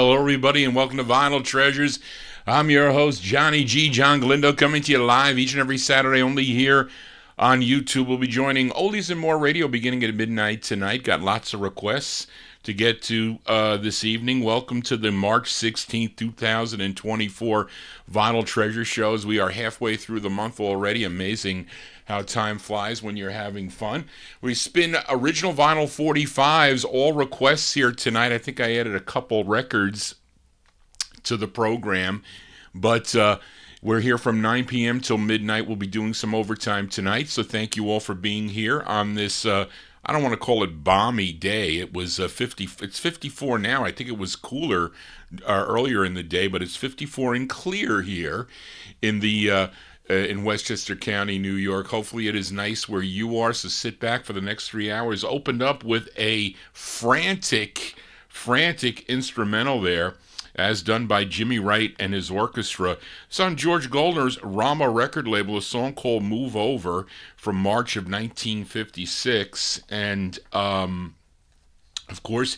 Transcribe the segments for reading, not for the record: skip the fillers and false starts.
Hello, everybody, and welcome to Vinyl Treasures. I'm your host, Johnny G. John Galindo, coming to you live each and every Saturday, only here on YouTube. We'll be joining Oldies and More Radio beginning at midnight tonight. Got lots of requests to get to this evening. Welcome to the March 16th, 2024 Vinyl Treasure Shows. We are halfway through the month already. Amazing how time flies when you're having fun. We spin original vinyl 45s, all requests here tonight. I think I added a couple records to the program, but we're here from 9 p.m. till midnight. We'll be doing some overtime tonight, so thank you all for being here on this, I don't want to call it balmy day. It was it's 54 now. I think it was cooler earlier in the day, but it's 54 and clear here in the in Westchester County, New York. Hopefully it is nice where you are, so sit back for the next 3 hours. Opened up with a frantic instrumental there, as done by Jimmy Wright and his orchestra. It's on George Goldner's Rama record label, a song called Move Over from March of 1956. And, of course,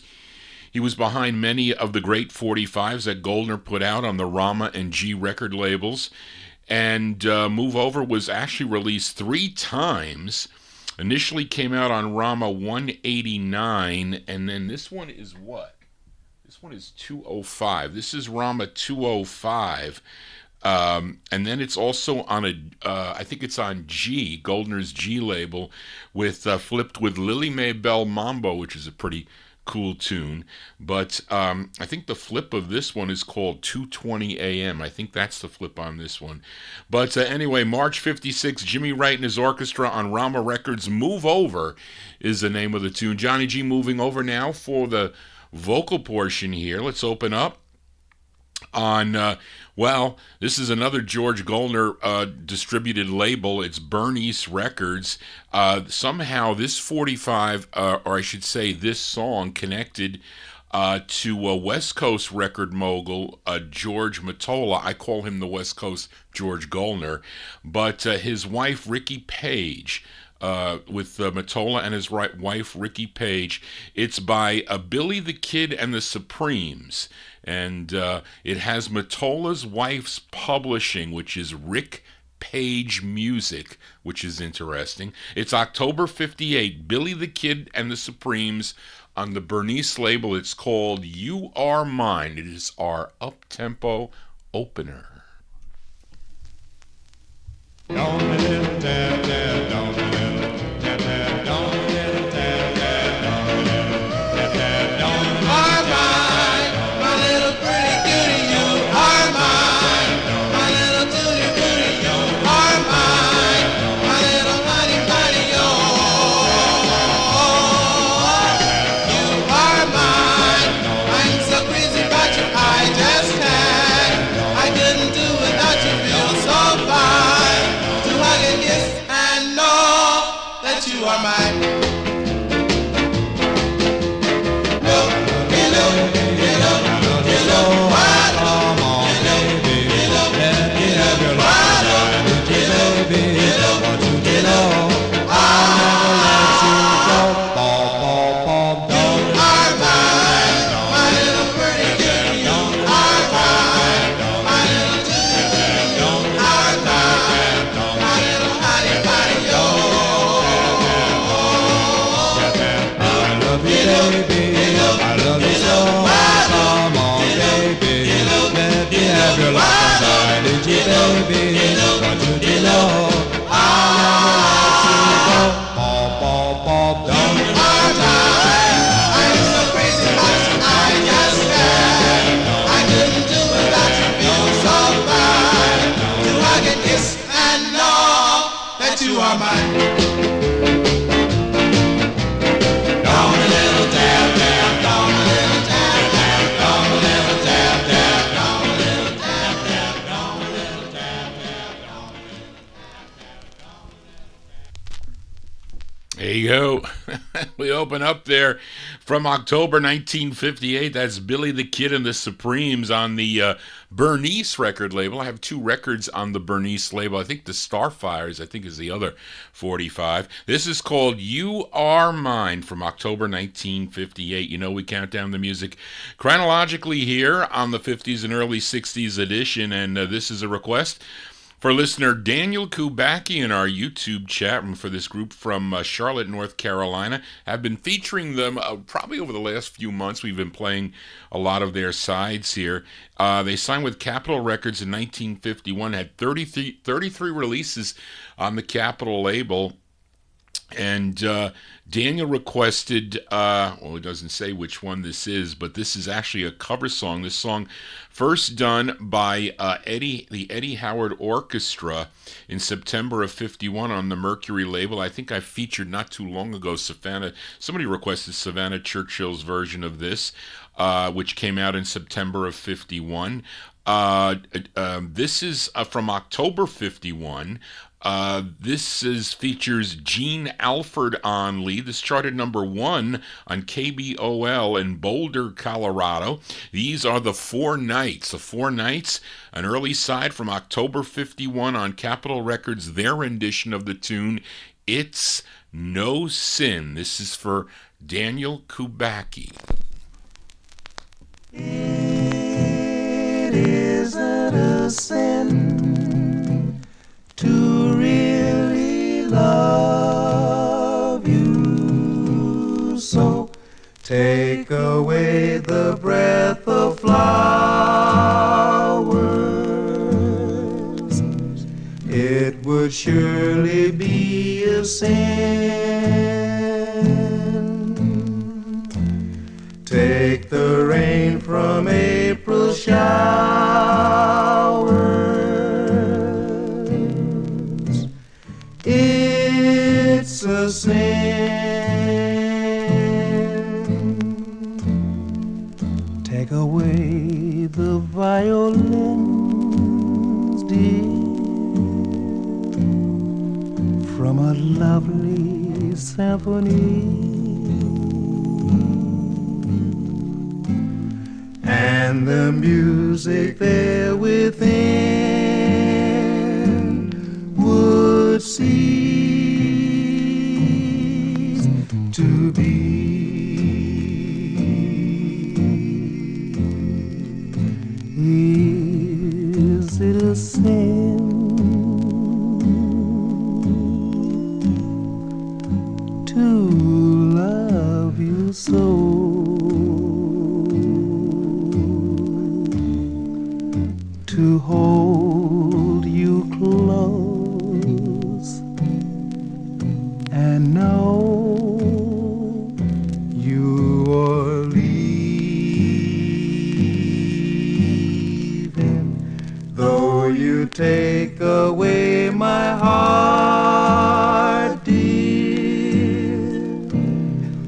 he was behind many of the great 45s that Goldner put out on the Rama and G record labels. And Move Over was actually released 3 times. Initially came out on Rama 189, and then this one is what? This one is 205. This is Rama 205. And then it's also on I think it's on G, Goldner's G label, with flipped with Lily Mae Bell Mambo, which is a pretty cool tune. But I think the flip of this one is called 2:20 a.m. I think that's the flip on this one. But anyway, March 56, Jimmy Wright and his orchestra on Rama Records. Move Over is the name of the tune. Johnny G moving over now for the vocal portion here. Let's open up on, this is another George Goldner distributed label. It's Bernice Records. Somehow this 45, or I should say this song, connected to a West Coast record mogul, George Mottola. I call him the West Coast George Goldner. But his wife, Ricky Page, with Mottola and his wife, Ricky Page. It's by Billy the Kid and the Supremes. And it has Mottola's wife's publishing, which is Rick Page Music, which is interesting. It's October 58, Billy the Kid and the Supremes on the Bernice label. It's called You Are Mine. It is our up-tempo opener. you go. We open up there from October 1958. That's Billy the Kid and the Supremes on the Bernice record label. I have two records on the Bernice label. I think the Starfires, I think, is the other 45. This is called You Are Mine from October 1958. You know, we count down the music chronologically here on the 50s and early 60s edition, and this is a request for listener Daniel Kubacki in our YouTube chat room for this group from Charlotte, North Carolina. I've been featuring them probably over the last few months. We've been playing a lot of their sides here. They signed with Capitol Records in 1951, had 33 releases on the Capitol label. And Daniel requested, well, it doesn't say which one this is, but this is actually a cover song. This song first done by the Eddie Howard Orchestra in September of 51 on the Mercury label. I think I featured not too long ago somebody requested Savannah Churchill's version of this, which came out in September of 51. This is from October 51. This features Gene Alford on lead. This charted number 1 on KBOL in Boulder, Colorado. These are the Four Nights. The Four Nights, an early side from October 51 on Capitol Records, their rendition of the tune, It's No Sin. This is for Daniel Kubacki. It isn't a sin to really love you, so take away the breath of flowers. It would surely be a sin. Take the rain from April showers. It's a sin. Take away the violins, dear, from a lovely symphony. And the music there within would cease to be. Is it a sin to love you so? To hold you close and know you are leaving. Though you take away my heart, dear,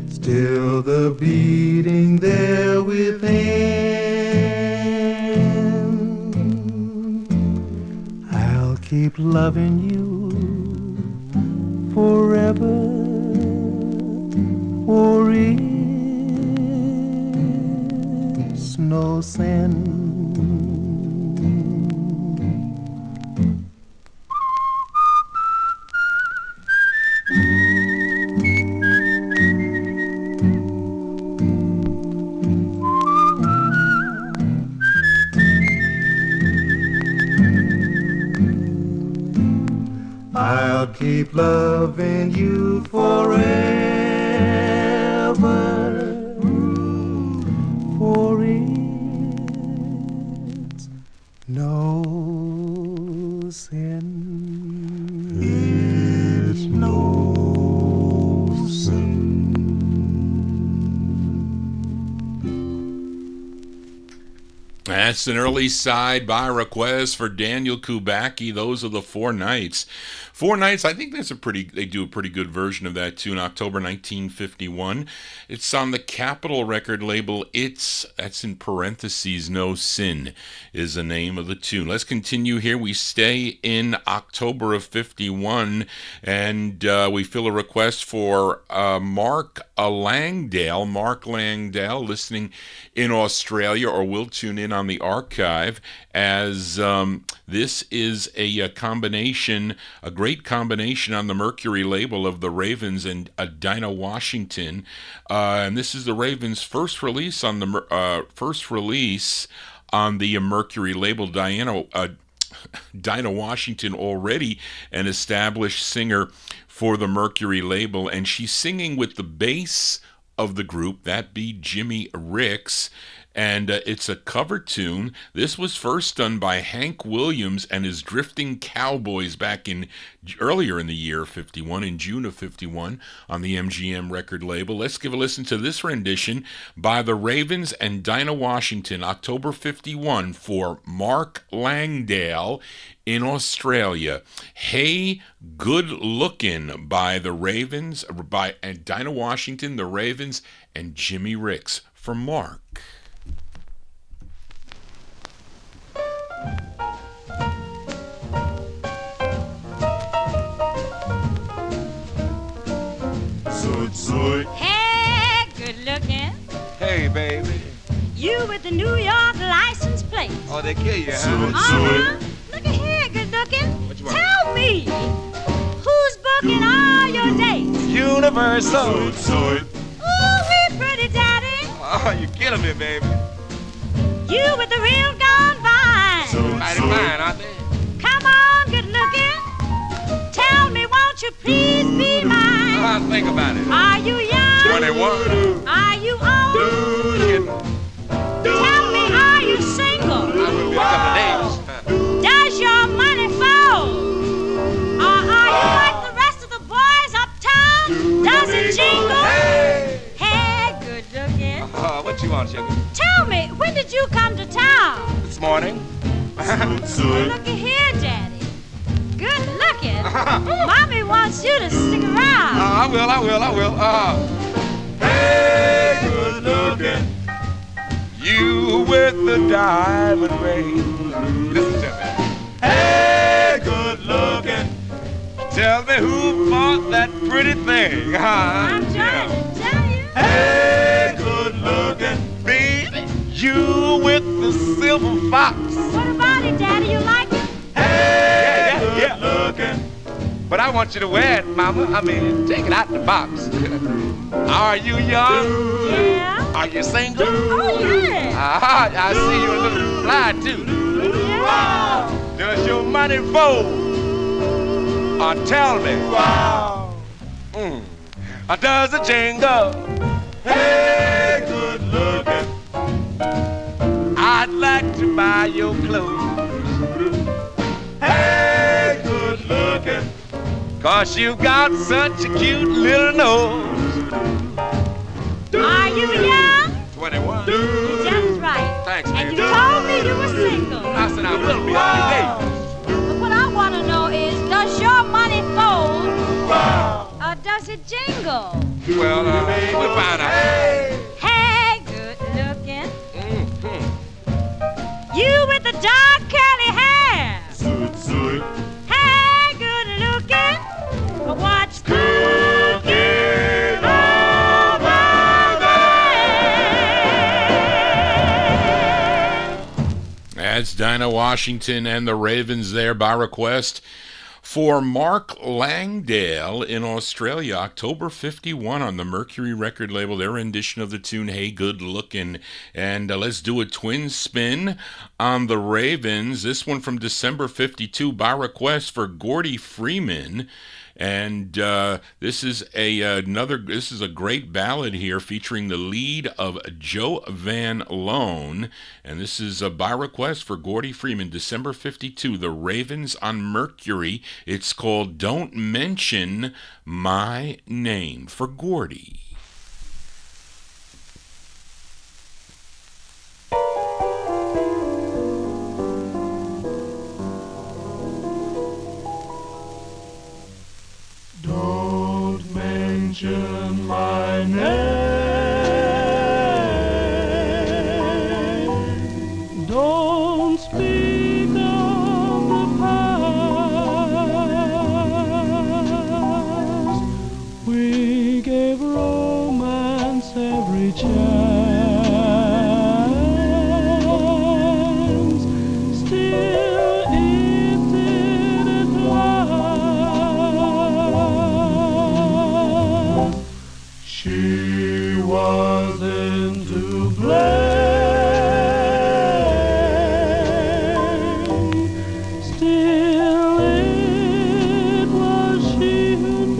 still the beating there within. Keep loving you forever, for it's no sin. I'll keep loving you forever, for it's no sin. It's no sin. That's an early side by request for Daniel Kubacki. Those are the Four Nights. Four Nights, I think they do a pretty good version of that tune, October 1951. It's on the Capitol record label. That's in parentheses, No Sin is the name of the tune. Let's continue here. We stay in October of 51, and we fill a request for Mark Langdale. Mark Langdale, listening in Australia, or will tune in on the archive, as this is a combination, a great combination on the Mercury label of the Ravens and Dinah Washington, and this is the Ravens' first release on the Mercury label. Dinah Washington, already an established singer for the Mercury label, and she's singing with the bass of the group, that be Jimmy Ricks, and it's a cover tune. This was first done by Hank Williams and his Drifting Cowboys back earlier in the year 51, in June of 51, on the MGM record label. Let's give a listen to this rendition by the Ravens and Dinah Washington, October 51, for Mark Langdale in Australia. Hey, Good Lookin' by the Ravens, and Dinah Washington, the Ravens, and Jimmy Ricks for Mark. Hey, good looking. Hey, baby. You with the New York license plate. Oh, they kill you, huh? Look at here, good looking. What you want? Tell me, who's booking all your dates? Universal. Ooh, pretty daddy. Oh, you're killing me, baby. You with the real gone vine. Mighty fine, aren't they? Come on, good looking. Tell me, won't you please be mine? I'll think about it. Are you young? 21. Are you old? Kidding. Tell me, are you single? I will be a couple of days. Does your money fold? Or are you like the rest of the boys uptown? Does it jingle? Hey, good looking. What you want, sugar? Tell me, when did you come to town? This morning. Looky here, Daddy. Good looking. Mommy wants you to stick around. I will. Hey, good looking. You with the diamond ring. Listen to me. Hey, good looking. Tell me who bought that pretty thing, I'm trying to tell you. Hey, good looking. Baby, you with the silver fox. What about it, Daddy? You like it? Hey, good looking. But I want you to wear it, Mama. I mean, take it out the box. Are you young? Yeah. Are you single? Oh, yeah. I see you a little fly, too. Yeah. Does your money fold? Tell me. Wow. Does it jingle? Hey, good looking. I'd like to buy your clothes. Hey, good looking. 'Cause you got such a cute little nose. Are you young? 21. Just right. Thanks, And man. you told me you were single. I said I will be on the But what I want to know is, does your money fold? Or does it jingle? day. Well, we'll find out. Hey, good looking. You with the dark curly hair. Hey, good looking. What's cooking over there? That's Dinah Washington and the Ravens there by request for Mark Langdale in Australia, October 51 on the Mercury record label, their rendition of the tune Hey Good Lookin'. And let's do a twin spin on the Ravens, this one from December 52 by request for Gordy Freeman. And this is a great ballad here featuring the lead of Joe Van Loan, and this is by request for Gordy Freeman, December 52, the Ravens on Mercury. It's called Don't Mention My Name for Gordy. my name. Don't speak of the past. We gave romance every chance. Still it didn't last. She wasn't to blame. Still it was she who knew.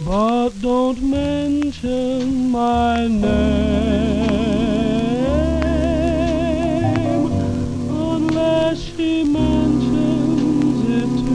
But don't mention my name unless she mentions it to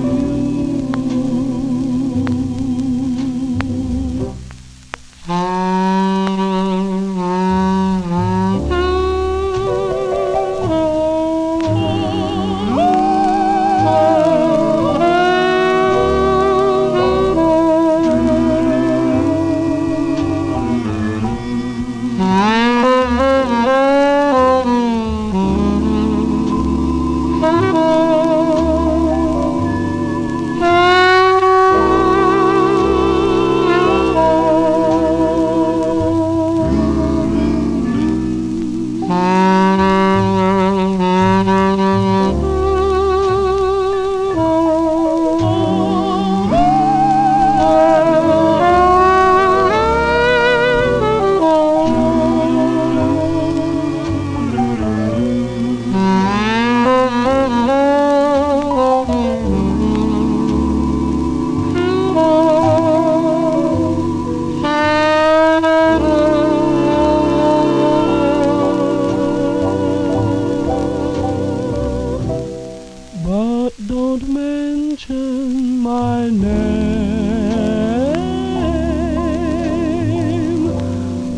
but don't mention my name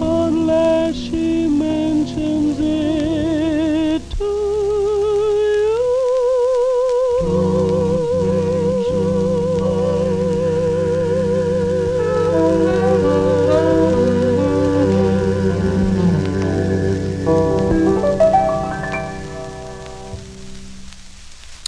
unless she mentions it to you.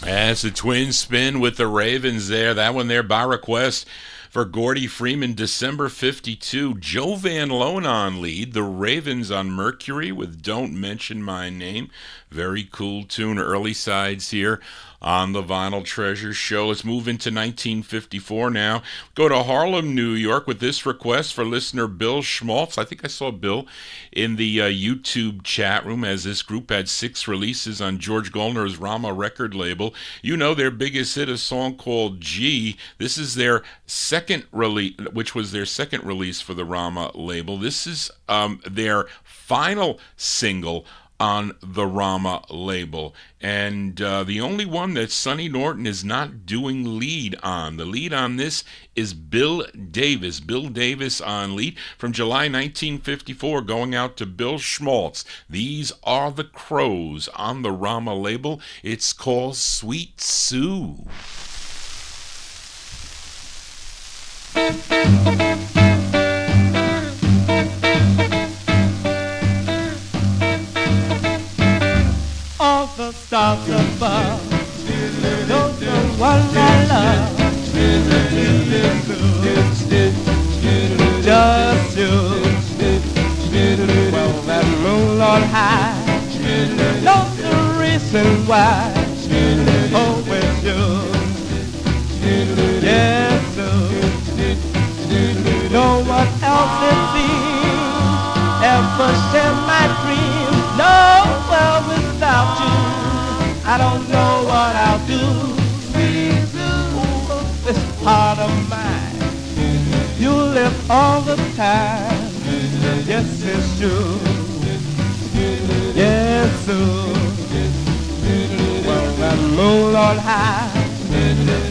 That's the twin spin with the Ravens there. That one there by request for Gordy Freeman, December 52. Joe Van Loan on lead. The Ravens on Mercury with Don't Mention My Name. Very cool tune. Early sides here on the Vinyl Treasure Show. Let's move into 1954 now. Go to Harlem, New York with this request for listener Bill Schmaltz. I think I saw Bill in the YouTube chat room as this group had 6 releases on George Goldner's Rama record label. You know their biggest hit, a song called G. This is their second release, which was their second release for the Rama label. This is their final single on the Rama label, and the only one that Sonny Norton is not doing lead on. The lead on this is Bill Davis. Bill Davis on lead from July 1954, going out to Bill Schmaltz. These are the Crows on the Rama label. It's called Sweet Sue. All the stars above don't know what I love. Just you. Well, that moonlight high knows the reason why. Oh, it's you. Yes, no one else it seems ever shared my dreams. No, well, without you, I don't know what I'll do. This heart of mine, you live all the time. Yes, it's true. Yes, well, that moonlight high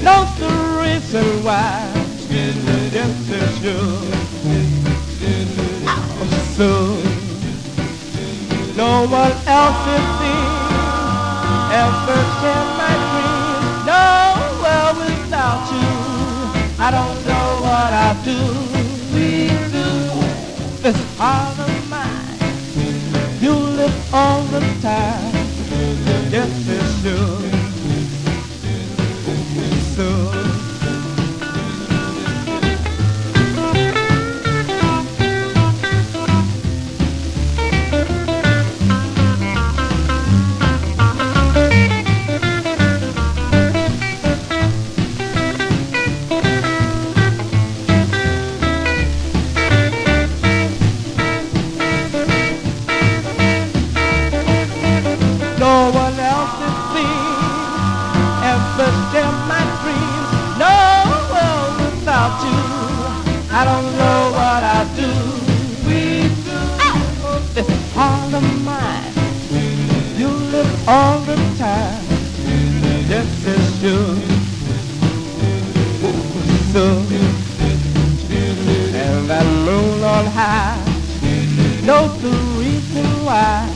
knows the reason why. Yes, it's true. So no one else it seems ever shared my dreams. No, well, without you, I don't know do. We do. This heart of mine, you live all the time. Yes, it should. So. No one else it seems ever share my dreams. No world without you. I don't know what I'd do. We do. This heart of mine, you live all the time. Yes, it's true. So, and that moon on high knows the reason why.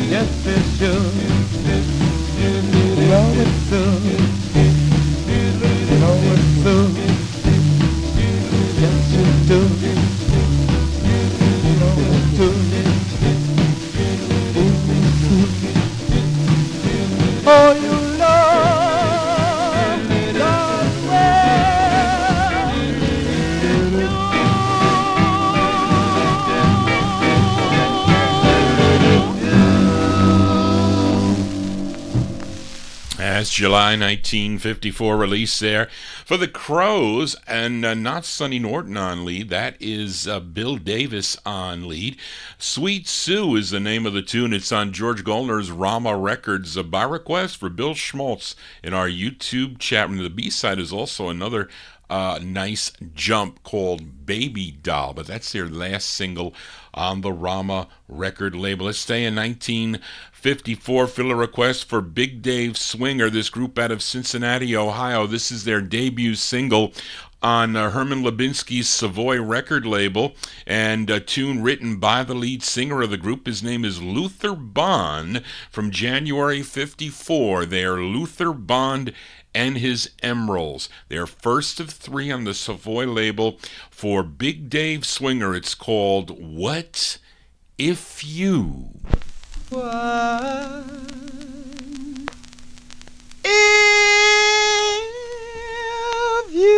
Yes, it's true. No, it's true. No, it's true. Yes, you do. No, it's true. Oh, you love well. That's July 1954 release there for the Crows, and not Sonny Norton on lead. That is Bill Davis on lead. Sweet Sue is the name of the tune. It's on George Goldner's Rama Records by request for Bill Schmaltz in our YouTube chat room. The B-side is also another nice jump called Baby Doll, but that's their last single on the Rama record label. Let's stay in 1954. Fill a request for Big Dave Swinger, this group out of Cincinnati, Ohio. This is their debut single on Herman Lubinsky's Savoy record label, and a tune written by the lead singer of the group. His name is Luther Bond. From January 54, they are Luther Bond and his Emeralds. They're first of three on the Savoy label for Big Dave Swinger. It's called What If You? What if you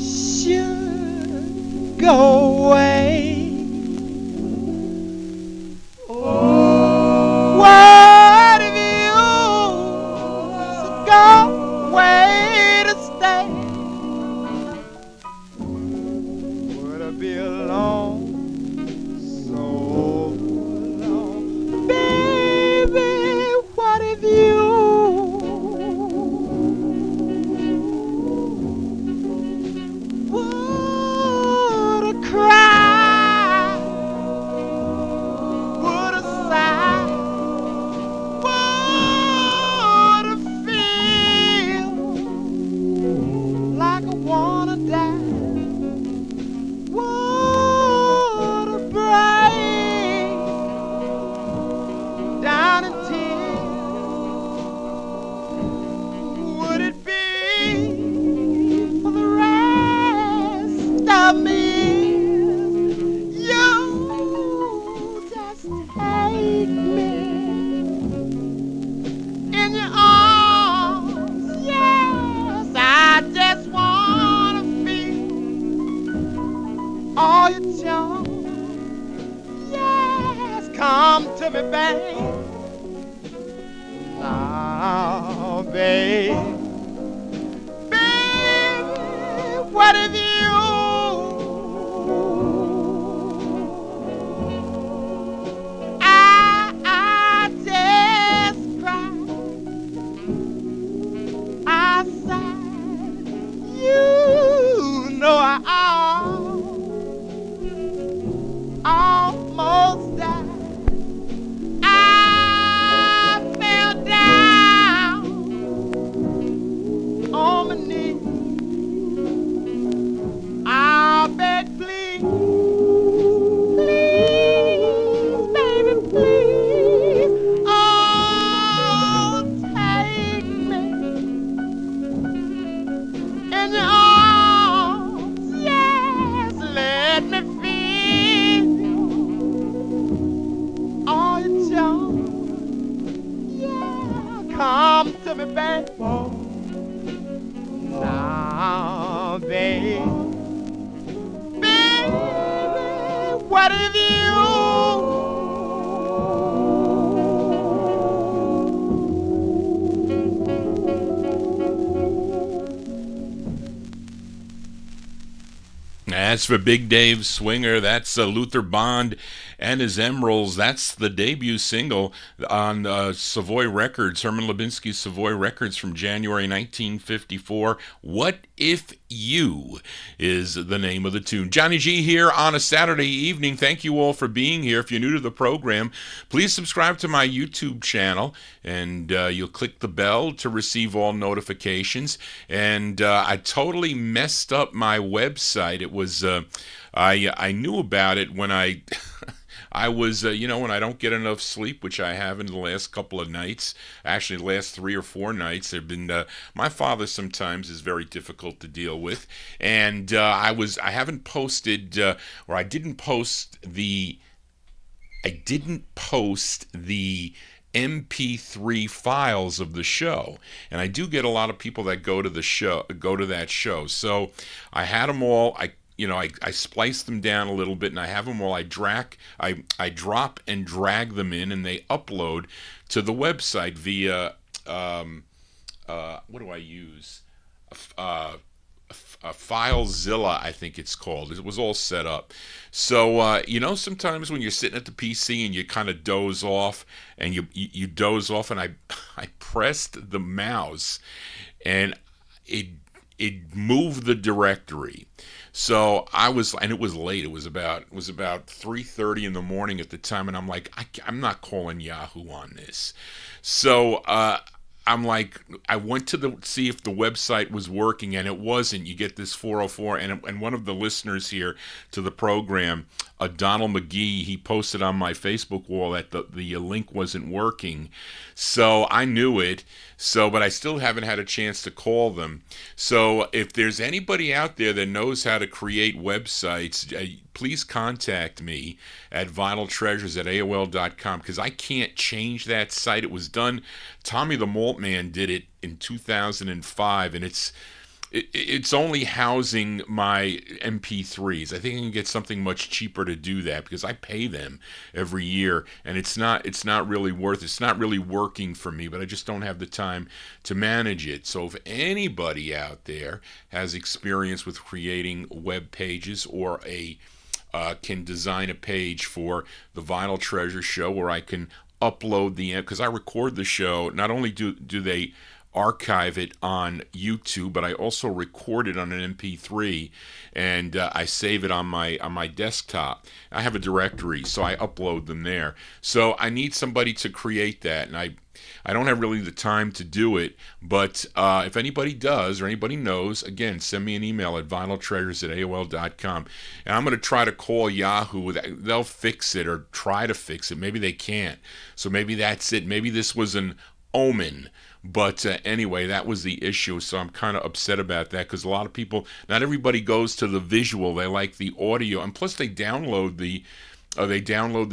should go away? What if you should go away to stay? Would I be alone? So long. Baby, what if you would I cry? Would I sigh? Would I feel like I wanna die? Would I break down in tears? Would it be for the rest of me? You just take me in your arms. Yes, I just wanna feel all your charm. Yes, come to me, babe. Now, babe. Baby, what if you I just cried. I sighed. You know I almost died. I fell down on my knees. let me feel. Oh, John, yeah, come to me, baby. Now, baby, what have you? As for Big Dave Swinger, that's Luther Bond and his Emeralds. That's the debut single on Savoy Records, Herman Lubinsky's Savoy Records from January 1954. What If You is the name of the tune. Johnny G here on a Saturday evening. Thank you all for being here. If you're new to the program, please subscribe to my YouTube channel, and you'll click the bell to receive all notifications. And I totally messed up my website. It was I knew about it when I was, when I don't get enough sleep, which I have in the last couple of nights, actually the last 3 or 4 nights, have been, my father sometimes is very difficult to deal with, and I didn't post the MP3 files of the show, and I do get a lot of people that go to that show, so I had them all. I splice them down a little bit, and I have them all. I drop and drag them in, and they upload to the website via what do I use? FileZilla, I think it's called. It was all set up. So sometimes when you're sitting at the PC and you kind of doze off, and you doze off, and I pressed the mouse, and it moved the directory. So and it was late. It was about 3:30 in the morning at the time, and I'm like, I'm not calling Yahoo on this. So I'm like, I went to see if the website was working, and it wasn't. You get this 404, and one of the listeners here to the program, Donald McGee, he posted on my Facebook wall that the link wasn't working. So I knew it. But I still haven't had a chance to call them. So if there's anybody out there that knows how to create websites, please contact me at vinyltreasures@AOL.com, because I can't change that site. It was done. Tommy the Malt Man did it in 2005, and it's only housing my MP3s. I think I can get something much cheaper to do that, because I pay them every year, and it's not really working for me, but I just don't have the time to manage it. So if anybody out there has experience with creating web pages, or can design a page for the Vinyl Treasure show where I can upload because I record the show, not only do they archive it on YouTube, but I also record it on an MP3, and I save it on my desktop. I have a directory, so I upload them there. So I need somebody to create that, and I don't have really the time to do it, but if anybody does, or anybody knows, again, send me an email at vinyltreasures@AOL.com, and I'm going to try to call Yahoo. They'll fix it, or try to fix it. Maybe they can't. So maybe that's it. Maybe this was an omen. But anyway, that was the issue, so I'm kind of upset about that, because a lot of people, not everybody goes to the visual. They like the audio, and plus they download the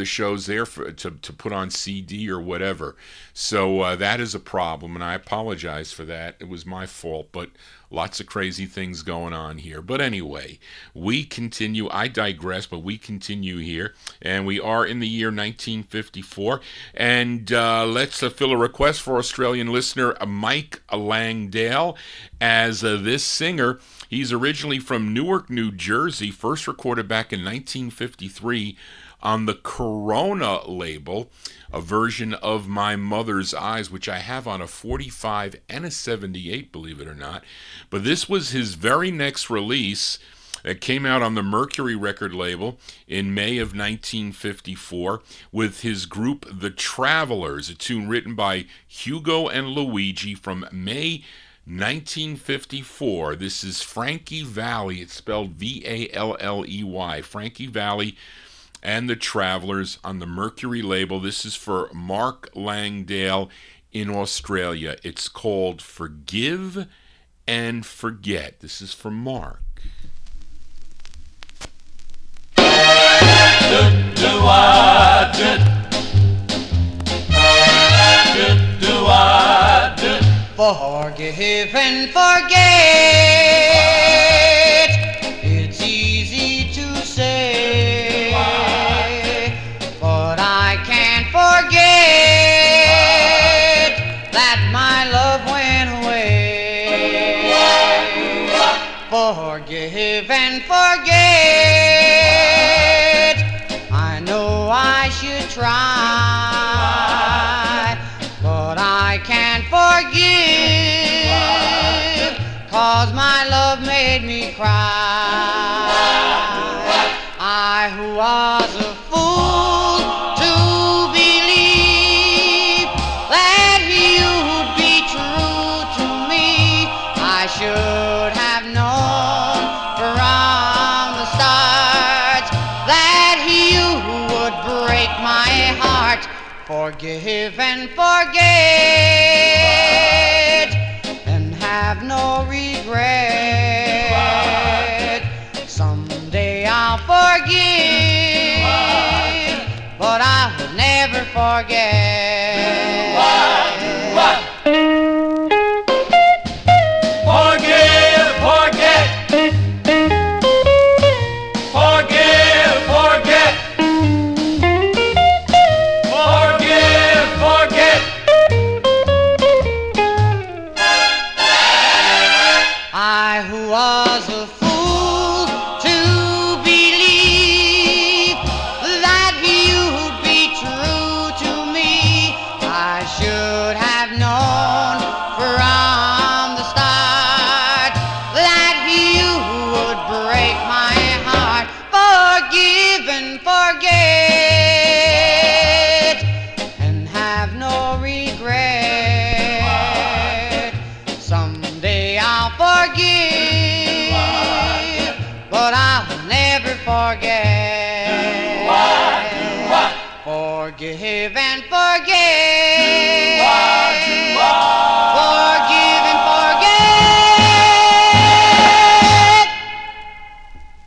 shows there to put on CD or whatever. So that is a problem, and I apologize for that. It was my fault, but lots of crazy things going on here. But anyway, we continue. I digress, but we continue here, and we are in the year 1954. And let's fill a request for Australian listener Mike Langdale as this singer. He's originally from Newark, New Jersey, first recorded back in 1953 on the Corona label, a version of My Mother's Eyes, which I have on a 45 and a 78, believe it or not. But this was his very next release that came out on the Mercury record label in May of 1954 with his group The Travelers, a tune written by Hugo and Luigi from May 1954. This is Frankie Valli. It's spelled Valley. Frankie Valli and the Travelers on the Mercury label. This is for Mark Langdale in Australia. It's called Forgive and Forget. This is for Mark. Forgive and forget. It's easy to say, but I can't forget that my love went away. Forgive and forget. I know I should try, but I can't forgive, 'cause my love made me cry. I who was a fool to believe that you'd be true to me. I should have known from the start that you would break my heart. Forgive and forget, and have no regret. Someday I'll forgive, but I will never forget. Forgive, forget. Forgive, forget. Forgive, forget. I who was a fool to believe that you'd be true to me. I should have known from the start that you would break my heart. Forgive and forget, and have no regret. Someday I'll forgive, but I'll never forget. Forgive and forget. Forgive and forget.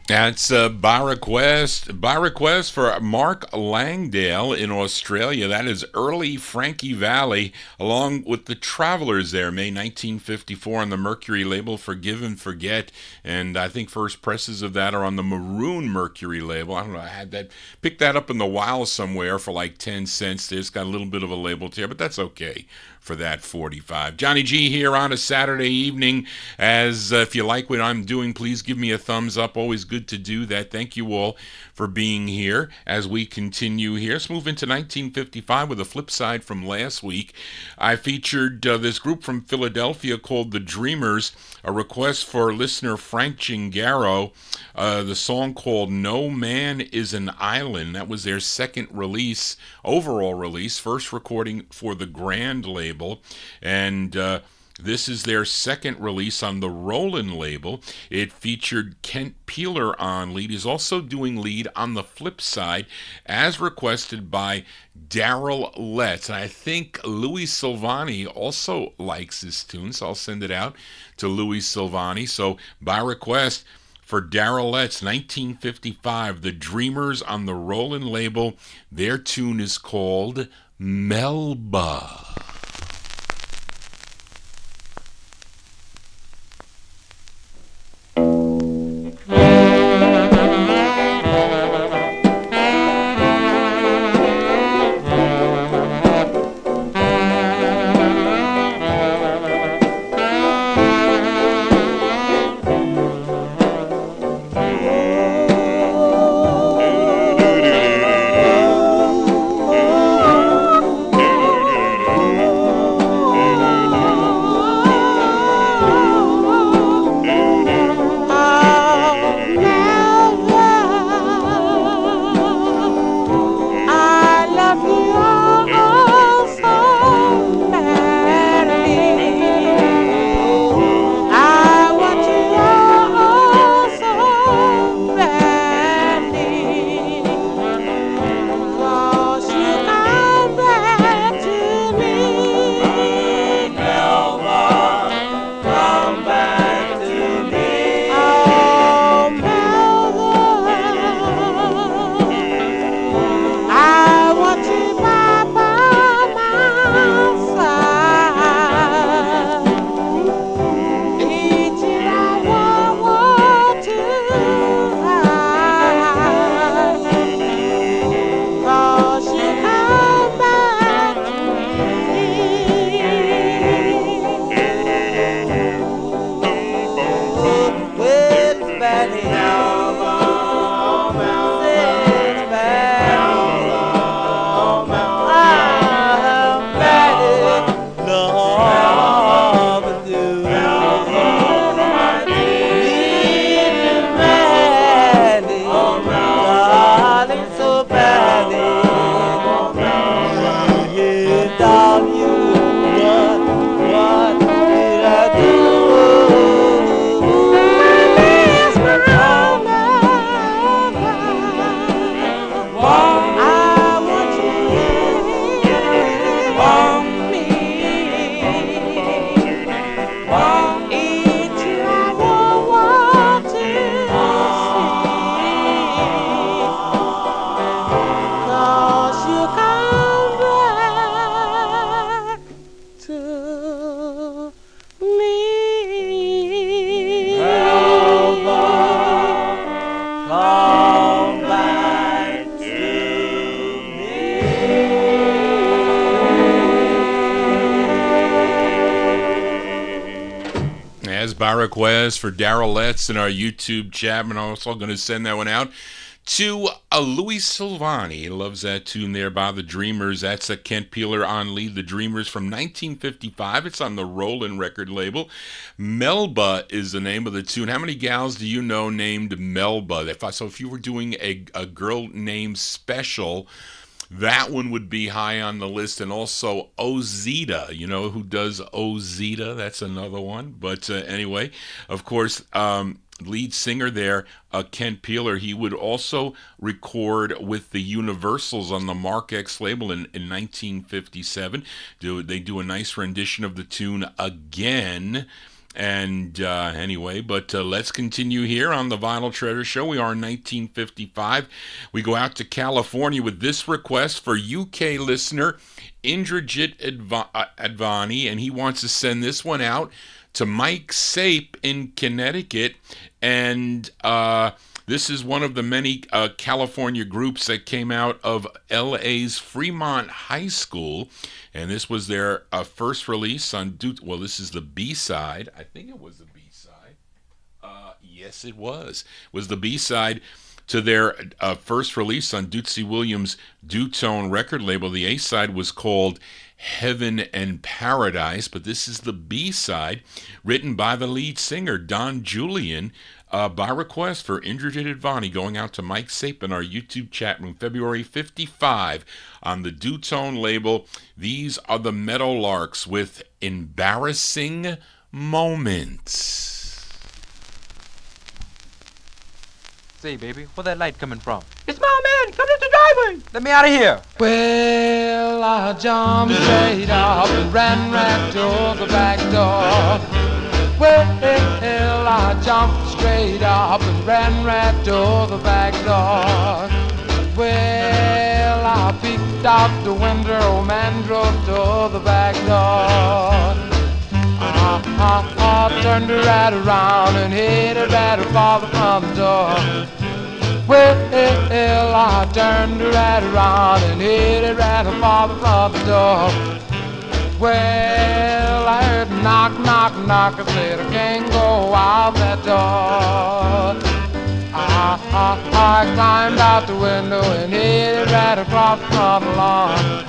That's by request for Mark Langdale in Australia. That is early Frankie Valli, along with the Travelers there, May 1954 on the Mercury label, Forgive and Forget. And I think first presses of that are on the Maroon Mercury label. I don't know, I had that, picked that up in the wild somewhere for like 10 cents. There's got a little bit of a label tear, but that's okay for that 45. Johnny G here on a Saturday evening. As if you like what I'm doing, please give me a thumbs up. Always good to do that. Thank you all for being here as we continue here. Let's move into 1955 with a flip side from last week. I featured this group from Philadelphia called The Dreamers, a request for listener Frank Gingaro, the song called No Man is an Island. That was their second release, overall release, first recording for the Grand label, and this is their second release on the Roland label. It featured Kent Peeler on lead. He's also doing lead on the flip side, as requested by Daryl Letts. And I think Louis Silvani also likes this tune, so I'll send it out to Louis Silvani. So by request for Daryl Letts, 1955, The Dreamers on the Roland label. Their tune is called Melba. by request for Daryl Letts in our YouTube chat. And I'm also going to send that one out to Louis Silvani. He loves that tune there by the Dreamers. That's a Kent Peeler on lead, the Dreamers from 1955. It's on the Rollin' record label. Melba is the name of the tune. How many gals do you know named Melba? So if you were doing a girl name special, that one would be high on the list. And also Ozita. You know who does Ozita? That's another one. But anyway, of course, lead singer there, Kent Peeler, he would also record with the Universals on the Mark X label in 1957. They do a nice rendition of the tune again. And anyway, but let's continue here on the Vinyl Treasure Show. We are in 1955. We go out to California with this request for UK listener Indrajit Advani, and he wants to send this one out to Mike Sape in Connecticut. And this is one of the many California groups that came out of LA's Fremont High School. And this was their first release on this is the B-side. I think it was the B-side. Yes, it was. It was the B-side to their first release on Dootsy Williams' Dutone record label. The A-side was called Heaven and Paradise, but this is the B-side, written by the lead singer, Don Julian, by request for Indrajit Advani, going out to Mike Sape in our YouTube chat room, February 55, on the Dutone label. These are the Meadowlarks with Embarrassing Moments. Say, baby, where that light coming from? It's my man, come to the driveway. Let me out of here. Well, I jumped straight up and ran right to the back door. Well, I jumped straight up and ran right to the back door. Well, I peeked out the window, man drove to the back door. I turned right around and headed right for the front door. Well, I turned right around and headed right for the front door. Well, I heard a knock, knock, knock. I said I can't go out that door. I climbed out the window and headed right across the front lawn.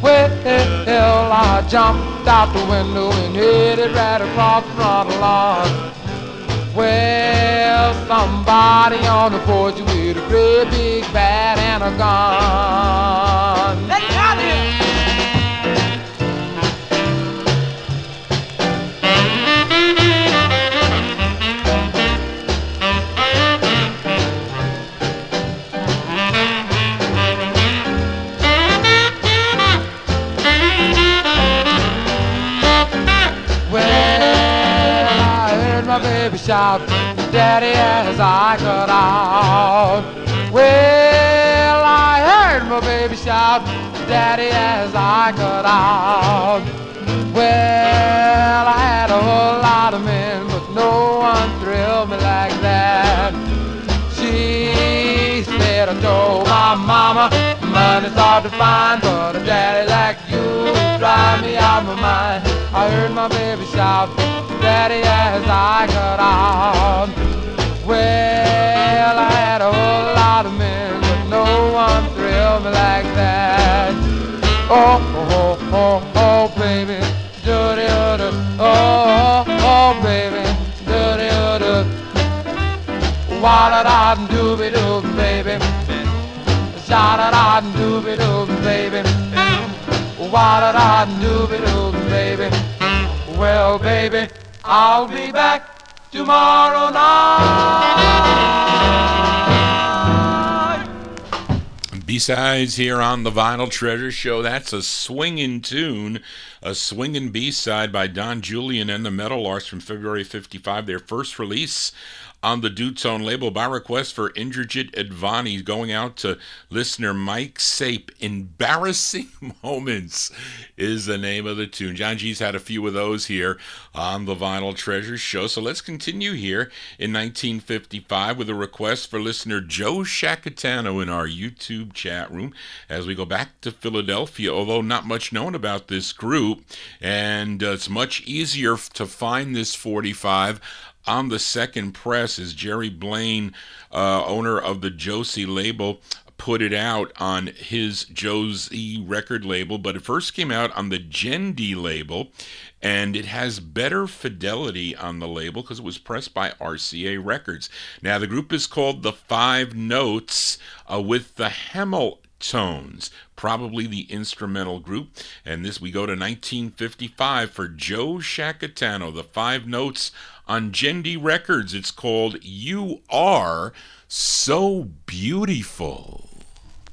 Well, I jumped out the window and headed right across the front lawn. Well, somebody on the porch with a great big bat and a gun. Let it out here! Baby shout, Daddy, as I got out. Well, I heard my baby shout, Daddy, as I got out. Well, I had a whole lot of men, but no one thrilled me like that. She said, I told my mama, money's hard to find, but a daddy like you would drive me out of my mind. I heard my baby shout, Daddy, as I got out. Well, I had a whole lot of men, but no one thrilled me like that. Oh, oh, oh, oh, baby, do-de-do-do. Oh, oh, baby, do-de-do-do. Wa-da-da-doo-be-doo, baby. Sha-da-da-doo-be-doo, baby. Wa-da-da-doo-be-doo, baby. Well, baby, I'll be back tomorrow night. B-sides here on the Vinyl Treasure Show. That's a swinging tune, a swinging B-side by Don Julian and the Meadowlarks from February 55, their first release on the Dutone label by request for Indrajit Advani, going out to listener Mike Sape. Embarrassing Moments is the name of the tune. John G's had a few of those here on the Vinyl Treasures show. So let's continue here in 1955 with a request for listener Joe Shacatano in our YouTube chat room as we go back to Philadelphia, although not much known about this group, and it's much easier to find this 45 on the second press as Jerry Blaine, owner of the Josie label, put it out on his Josie record label, but it first came out on the Gendy label, and it has better fidelity on the label because it was pressed by RCA Records. Now, the group is called the Five Notes with the Hamiltones, probably the instrumental group. And this, we go to 1955 for Joe Shacatano, the Five Notes on Gendy Records. It's called You Are So Beautiful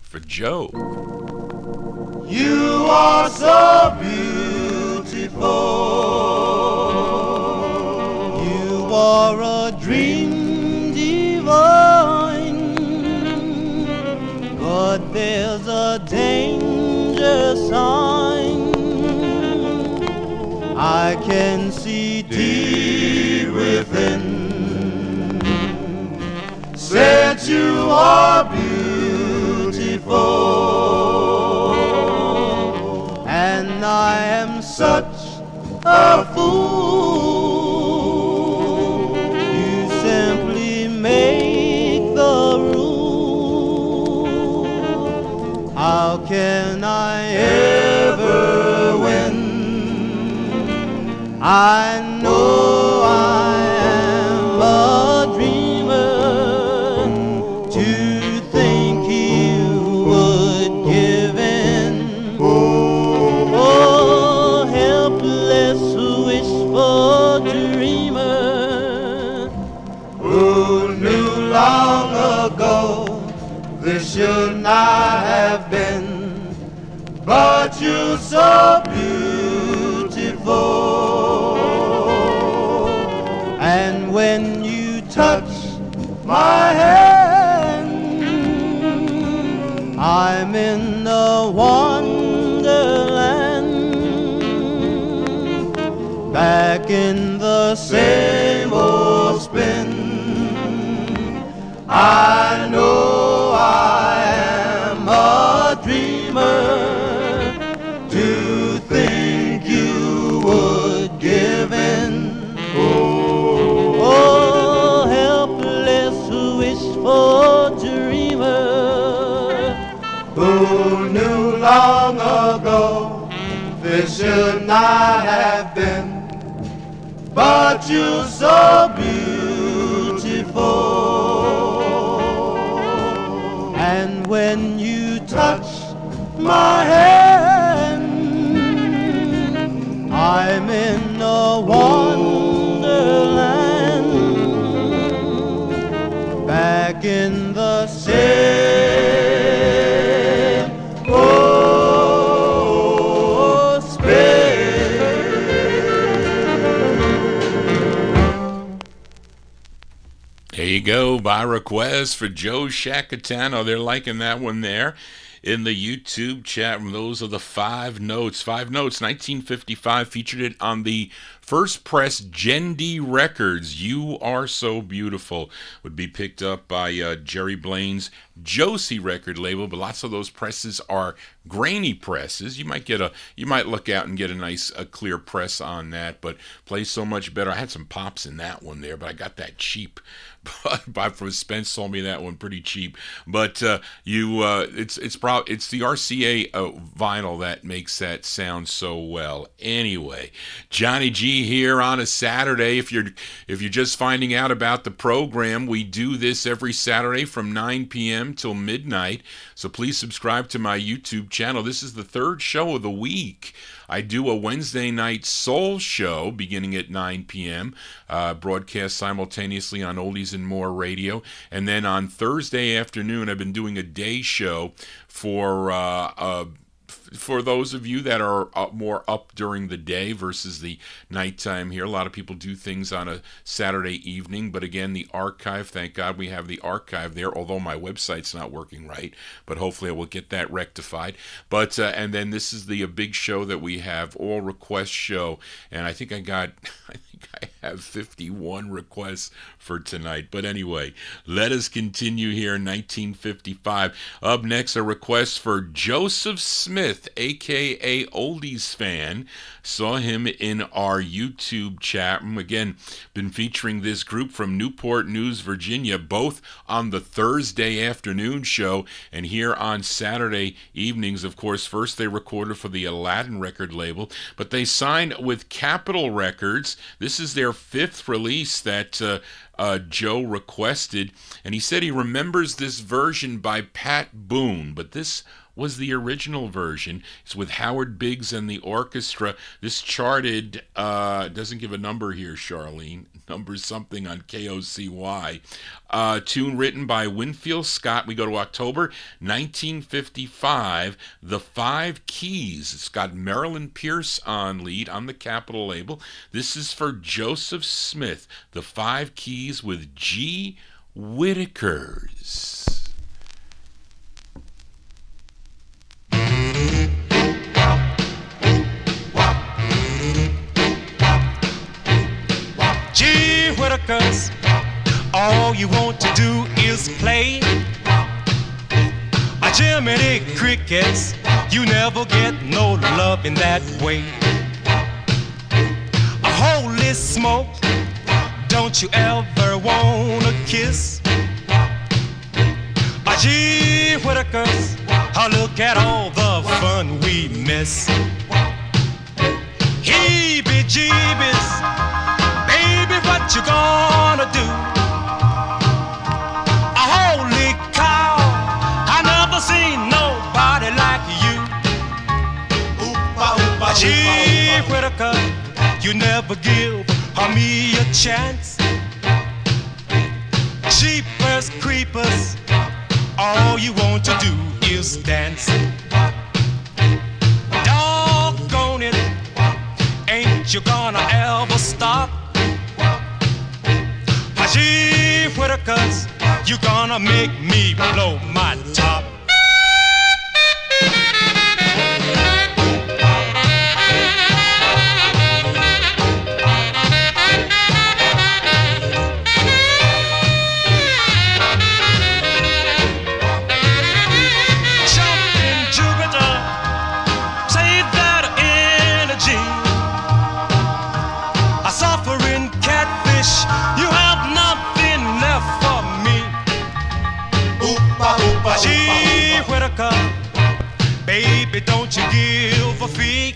for Joe. You are so beautiful. You are a dream divine. But there's a danger sign. I can see deep within. Since you are beautiful, and I am such a fool, you simply make the rule. How can I ever win? I know I am a dreamer. To think you would give in. Oh, helpless, wishful dreamer, who knew long ago this should not have been. But you're so beautiful, and when you touch my hand, I'm in a wonderland, back in the same old spin. I know I am a dreamer, to think you would give in. Oh, helpless, wishful dreamer, who knew long ago this should not have been. But you're so beautiful, and when you touch my hand, I'm in a wonderland, back in the same old spin. There you go, by request for Joe Shacatano. They're liking that one there in the YouTube chat room. Those are the Five Notes. Five Notes, 1955, featured it on the first press Gendy Records. You Are So Beautiful would be picked up by Jerry Blaine's Josie record label, but lots of those presses are grainy presses. You might look out and get a nice clear press on that, but plays so much better. I had some pops in that one there, but I got that cheap. But from Spence sold me that one pretty cheap. But it's the RCA vinyl that makes that sound so well. Anyway, Johnny G here on a Saturday. If you're just finding out about the program, we do this every Saturday from 9 p.m. till midnight. So please subscribe to my YouTube channel. This is the third show of the week. I do a Wednesday night soul show beginning at 9 p.m., broadcast simultaneously on Oldies and More Radio. And then on Thursday afternoon, I've been doing a day show for for those of you that are more up during the day versus the nighttime here, a lot of people do things on a Saturday evening. But again, the archive, thank God we have the archive there, although my website's not working right. But hopefully I will get that rectified. But and then this is the big show that we have, all request show. And I think I have 51 requests for tonight. But anyway, let us continue here in 1955. Up next, a request for Joseph Smith, a.k.a. Oldies Fan. Saw him in our YouTube chat room. Again, been featuring this group from Newport News, Virginia, both on the Thursday afternoon show and here on Saturday evenings. Of course, first they recorded for the Aladdin record label, but they signed with Capitol Records. This is their fifth release that Joe requested, and he said he remembers this version by Pat Boone, but this was the original version. It's with Howard Biggs and the orchestra. This charted, doesn't give a number here, Charlene, number something on KOCY. Tune written by Winfield Scott. We go to October 1955, The Five Keys. It's got Marilyn Pierce on lead on the Capitol label. This is for Joseph Smith, The Five Keys with G. Whitakers. Gee Whitakers, all you want to do is play. Jiminy Crickets, you never get no love in that way. Holy smoke, don't you ever wanna kiss? Gee Whitakers, look at all the fun we miss. Heebie-jeebies, baby, what you gonna do? Holy cow, I never seen nobody like you. Gee Whitaker, you never give me a chance. Jeepers creepers, all you want to do is dance. Doggone it, ain't you gonna ever stop? Gee Whitakers, you gonna make me blow my top. Gee Whitaker, baby, don't you give a fig.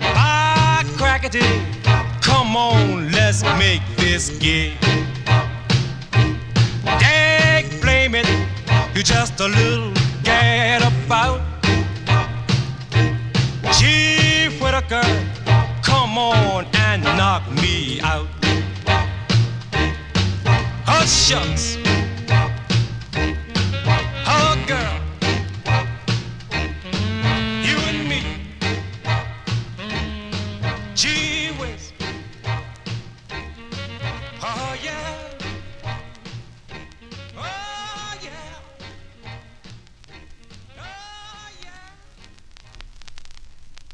Ah, crackety, come on, let's make this gig. Dag, blame it, you're just a little gadabout. Gee Whitaker, come on and knock me out. Oh, shucks. Oh, girl, you and me, gee whiz, oh yeah, oh yeah, oh yeah.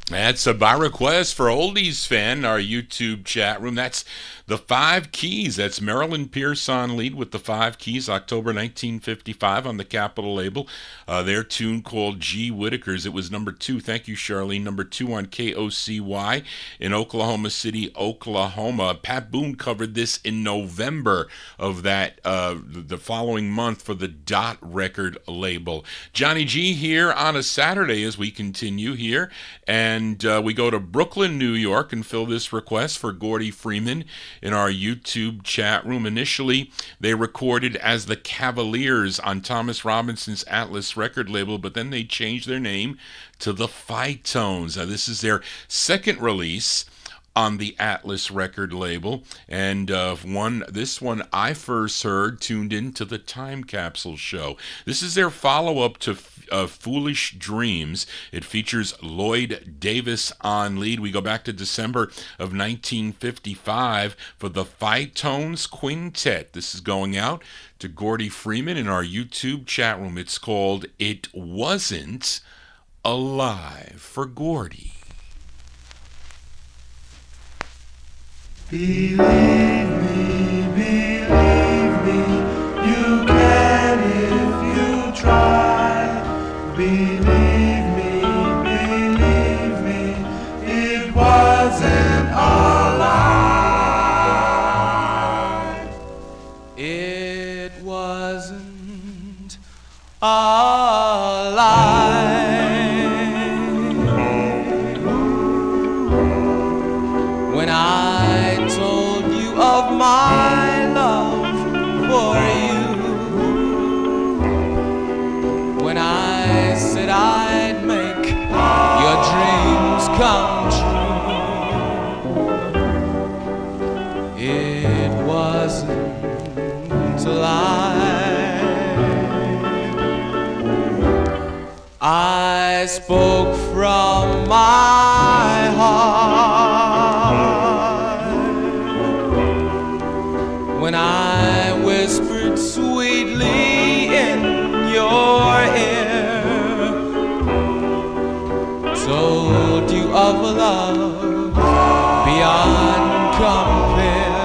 That's by request for Oldies Fan, our YouTube chat room. That's The Five Keys. That's Marilyn Pierce on lead with The Five Keys, October 1955 on the Capitol label. Their tune called G. Whitakers. It was number 2. Thank you, Charlene. Number 2 on KOCY in Oklahoma City, Oklahoma. Pat Boone covered this in November of that, the following month for the Dot record label. Johnny G here on a Saturday as we continue here. And we go to Brooklyn, New York and fill this request for Gordy Freeman in our YouTube chat room. Initially, they recorded as the Cavaliers on Thomas Robinson's Atlas record label, but then they changed their name to the Phytones. Now, this is their second release on the Atlas record label. And this one I first heard tuned into the Time Capsule show. This is their follow-up to Foolish Dreams. It features Lloyd Davis on lead. We go back to December of 1955 for the Fitones Quintet. This is going out to Gordy Freeman in our YouTube chat room. It's called It Wasn't a Lie for Gordy. Believe me, you can if you try. Believe me, it wasn't a lie. It wasn't a lie. When I told you of my love for you, when I said I'd make your dreams come true, it wasn't a lie. I spoke from my heart when I whispered sweetly in your ear, told you of a love beyond compare.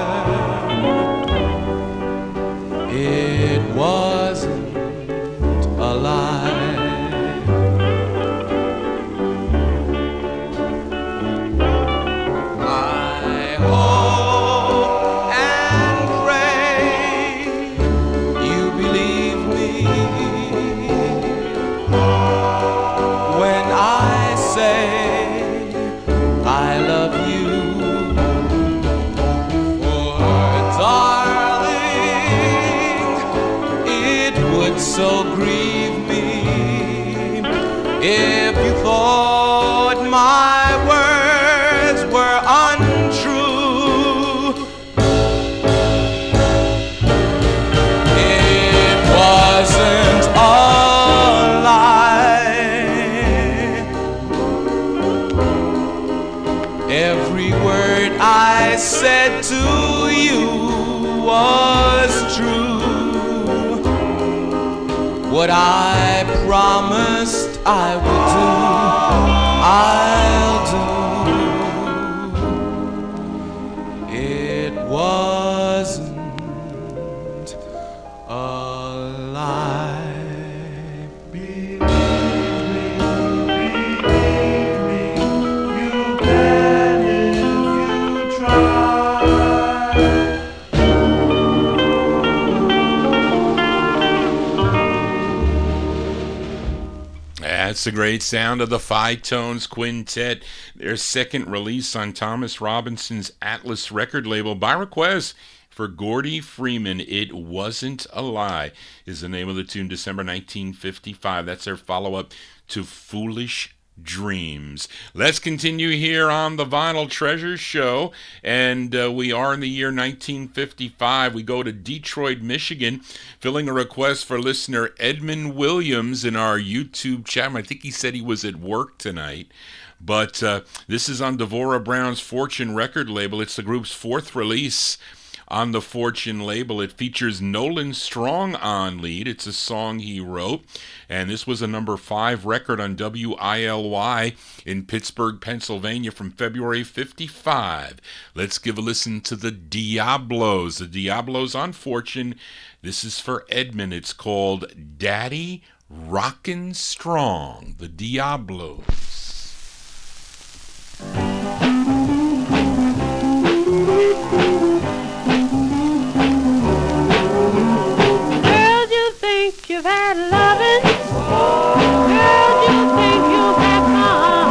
It wasn't a lie. I hope and pray you believe me when I say I love you. For darling, it would so grieve me if you thought my words were untrue. It wasn't a lie. Every word I said to you was true. What I promised I would do, I'll do. It wasn't a lie. Believe me, you can if you try. That's the great sound of the Fitones Quintet, their second release on Thomas Robinson's Atlas record label by request for Gordy Freeman. It Wasn't a Lie is the name of the tune, December 1955. That's their follow-up to Foolish Dreams. Let's continue here on the Vinyl Treasures show, and we are in the year 1955. We go to Detroit, Michigan, filling a request for listener Edmund Williams in our YouTube chat. I think he said he was at work tonight, but this is on Devorah Brown's Fortune record label. It's the group's fourth release on the Fortune label. It features Nolan Strong on lead. It's a song he wrote, and this was a number 5 record on WILY in Pittsburgh, Pennsylvania from February 55. Let's give a listen to the Diablos. The Diablos on Fortune. This is for Edmund. It's called Daddy Rockin' Strong. The Diablos. You've had loving, girl, you think you've had fun,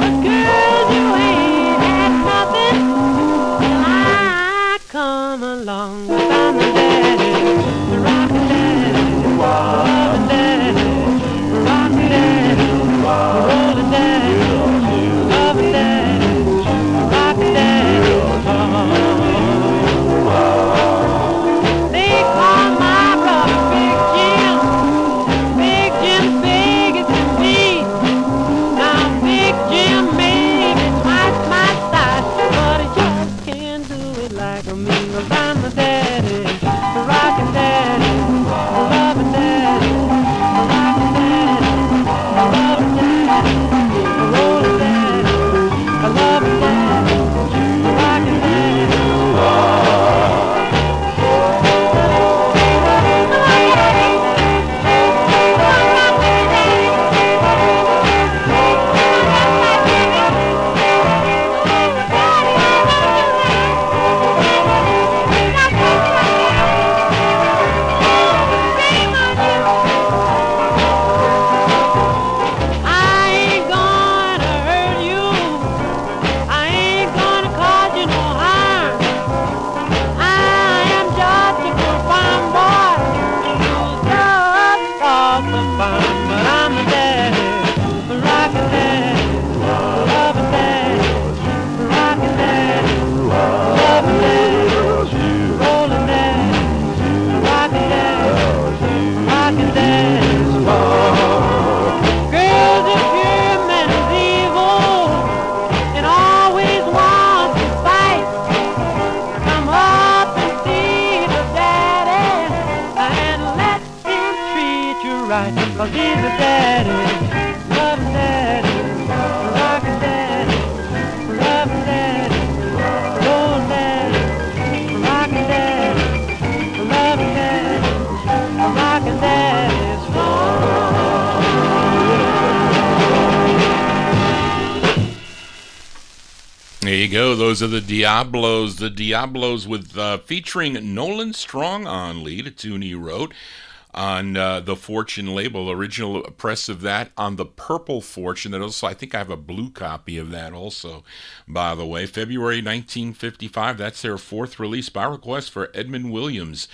but girl, you ain't had nothing till I come along. I'm the daddy, the rockin' daddy, the loving daddy, the rockin' daddy, the fun, but I'm the daddy, the rockin' daddy, lovin' daddy, rockin' daddy, lovin' daddy, rollin' daddy, rockin' daddy, rockin' daddy's fun. Girls, if your man is evil and always wants to fight, come up and see the daddy and let him treat you right. 'Cause he's a daddy, loving daddy, rocking daddy, loving daddy, rolling daddy, rocking daddy, loving daddy, rocking daddy's fun. There you go. Those are the Diablos. The Diablos with featuring Nolan Strong on lead, a tune he wrote on the Fortune label. Original press of that on the Purple Fortune. That also, I think I have a blue copy of that also, by the way. February 1955. That's their fourth release by request for Edmund Williams.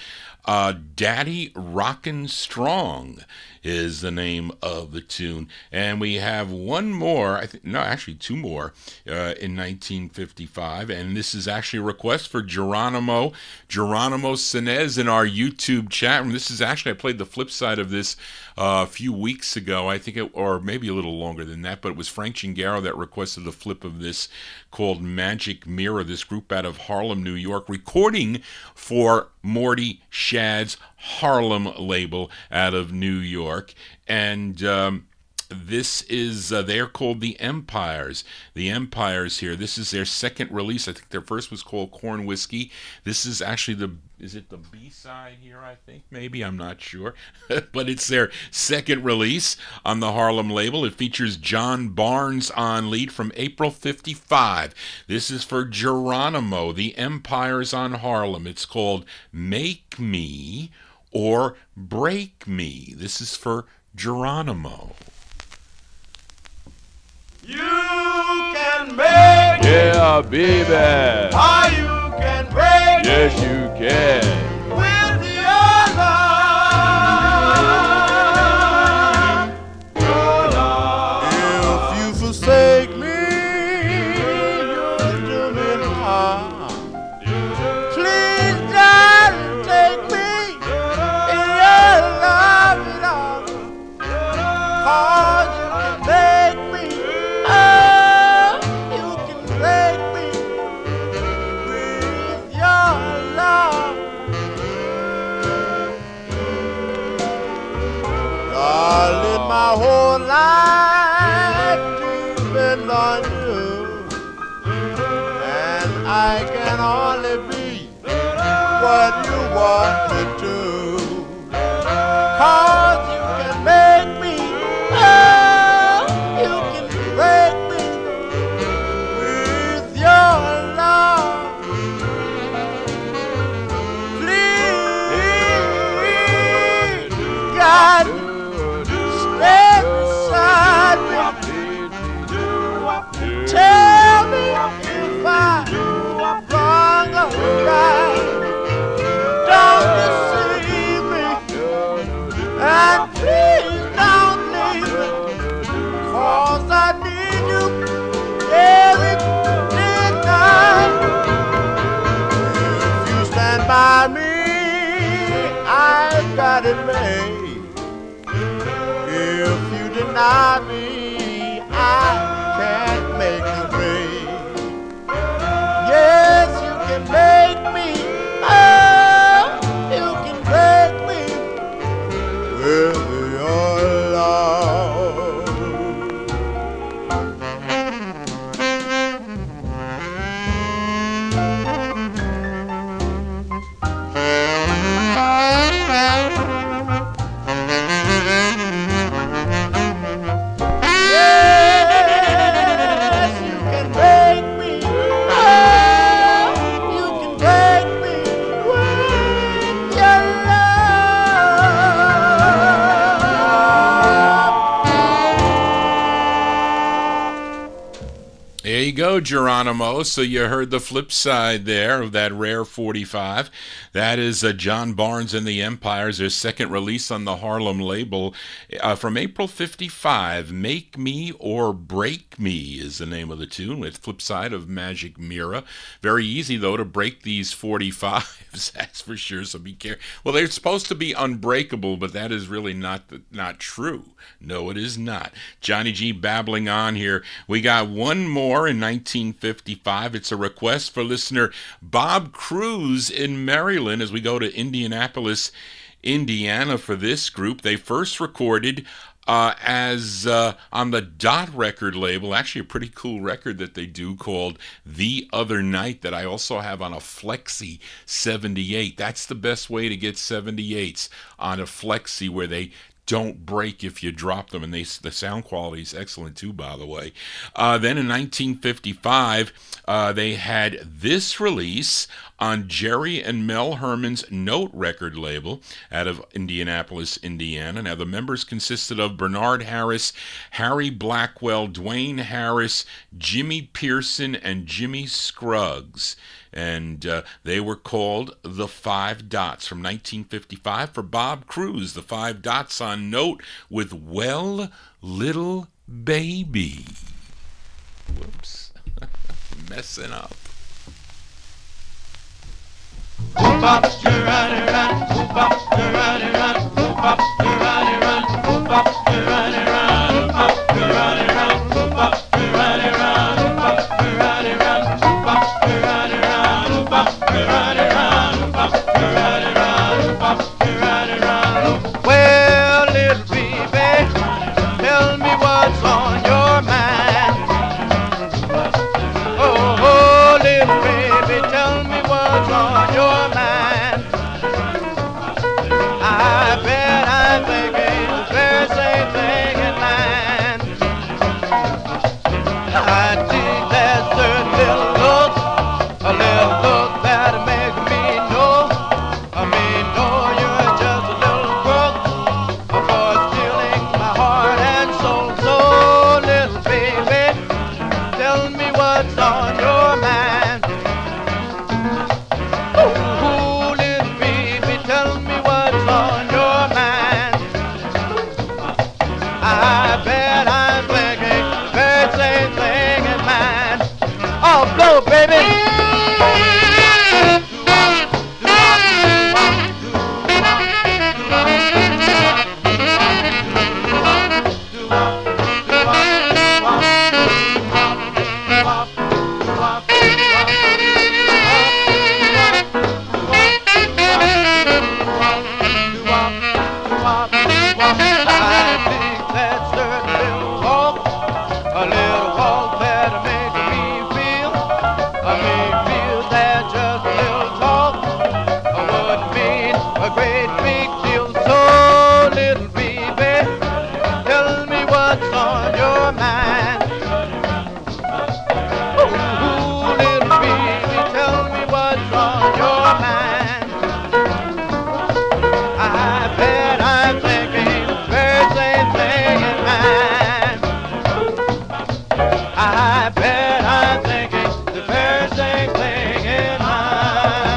Daddy Rockin' Strong is the name of the tune. And we have one more, actually two more, in 1955. And this is actually a request for Geronimo Sinez in our YouTube chat room. This is actually, I played the flip side of this a few weeks ago, I think, or maybe a little longer than that, but it was Frank Chingaro that requested the flip of this called Magic Mirror, this group out of Harlem, New York, recording for Morty Shad's Harlem label out of New York. And this is, they're called the Empires. The Empires here. This is their second release. I think their first was called Corn Whiskey. This is actually is it the B-side here, I think? Maybe, I'm not sure. But it's their second release on the Harlem label. It features John Barnes on lead from April 55. This is for Geronimo, the Empires on Harlem. It's called Make Me or Break Me. This is for Geronimo. You can make Yeah, baby. how you can break Yes, you can. with your love. Your love. If you forsake me, you'll do me harm. Please, darling, take me in your love, love. 'Cause you can make me. Oh, you can make me with your love. Darling, my whole life depends on you, and I can only be what you want me to. 'Cause you can make me. Oh, you can break me with your love. Please, God, stay beside me. Tell me if I'm wrong or right. Don't deceive me, and please don't leave me. 'Cause I need you every night. If you stand by me, I've got it made. If you deny me, I can't make you pay. Yes, you can make me. Oh, you can break me with your love. go, Geronimo. So you heard the flip side there of that rare 45. That is John Barnes and the Empires, their second release on the Harlem label from April 55. Make Me or Break Me is the name of the tune, with flip side of Magic Mirror. Very easy, though, to break these 45s, that's for sure, so be careful. Well, they're supposed to be unbreakable, but that is really not true. No, it is not. Johnny G babbling on here. We got one more in 1955. It's a request for listener Bob Cruz in Maryland as we go to Indianapolis, Indiana for this group. They first recorded as on the Dot record label, actually a pretty cool record that they do called The Other Night that I also have on a Flexi 78. That's the best way to get 78s, on a Flexi, where they don't break if you drop them, and the sound quality is excellent too, by the way. Then in 1955, they had this release on Jerry and Mel Herman's Note record label out of Indianapolis, Indiana. Now, the members consisted of Bernard Harris, Harry Blackwell, Dwayne Harris, Jimmy Pearson, and Jimmy Scruggs. And they were called the Five Dots from 1955 for Bob Cruz. The Five Dots on Note with Well, Little Baby. Whoops. Messing up. Well, little baby, tell me what's on your mind. Oh, little baby, tell me what's on your mind. I bet I'm thinking the very same thing in mind. I think that certain little look, a little look that'll make me know. I mean, know you're just a little crook for stealing my heart and soul. So, little baby, tell me what's on your mind. Ooh, little baby, tell me what's on your mind. I bet I'm thinking the very same thing in mind. Oh, blow, baby. I think that certain little walk, a little walk that'll make me feel that just a little talk would mean a great big deal. So, little baby, tell me what's on your mind. Ooh, little baby, tell me what's on your mind. I bet I'm thinking the very same thing in mind. I bet I'm thinking the very same thing in mind.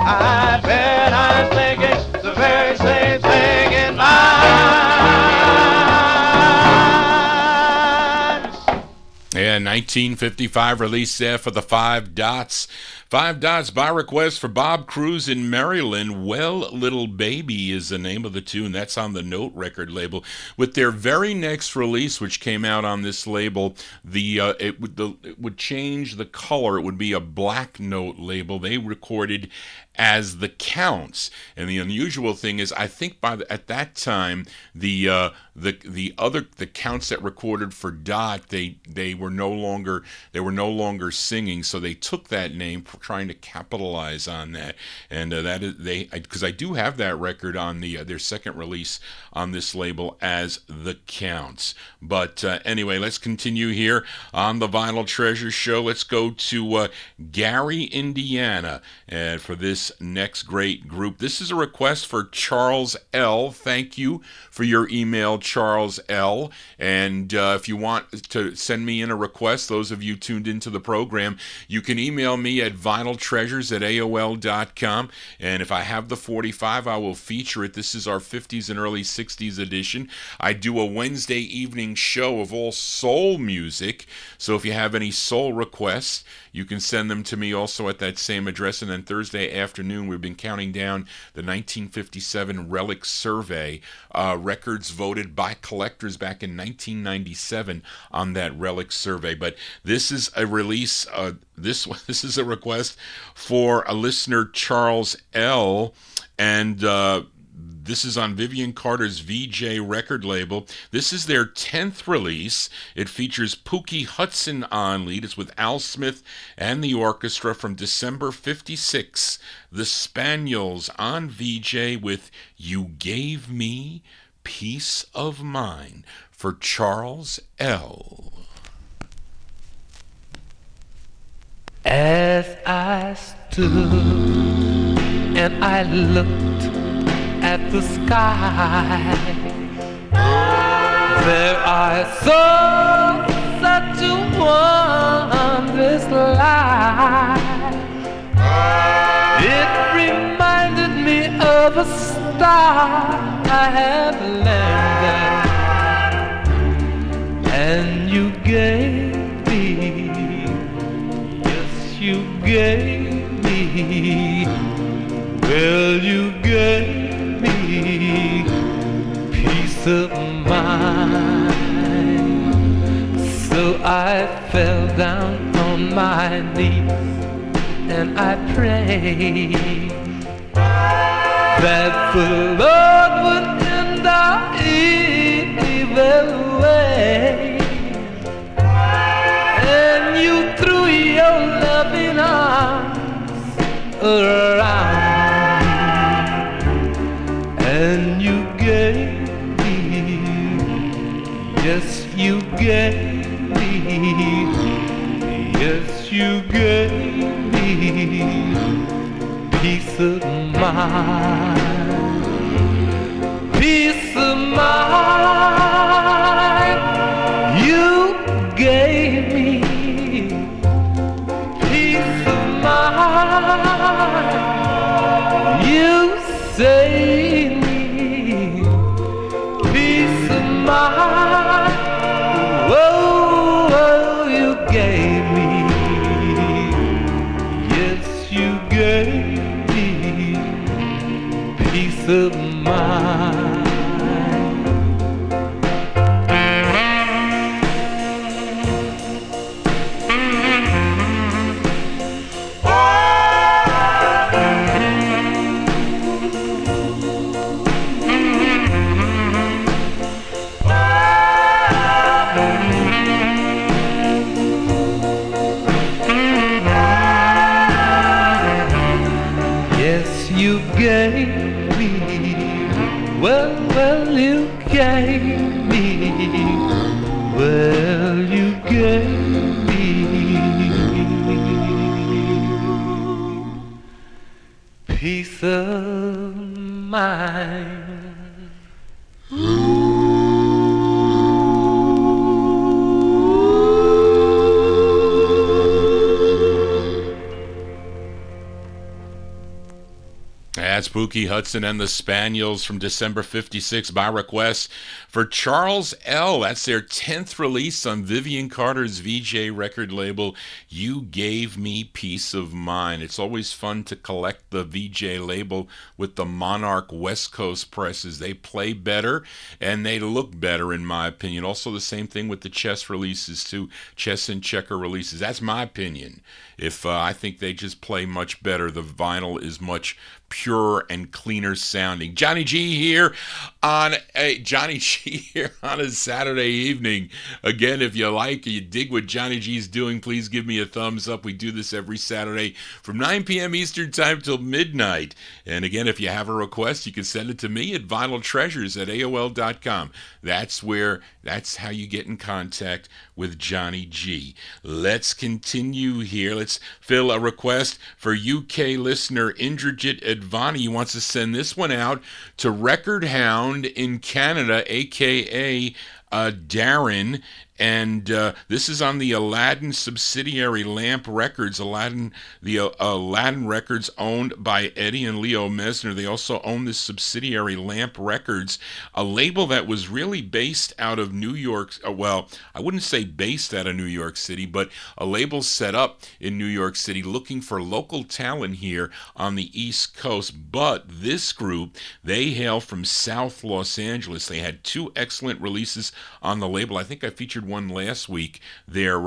I bet I'm thinking the very same thing in mind. Yeah, 1955 release there for the Five Dots. Five Dots by request for Bob Cruz in Maryland. Well, Little Baby is the name of the tune. That's on the Note record label. With their very next release, which came out on this label, it would change the color. It would be a black Note label. They recorded as the Counts, and the unusual thing is, I think at that time the Counts that recorded for Dot, they were no longer singing, so they took that name, trying to capitalize on that, and that is because I do have that record on their second release on this label as the Counts. But anyway, let's continue here on the Vinyl Treasure Show. Let's go to Gary, Indiana, and for this this next great group. This is a request for Charles L. Thank you for your email, Charles L. And if you want to send me in a request, those of you tuned into the program, you can email me at vinyltreasures@aol.com. And if I have the 45, I will feature it. This is our 50s and early 60s edition. I do a Wednesday evening show of all soul music. So if you have any soul requests, you can send them to me also at that same address. And then Thursday afternoon, we've been counting down the 1957 Relic Survey, records voted by collectors back in 1997 on that Relic Survey. But this is a release, this is a request for a listener, Charles L., and this is on Vivian Carter's VJ record label. This is their 10th release. It features Pookie Hudson on lead. It's with Al Smith and the orchestra from December 56. The Spaniels on VJ with You Gave Me Peace of Mind for Charles L. As I stood and I looked at the sky, there I saw such a wondrous light. It reminded me of a star I had landed, and you gave me, yes, you gave me, well, you gave me peace of mind. So I fell down on my knees and I prayed that the Lord would end our evil way, and you threw your loving arms around, and you gave me, yes, you gave me, yes, you gave me peace of mind, peace of mind. You gave me peace of mind. You saved me peace of mind. Whoa, whoa, you gave me, yes, you gave me peace of mind. You gave me, well, you gave me, well, you gave me peace of mind. That's Pookie Hudson and the Spaniels from December 56 by request for Charles L. That's their 10th release on Vivian Carter's VJ record label, You Gave Me Peace of Mind. It's always fun to collect the VJ label with the Monarch West Coast presses. They play better and they look better, in my opinion. Also the same thing with the chess releases too, chess and checker releases. That's my opinion. I think they just play much better. The vinyl is much purer and cleaner sounding. Johnny G here on a Saturday evening. Again, if you dig what Johnny G's doing, please give me a thumbs up. We do this every Saturday from 9 p.m. Eastern Time till midnight. And again, if you have a request, you can send it to me at vinyltreasures@aol.com. That's how you get in contact with Johnny G. Let's continue here. Let's fill a request for UK listener Indrajit Advani. He wants to send this one out to Record Hound in Canada, a.k.a. Darren, and this is on the Aladdin subsidiary Lamp Records. Aladdin Records, owned by Eddie and Leo Mesner. They also own this subsidiary Lamp Records, a label that was really based out of New York. Well, I wouldn't say based out of New York City, but a label set up in New York City looking for local talent here on the East Coast. But this group, they hail from South Los Angeles. They had two excellent releases on the label. I think I featured one last week, their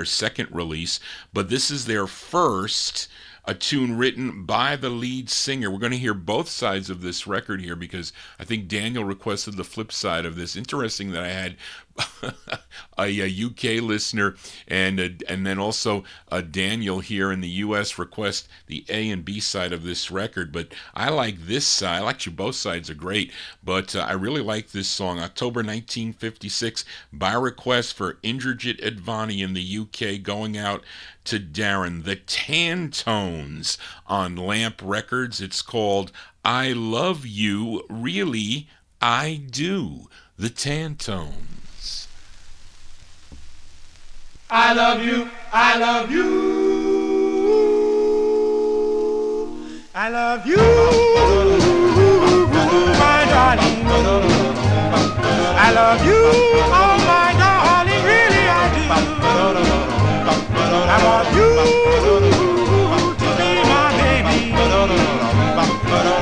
second release, but this is their first, a tune written by the lead singer. We're going to hear both sides of this record here because I think Daniel requested the flip side of this. Interesting that I had a UK listener and then also Daniel here in the US request the A and B side of this record, but I like this side. Actually, both sides are great, but I really like this song. October 1956, by request for Indrajit Advani in the UK, going out to Darren. The Tan Tones on Lamp Records. It's called I Love You, Really I Do. The Tan Tones. I love you, I love you, I love you, my darling. I love you, oh my darling, really I do. I want you to be my baby.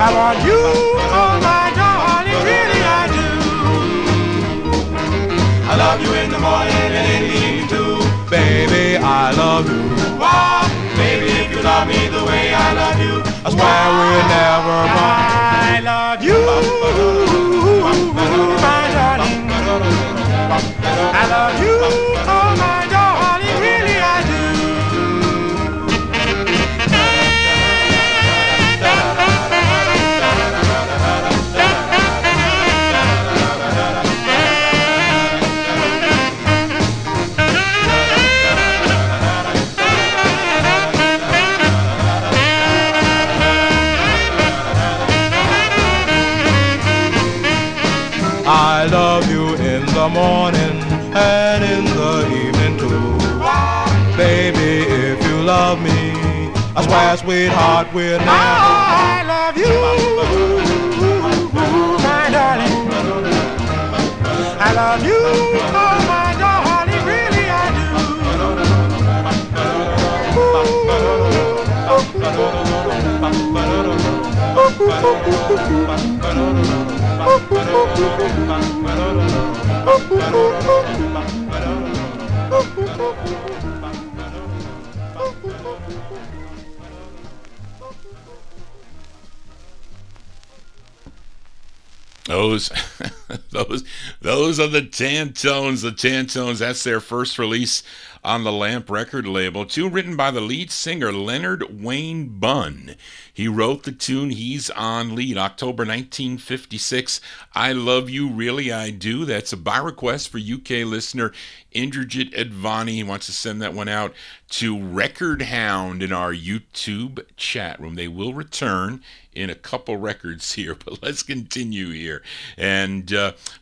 I want you, oh my darling, really I do. I love you in the morning and in the evening too. Baby, I love you. Wow, baby, if you love me the way I love you, I swear we'll never part. I love you, my darling. I love you, oh my darling, really I do. I love you in the morning and in the evening too. Baby, if you love me, I swear, sweetheart, we'll never. I love you, my darling. I love you, oh my darling, really I do. Those are the Tan Tones. The Tan Tones, that's their first release on the Lamp record label. Tune written by the lead singer Leonard Wayne Bunn. He wrote the tune, he's on lead. October 1956, I Love You, Really I Do. That's a by request for UK listener Indrajit Advani. He wants to send that one out to Record Hound in our YouTube chat room. They will return in a couple records here, but let's continue here. And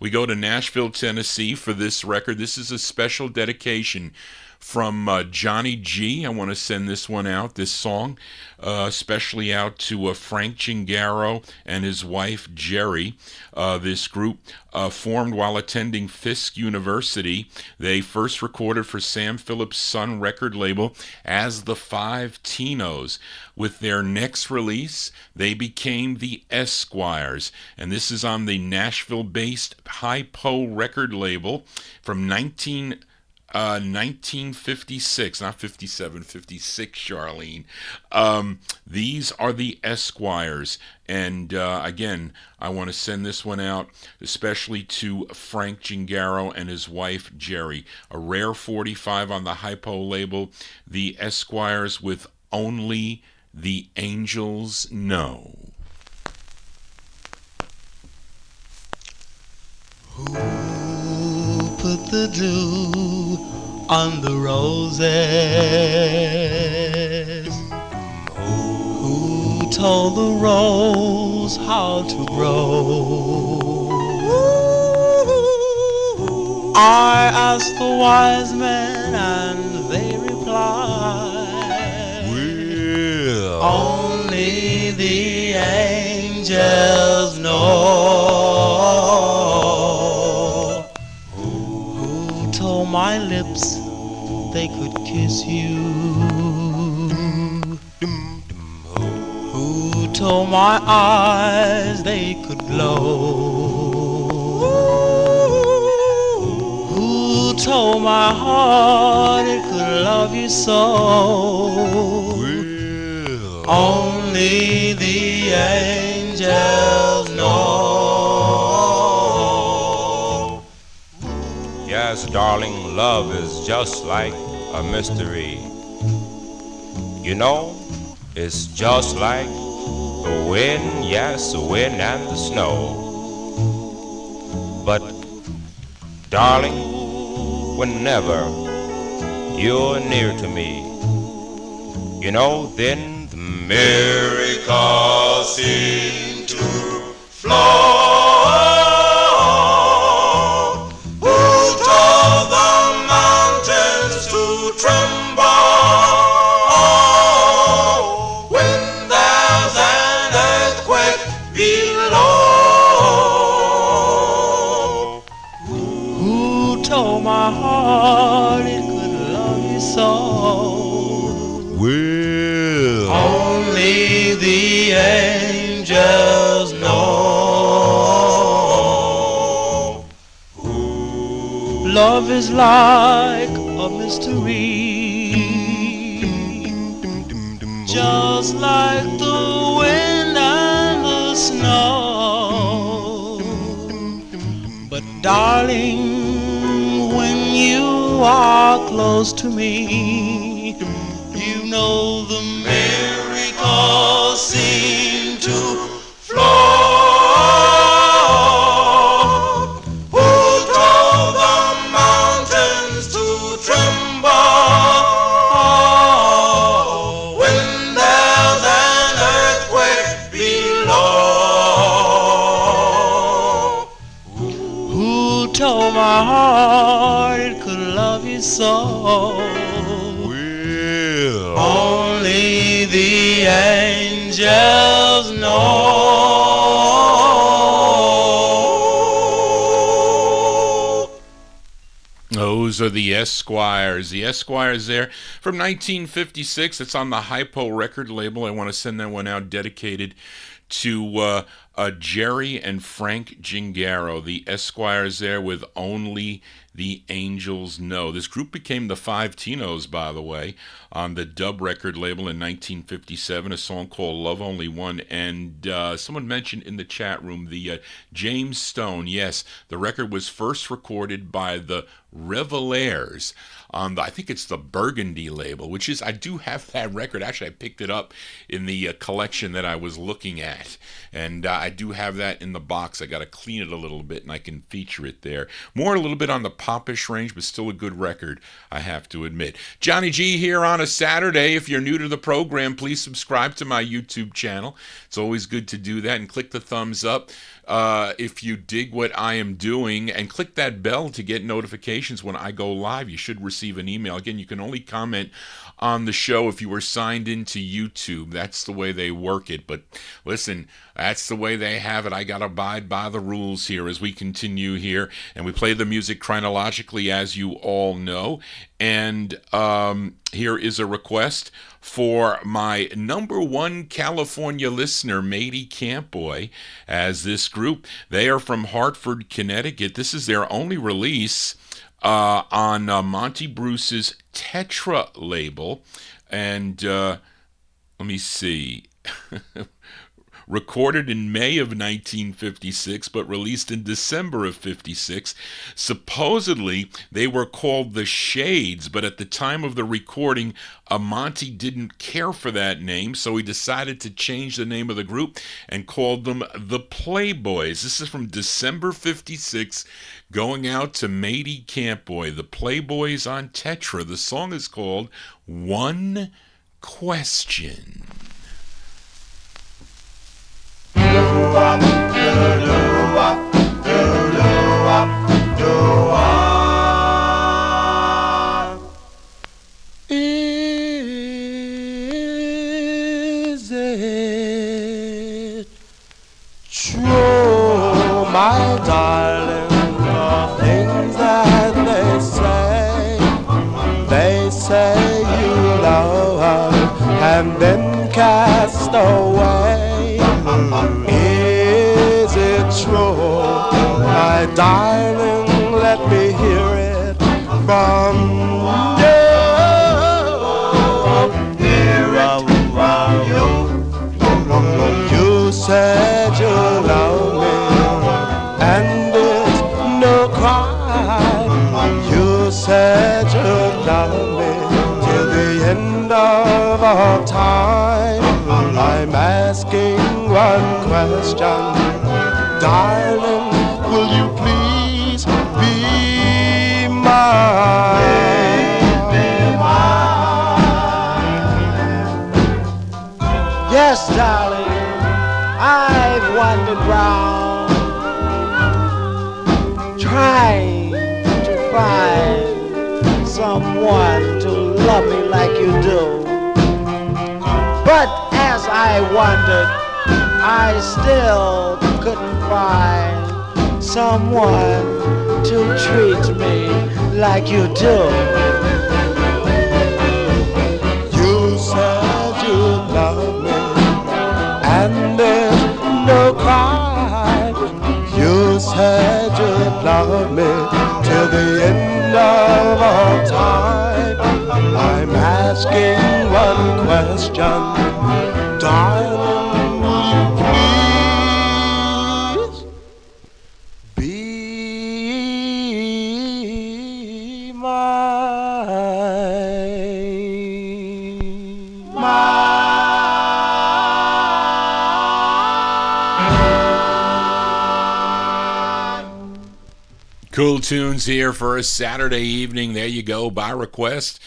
we go to Nashville, Tennessee for this record. This is a special dedication from Johnny G. I want to send this one out, this song, especially out to Frank Gingaro and his wife Jerry. This group formed while attending Fisk University. They first recorded for Sam Phillips' Sun record label as the Five Tinos. With their next release, they became the Esquires, and this is on the Nashville-based Hypo record label from 1956, not 57, 56, Charlene. These are the Esquires. And again, I want to send this one out especially to Frank Gingaro and his wife, Jerry. A rare 45 on the Hypo label. The Esquires with Only the Angels Know. Who put the dew on the roses? Who told the rose how to grow? I asked the wise men and they replied, well, only the angels know. Who told my lips they could kiss you? Who told my eyes they could glow? Who told my heart it could love you so? Well, only the angels know. Yes, darling, love is just like a mystery. You know, it's just like the wind, yes, the wind and the snow. But, darling, whenever you're near to me, you know, then the miracles seem to flow. Who told the mountains to tremble when there's an earthquake below? Who told my heart it could love you so? Well, only the angels know. Love is like a mystery, just like the wind and the snow. But darling, when you are close to me, you know the miracles seem to flow. Who told the mountains to tremble when there's an earthquake below? Who told my heart it could love you so? Only the angels know. Those are the Esquires. The Esquires there from 1956. It's on the Hypo record label. I want to send that one out dedicated to Jerry and Frank Gingaro. The Esquires there with Only the Angels Know. This group became the Five Tinos, by the way, on the Dub record label in 1957, a song called Love Only One. And someone mentioned in the chat room the James Stone. Yes, the record was first recorded by the Revelaires on the, I think it's the Burgundy label, which is, I do have that record. Actually, I picked it up in the collection that I was looking at. And I do have that in the box. I got to clean it a little bit and I can feature it there. More a little bit on the popish range, but still a good record, I have to admit. Johnny G here on a Saturday. If you're new to the program, please subscribe to my YouTube channel. It's always good to do that, and click the thumbs up if you dig what I am doing, and click that bell to get notifications when I go live. You should receive an email. Again, you can only comment on the show if you were signed into YouTube. That's the way they work it. But listen, that's the way they have it. I got to abide by the rules here as we continue here. And we play the music chronologically, as you all know. And here is a request for my #1 California listener, Matey Campboy, as this group. They are from Hartford, Connecticut. This is their only release. on Monty Bruce's Tetra label. And let me see. Recorded in May of 1956, but released in December of 56. Supposedly, they were called the Shades, but at the time of the recording, Monty didn't care for that name, so he decided to change the name of the group and called them the Playboys. This is from December 56, going out to Matey Campboy, the Playboys on Tetra. The song is called One Question. Is it true, my darling, the things that they say you love and then cast away? Is it true, my darling? Let me hear it from you. Hear it from you. You said you love me, and it's no crime. You said you love me till the end of all time. I'm asking one question, darling, will you please be mine? Be mine. Yes, darling, I've wandered round trying to find someone to love me like you do. But as I wandered, I still couldn't find someone to treat me like you do. You said you love me, and there's no crime. You said you love me till the end of all time. I'm asking one question, darling, will you please be Cool tunes here for a Saturday evening. There you go, by request.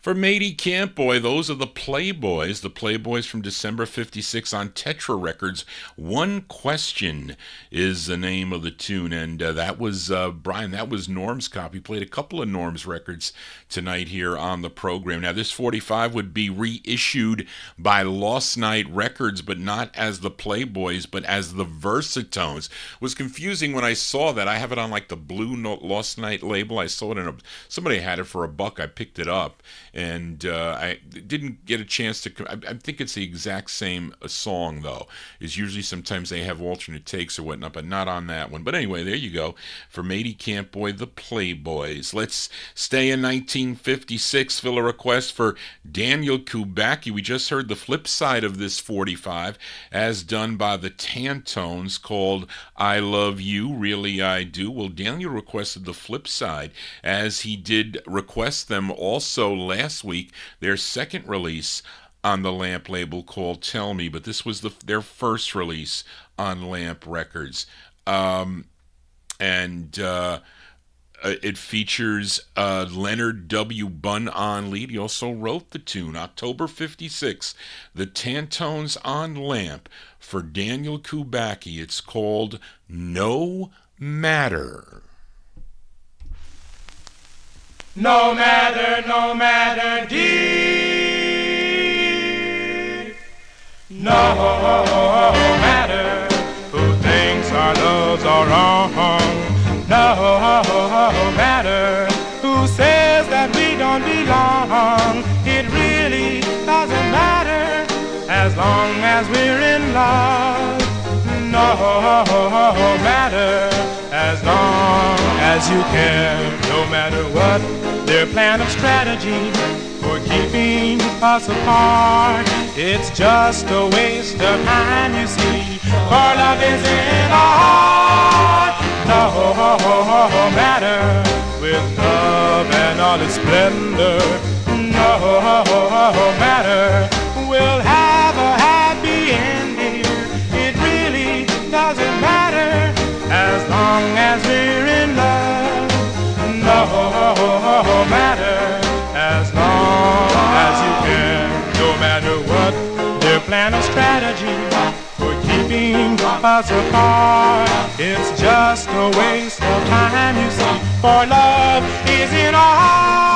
For Matey Campboy, those are the Playboys. The Playboys from December 56 on Tetra Records. One Question is the name of the tune. And that was, Brian, that was Norm's copy. Played a couple of Norm's records tonight here on the program. Now, this 45 would be reissued by Lost Night Records, but not as the Playboys, but as the Versatones. It was confusing when I saw that. I have it on like the blue Lost Night label. I saw it in somebody had it for $1. I picked it up. And I didn't get a chance to. I think it's the exact same song, though. It's usually sometimes they have alternate takes or whatnot, but not on that one. But anyway, there you go. For Matey Campboy, the Playboys. Let's stay in 1956. Fill a request for Daniel Kubacki. We just heard the flip side of this 45, as done by the Tantones, called I Love You, Really I Do. Well, Daniel requested the flip side, as he did request them also last week, their second release on the Lamp label called Tell Me, but this was their first release on Lamp Records. It features Leonard W. Bunn on lead. He also wrote the tune. October 56, the Tantones on Lamp for Daniel Kubacki. It's called No Matter. No matter, dear. No matter who thinks our loves are wrong. No matter who says that we don't belong. It really doesn't matter as long as we're in love. No matter as long as as you can. No matter what their plan of strategy for keeping us apart, it's just a waste of time, you see. For love is in our heart. No matter with love and all its splendor. No matter, we'll have a happy ending. It really doesn't matter as long as we're in love. No matter, as long as you can. No matter what their plan of strategy for keeping us apart, it's just a waste of time, you see. For love is in our heart.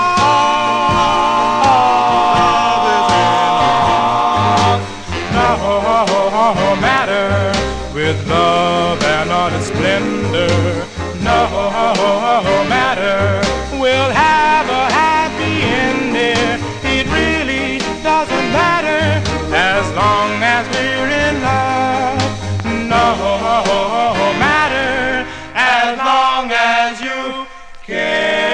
No matter with love and all its splendor. No matter, we'll have a happy ending. It really doesn't matter as long as we're in love. No matter as long as you care.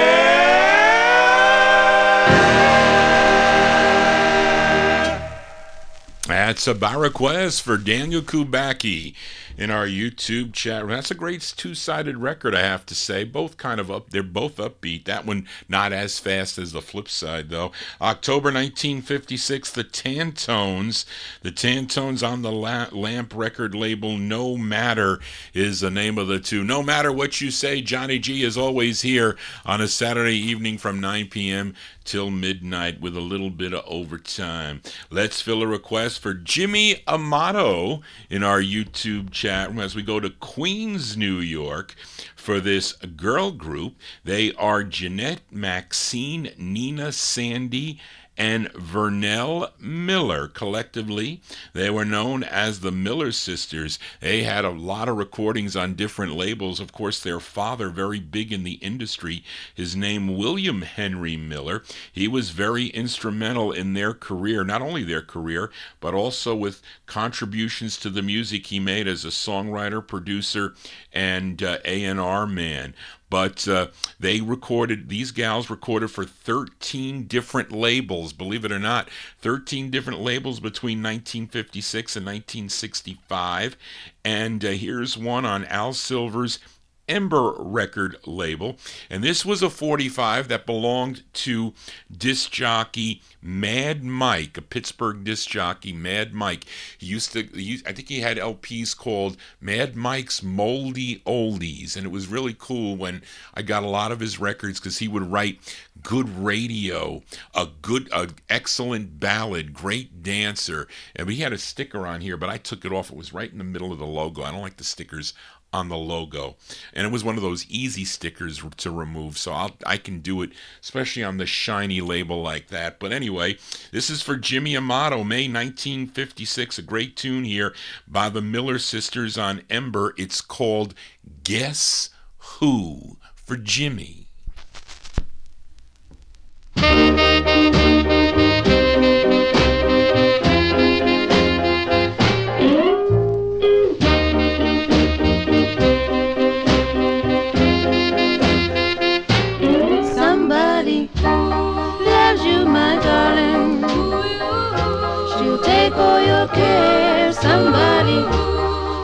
That's a by request for Daniel Kubacki in our YouTube chat room. That's a great two-sided record, I have to say. Both kind of up. They're both upbeat. That one not as fast as the flip side, though. October 1956, the Tantones. The Tantones on the Lamp record label. No Matter is the name of the two. No matter what you say, Johnny G is always here on a Saturday evening from 9 p.m. till midnight with a little bit of overtime. Let's fill a request for Jimmy Amato in our YouTube chat room as we go to Queens, New York for this girl group. They are Jeanette, Maxine, Nina, Sandy, and Vernell Miller. Collectively, they were known as the Miller Sisters. They had a lot of recordings on different labels. Of course, their father, very big in the industry, his name William Henry Miller. He was very instrumental in their career, not only their career, but also with contributions to the music he made as a songwriter, producer, and A&R man. But these gals recorded for 13 different labels, believe it or not, 13 different labels between 1956 and 1965. And here's one on Al Silver's Ember record label, and this was a 45 that belonged to disc jockey Mad Mike, a Pittsburgh disc jockey, Mad Mike. I think he had LPs called Mad Mike's Moldy Oldies, and it was really cool when I got a lot of his records because he would write good radio, a excellent ballad, great dancer, and he had a sticker on here, but I took it off. It was right in the middle of the logo. I don't like the stickers on the logo, and it was one of those easy stickers to remove, so I can do it, especially on the shiny label like that. But anyway, this is for Jimmy Amato, May 1956, a great tune here by the Miller Sisters on Ember. It's called Guess Who, for Jimmy. All your care, somebody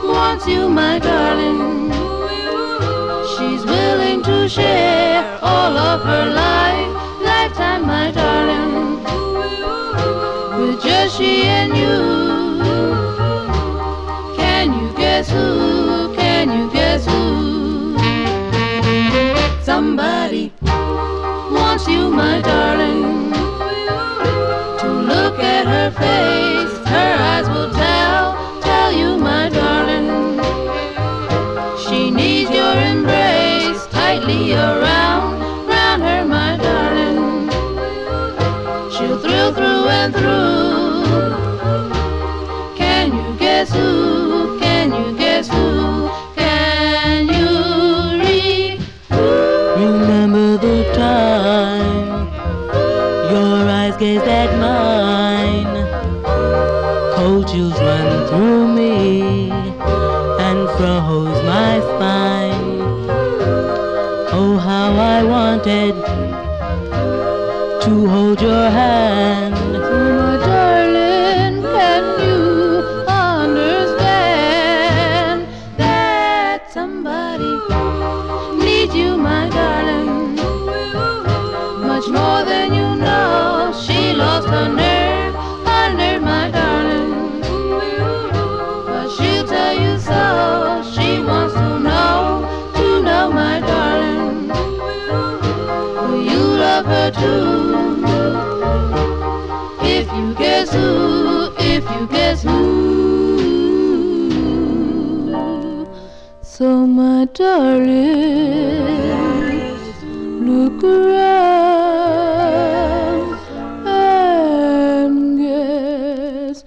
wants you, my darling. She's willing to share all of her lifetime, my darling, with just she and you. Can you guess who? Can you guess who? Somebody wants you, my darling, to look at her face. Her eyes will tell you, my darling. She needs your embrace tightly around her, my darling. She'll thrill through and through. Can you guess who? Can you guess who? Can you read who? Remember the time your eyes gazed at mine. Cold chills run through me and froze my spine. Oh, wanted to hold your hand. My darling, can you understand that somebody needs you, my darling, much more than you know? She lost her nerve, my darling, but she'll tell you so. She wants to know, my darling, will you love her too? If you guess who, so my darling, look around and guess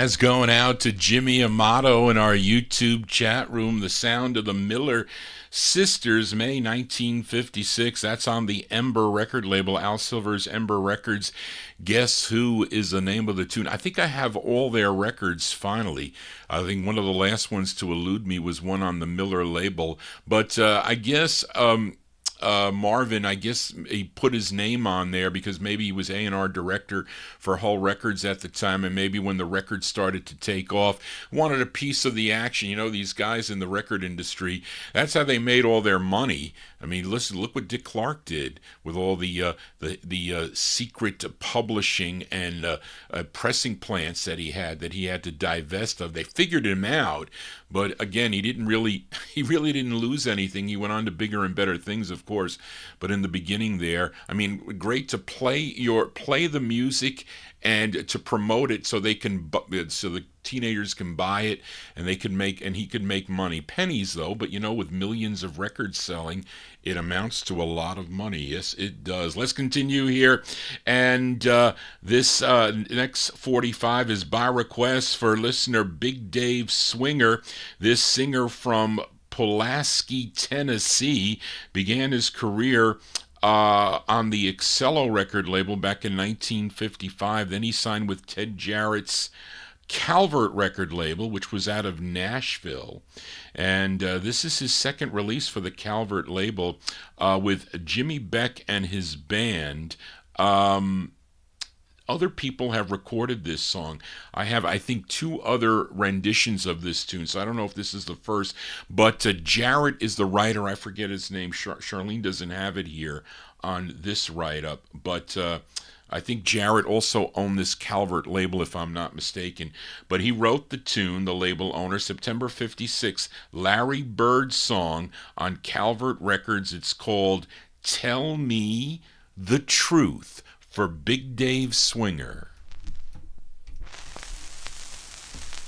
That's going out to Jimmy Amato in our YouTube chat room. The Sound of the Miller Sisters, May 1956. That's on the Ember record label, Al Silver's Ember Records. Guess Who is the name of the tune. I think I have all their records finally. I think one of the last ones to elude me was one on the Miller label. But I guess Marvin, I guess he put his name on there because maybe he was A&R director for Hull Records at the time, and maybe when the record started to take off, wanted a piece of the action. You know, these guys in the record industry, that's how they made all their money. I mean, listen, look what Dick Clark did with all the secret publishing and pressing plants that he had to divest of. They figured him out, but again, he really didn't lose anything. He went on to bigger and better things, of course. But in the beginning there, I mean, great to play the music and to promote it so the teenagers can buy it and he can make money. Pennies though, but you know, with millions of records selling, it amounts to a lot of money. Yes, it does. Let's continue here. And this next 45 is by request for listener Big Dave Swinger. This singer from Pulaski, Tennessee, began his career on the Excello record label back in 1955. Then he signed with Ted Jarrett's Calvert record label, which was out of Nashville. And this is his second release for the Calvert label with Jimmy Beck and his band. Other people have recorded this song. I have, I think, 2 other renditions of this tune, so I don't know if this is the first, but Jarrett is the writer. I forget his name. Charlene doesn't have it here on this write-up, but I think Jarrett also owned this Calvert label, if I'm not mistaken. But he wrote the tune, the label owner, September 56, Larry Bird song on Calvert Records. It's called Tell Me the Truth for Big Dave Swinger.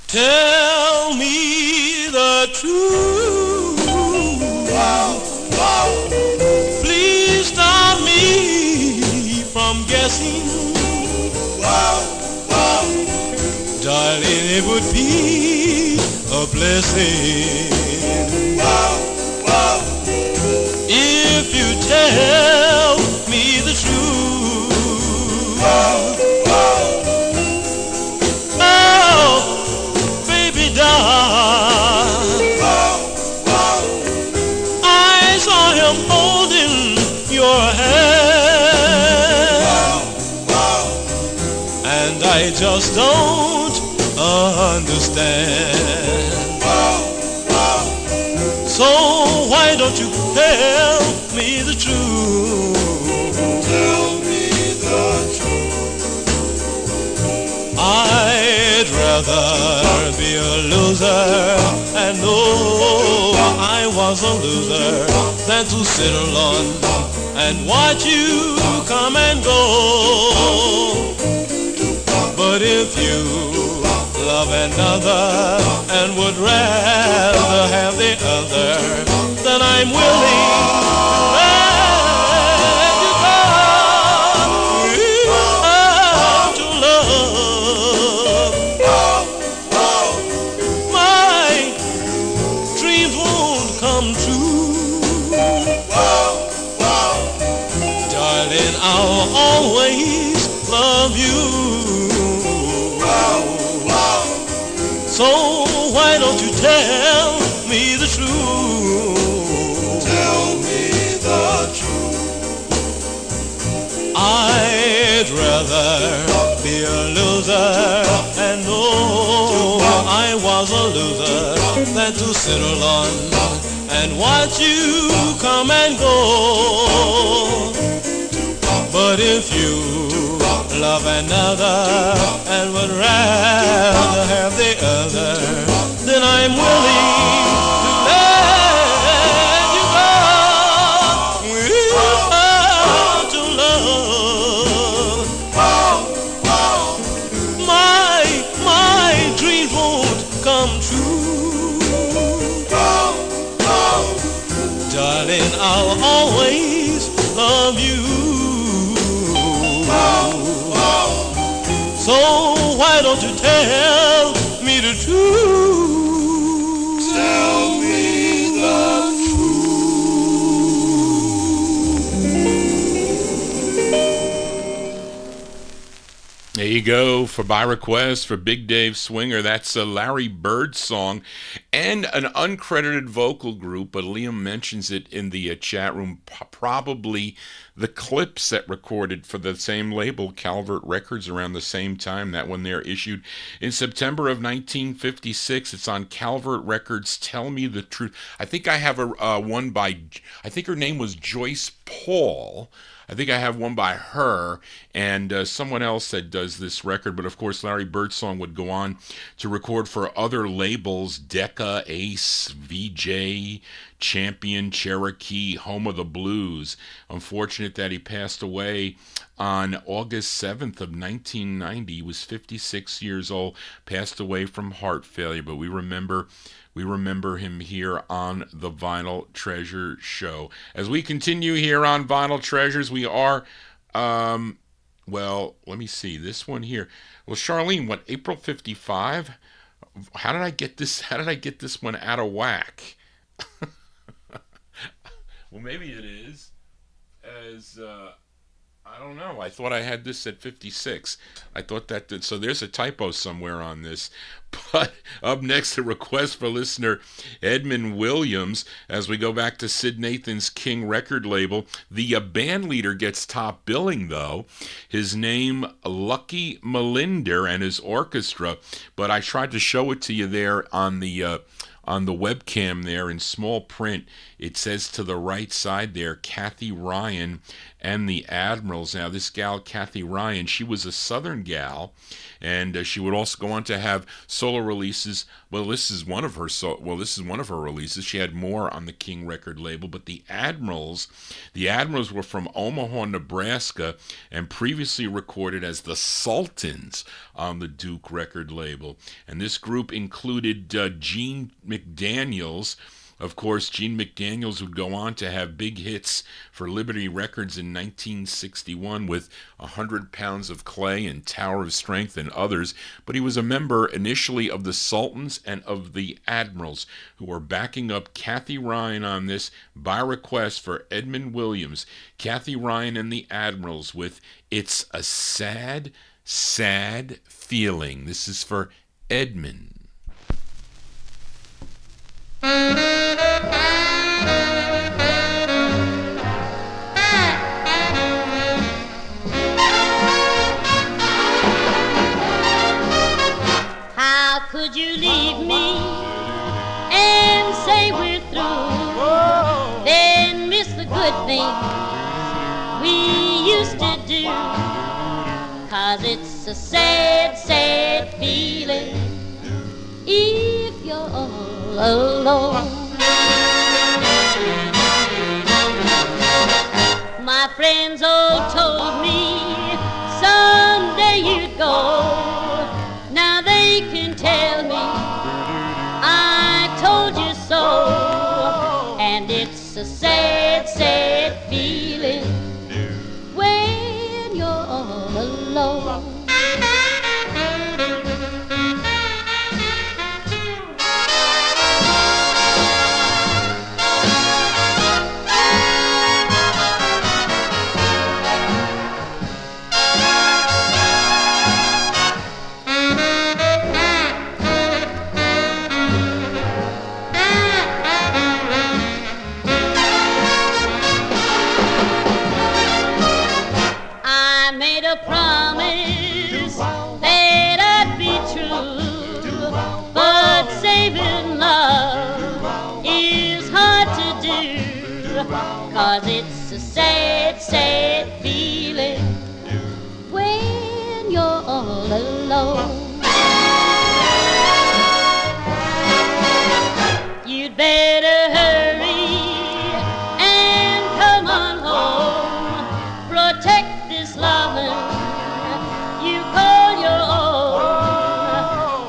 Tell me the truth. Wow, wow. Please stop me from guessing. Wow, wow. Darling, it would be a blessing. Wow, wow. If you tell me the truth. Wow, wow. Oh, baby doll. Wow, wow. I saw him holding your hand. Wow, wow. And I just don't understand. Wow, wow. So why don't you tell me the truth? Tell me the truth. I'd rather be a loser and know I was a loser than to sit alone and watch you come and go. But if you love another and would rather have the other, then I'm willing always love you. So why don't you tell me the truth? Tell me the truth. I'd rather be a loser and know I was a loser than to sit alone and watch you come and go. But if you love another and would rather have the other, then I'm willing to let you go without your love. My dreams won't come true. Darling, I'll always love you. So why don't you tell me the truth? Tell me the truth. There you go, for by request for Big Dave Swinger. That's a Larry Bird song and an uncredited vocal group, but Liam mentions it in the chat room. Probably the Clips that recorded for the same label, Calvert Records, around the same time. That one there issued in September of 1956. It's on Calvert Records, Tell Me the Truth. I think I have a one by, I think her name was Joyce Paul. I think I have one by her and someone else that does this record. But of course, Larry Birdsong would go on to record for other labels: Decca, Ace, VJ, Champion, Cherokee, Home of the Blues. Unfortunate that he passed away on August 7th of 1990. He was 56 years old, passed away from heart failure. But we remember him here on the Vinyl Treasure Show. As we continue here on Vinyl Treasures, we are, well, let me see, this one here. Well, Charlene, what, April 55? How did I get this one out of whack? Well, maybe it is, as, I don't know. I thought I had this at 56. I thought that did. So there's a typo somewhere on this. But up next, a request for listener Edmund Williams. As we go back to Sid Nathan's King record label, the band leader gets top billing, though. His name, Lucky Malinder, and his orchestra. But I tried to show it to you there on the webcam there in small print. It says to the right side there, Kathy Ryan and the Admirals. Now, this gal, Kathy Ryan, she was a Southern gal, and she would also go on to have solo releases. Well, this is one of her releases. She had more on the King record label, but the Admirals were from Omaha, Nebraska, and previously recorded as the Sultans on the Duke record label. And this group included Gene McDaniels. Of course, Gene McDaniels would go on to have big hits for Liberty Records in 1961 with 100 Pounds of Clay and Tower of Strength and others, but he was a member initially of the Sultans and of the Admirals, who were backing up Kathy Ryan on this by request for Edmund Williams. Kathy Ryan and the Admirals with It's a Sad, Sad Feeling. This is for Edmund. How could you leave me and say we're through, then miss the good things we used to do? 'Cause it's a sad, sad feeling if you're all alone. My friends all told me someday you'd go. Now they can tell me I told you so. And it's a sad, sad feeling when you're all alone. a promise that I'd be true, but saving love is hard to do, 'cause it's a sad, sad feeling when you're all alone. You'd better hurry and come on home. Protect this lovin' you call your own,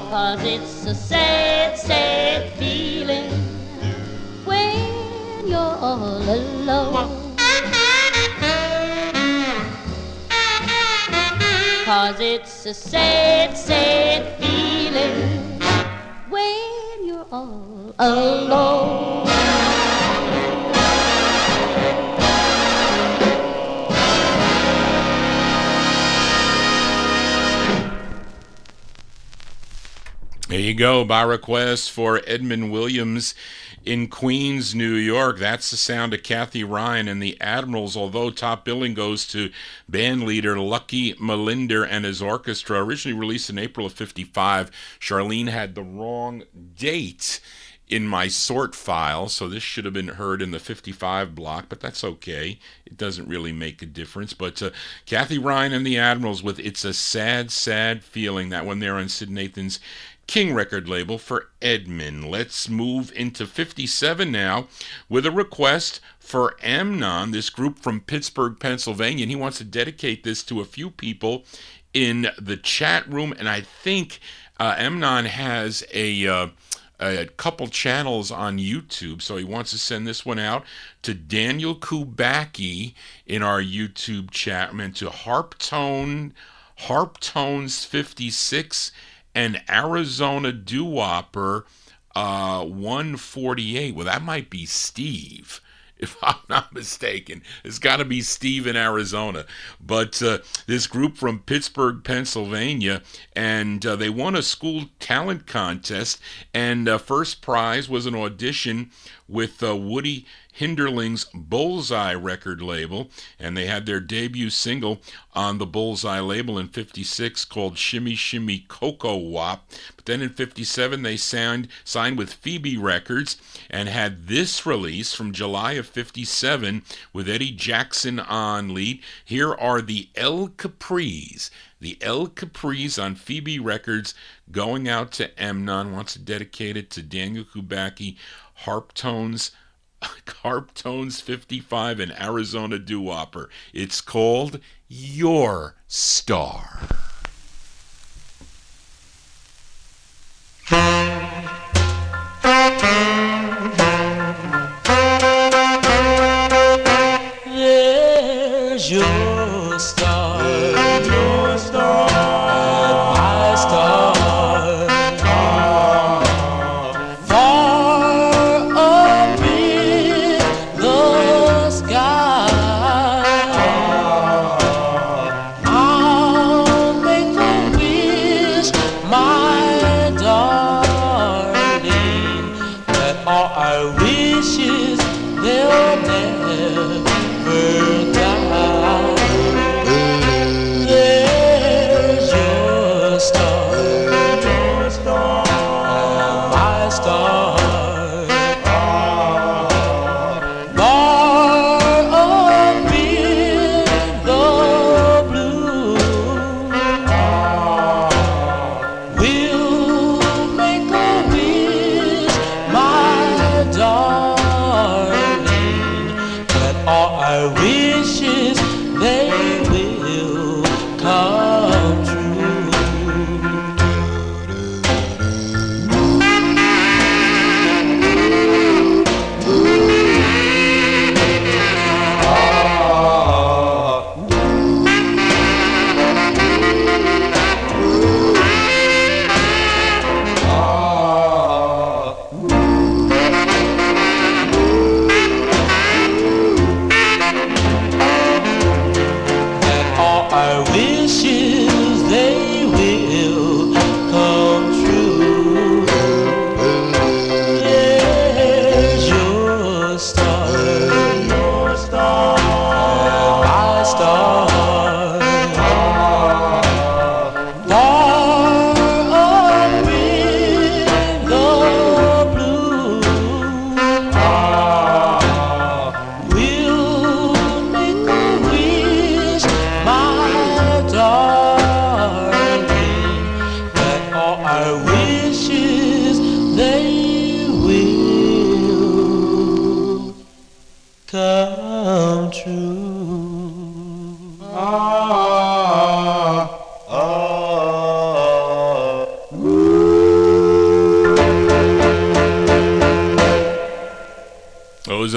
'cause it's a sad, sad feeling when you're all alone. 'Cause it's a sad, sad feeling when you're all alone. There you go, by request for Edmund Williams in Queens, New York. That's the sound of Kathy Ryan and the Admirals, although top billing goes to band leader Lucky Malinder and his orchestra. Originally released in April of 55, Charlene had the wrong date in my sort file, so this should have been heard in the 55 block, but that's okay. It doesn't really make a difference. But Kathy Ryan and the Admirals with It's a Sad, Sad Feeling. That one there on Sid Nathan's King record label for Edmund. Let's move into 57 now with a request for Amnon, this group from Pittsburgh, Pennsylvania, and he wants to dedicate this to a few people in the chat room, and I think Amnon has a couple channels on YouTube, so he wants to send this one out to Daniel Kubacki in our YouTube chat, and to Harptones 56 and Arizona Doowopper 148. Well, that might be Steve, if I'm not mistaken. It's got to be Steve in Arizona. But this group from Pittsburgh, Pennsylvania, and they won a school talent contest, and first prize was an audition with Woody Hinderling's Bullseye record label, and they had their debut single on the Bullseye label in 56 called Shimmy Shimmy Cocoa Wop. But then in 57 they signed with Phoebe Records and had this release from July of 57 with Eddie Jackson on lead. Here are the El Capris. The El Capris on Phoebe Records, going out to Amnon. Wants to dedicate it to Daniel Kubacki, Harptones 55 and Arizona Doowopper. It's called Your Star. There's your star, my star. Far up in the sky, I'll make a wish, my darling, that all our wishes they'll never die.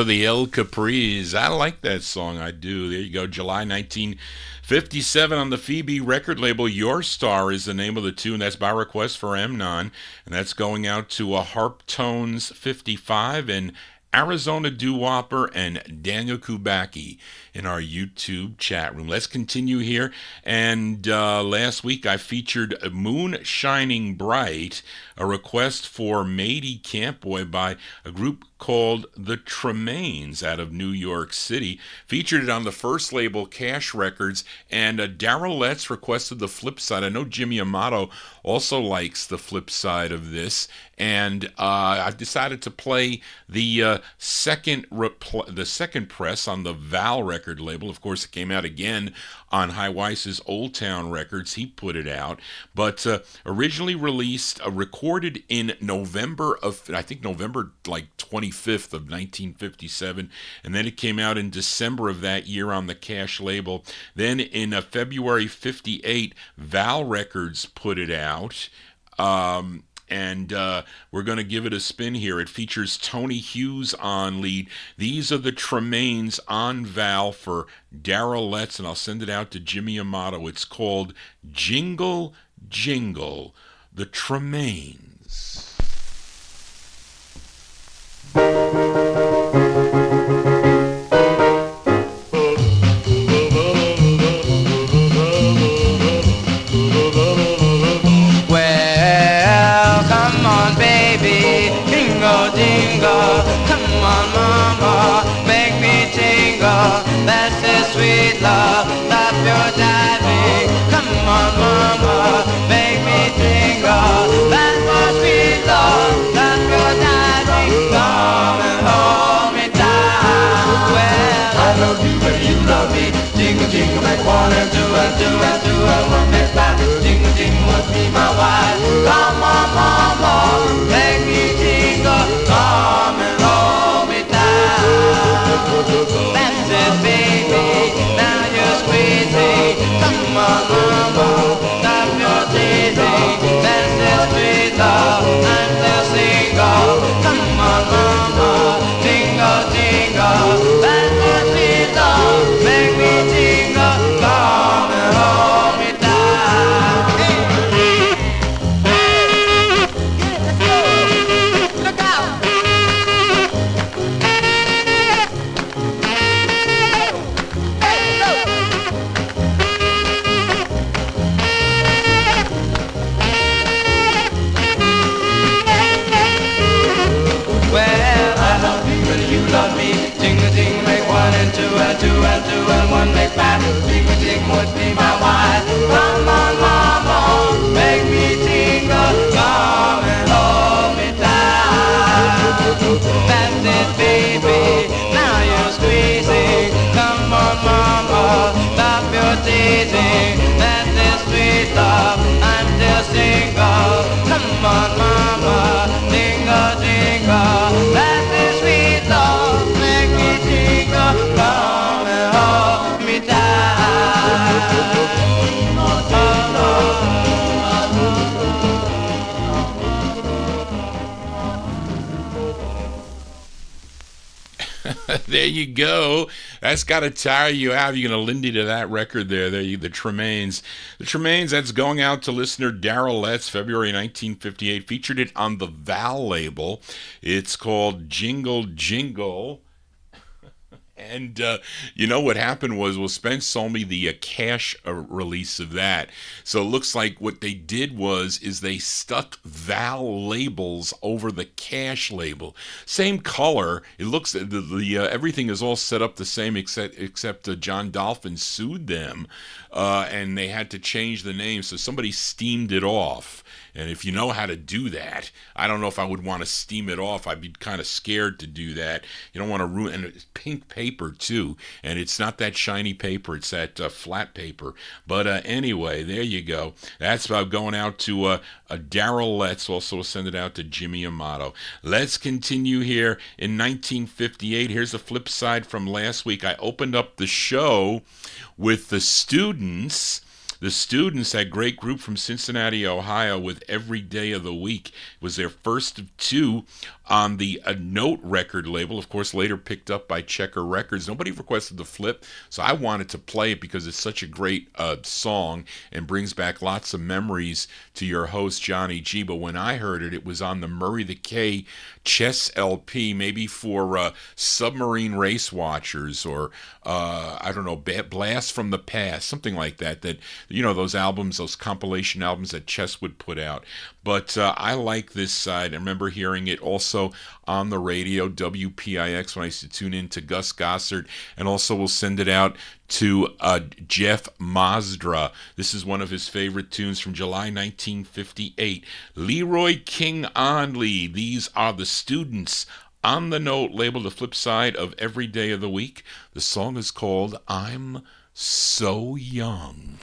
are the El Capris. I like that song. I do. There you go. July 1957 on the Phoebe record label. Your Star is the name of the tune. That's by request for Amnon. And that's going out to Harp Tones 55 and Arizona Doo-Wopper and Daniel Kubacki in our YouTube chat room. Let's continue here. And last week I featured Moon Shining Bright, a request for Matey Campboy by a group called the Tremaines out of New York City. Featured it on the first label, Cash Records, and Darrell Letts requested the flip side. I know Jimmy Amato also likes the flip side of this, and I decided to play the second press on the Val record label. Of course, it came out again on High Weiss's Old Town Records. He put it out, but originally released, recorded in November of, I think November like 25th of 1957, and then it came out in December of that year on the Cash label. Then in February 58, Val Records put it out. And we're going to give it a spin here. It features Tony Hughes on lead. These are the Tremaines on Val for Darrell Letts, and I'll send it out to Jimmy Amato. It's called Jingle, Jingle, the Tremaines. Jingle, come on mama, make me jingle. That's the sweet love, stop your diving. Come on mama, make me jingle. That's the sweet love, stop your diving. Come and hold me down. Well, I love you and you love me. Jingle, jingle, make one and two and two and two and one makes five. Jingle, jingle, must be my wife. Come on mama, make me jingle. Come and hold me down. That's it, baby. Now you're squeezing. Come on, mama. Stop your teasing. That's it, sweet love. I'm still single. Come on, mama. Jingle, jingle. That's it, sweet love. Make me jingle. Come and hold me down. Look out. Well, I love you and you love me. Jingle, jingle, make one and two and two and two and one make five. Jingle, jingle would be my wife. Come on, mama, make me jingle. Come and hold me down. That's it, baby. Now you're squeezing. Come on, mama, stop your teasing. That's it, sweet love. I'm still single. Come on, mama, jingle, jingle. That's it, sweet love. Make me jingle. Come and hold me down. There you go. That's got to tire you out. You're going to Lindy to that record there. There you, the Tremaines. The Tremaines, that's going out to listener Darrell Letts, February 1958. Featured it on the Val label. It's called Jingle, Jingle. And you know what happened was, well, Spence told me the Cash release of that. So it looks like what they did is they stuck Val labels over the Cash label. Same color. It looks everything is all set up the same except John Dolphin sued them, and they had to change the name. So somebody steamed it off. And if you know how to do that, I don't know if I would want to steam it off. I'd be kind of scared to do that. You don't want to ruin, and it's pink paper too, and it's not that shiny paper. It's that flat paper. But anyway, there you go. That's going out to Darrell Letts. Also send it out to Jimmy Amato. Let's continue here in 1958. Here's the flip side from last week. I opened up the show with the Students. The Students, that great group from Cincinnati, Ohio, with Every Day of the Week, was their first of two on the Note record label, of course later picked up by Checker Records. Nobody requested the flip, so I wanted to play it because it's such a great song and brings back lots of memories to your host, Johnny G. But when I heard it, it was on the Murray the K Chess LP, maybe for submarine race watchers, or I don't know, Blast from the Past, something like that, those albums, those compilation albums that Chess would put out. But I like this side. I remember hearing it also on the radio, WPIX, when I used to tune in to Gus Gossard, and also we'll send it out to Jeff Mazdra. This is one of his favorite tunes from July 1958. Leroy King Onley. These are the Students on the Note label, the flip side of Every Day of the Week. The song is called I'm So Young.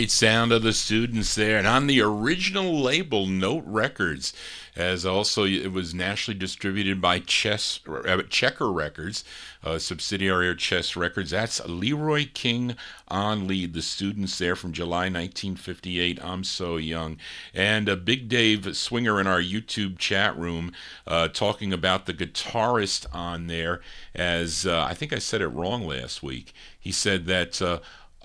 Sound of the Students there, and on the original label Note Records, as also it was nationally distributed by Checker Records, subsidiary of Chess Records. That's Leroy King on lead, the Students there from July 1958, I'm So Young. And Big Dave Swinger in our YouTube chat room talking about the guitarist on there, as I think I said it wrong last week. He said that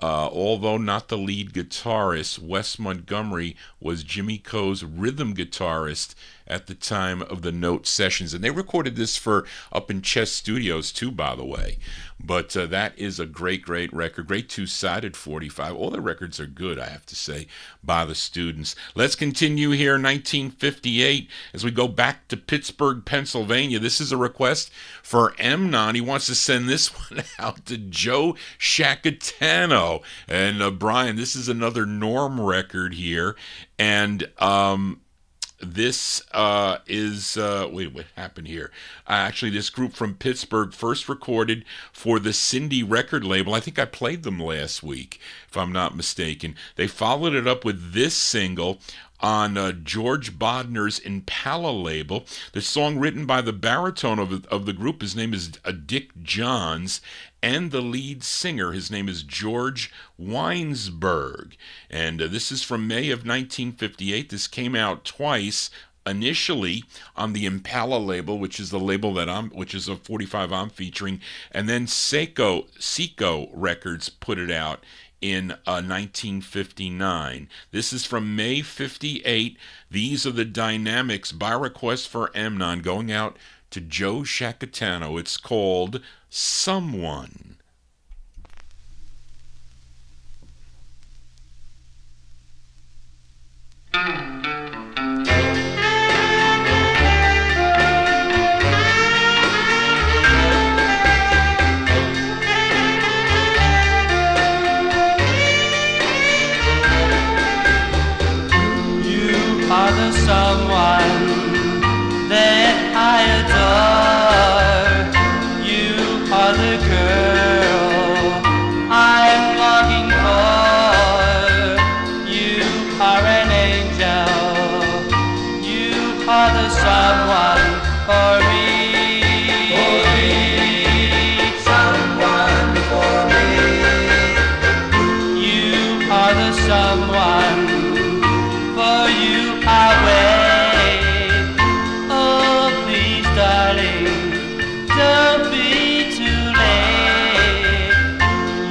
although not the lead guitarist, Wes Montgomery was Jimmy Coe's rhythm guitarist at the time of the Note sessions. And they recorded this for up in Chess Studios too, by the way. But that is a great, great record. Great two-sided 45. All the records are good, I have to say, by the Students. Let's continue here, 1958, as we go back to Pittsburgh, Pennsylvania. This is a request for Emnon. He wants to send this one out to Joe Shacatano. And Brian, this is another Norm record here. And this is, wait, what happened here? Actually, this group from Pittsburgh first recorded for the Cindy record label. I think I played them last week, if I'm not mistaken. They followed it up with this single on George Bodner's Impala label. The song written by the baritone of the group, his name is Dick Johns, and the lead singer. His name is George Weinsberg. And this is from May of 1958. This came out twice. Initially on the Impala label, which is the label which is a 45 I'm featuring, and then Seco Records put it out in 1959. This is from May 58. These are the Dynamics by request for Emnon, going out to Joe Shacatano. It's called Someone. Someone that I adore. You are the girl I'm longing for. You are an angel. You are the someone for me. Someone for me. You are the someone. For you I wait. Oh, please, darling, don't be too late.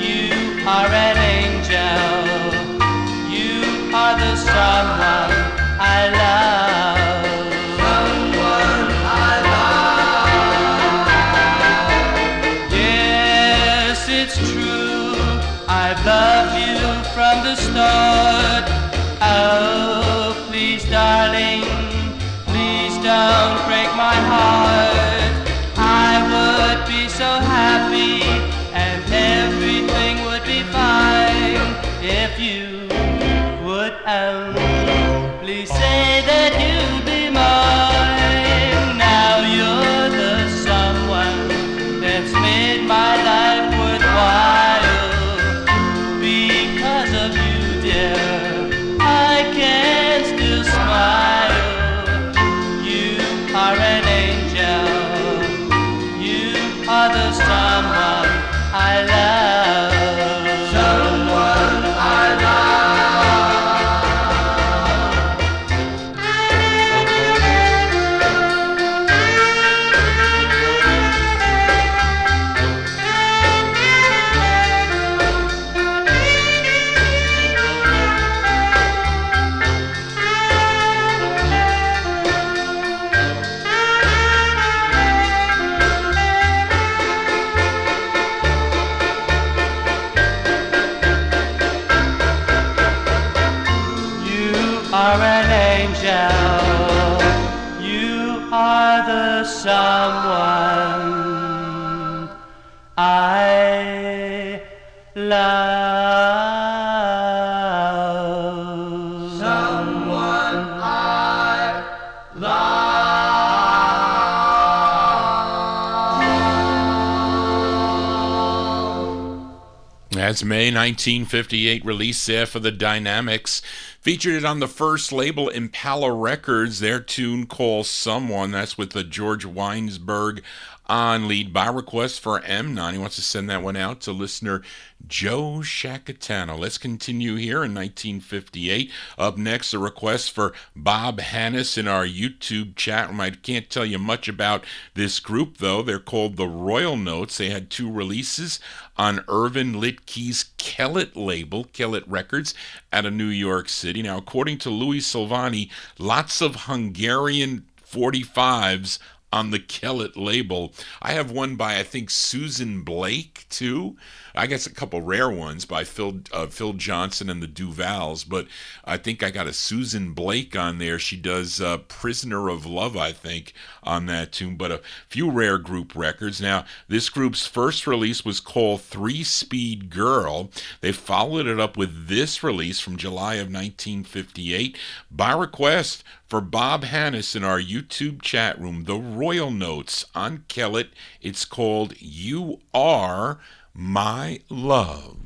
You are an angel. You are the someone I love. Someone I love. Yes, it's true. I've loved you from the start. Oh, please, darling, please don't break my heart. I would be so happy and everything would be fine if you would only say that you'd be mine. Now you're the someone that's made my life worthwhile. Because of you, dear, I can still smile. You are an angel. You are the someone I love. Someone I love. Are an angel. You are the someone I love. Someone I love. That's May 1958 release there for the Dynamics. Featured it on the first label, Impala Records, their tune called Someone. That's with the George Weinsberg on lead by request for M9. He wants to send that one out to listener Joe Shacatano. Let's continue here in 1958. Up next, a request for Bob Hannes in our YouTube chat room. I can't tell you much about this group, though. They're called the Royal Notes. They had two releases on Irvin Litkey's Kellett label, Kellett Records, out of New York City. Now, according to Louis Silvani, lots of Hungarian 45's on the Kellett label. I have one by, I think, Susan Blake, too. I guess a couple rare ones by Phil Johnson and the Duvals, but I think I got a Susan Blake on there. She does Prisoner of Love, I think, on that tune, but a few rare group records. Now, this group's first release was called 3-Speed Girl. They followed it up with this release from July of 1958 by request for Bob Hannes in our YouTube chat room, the Royal Notes on Kellett. It's called You Are My Love.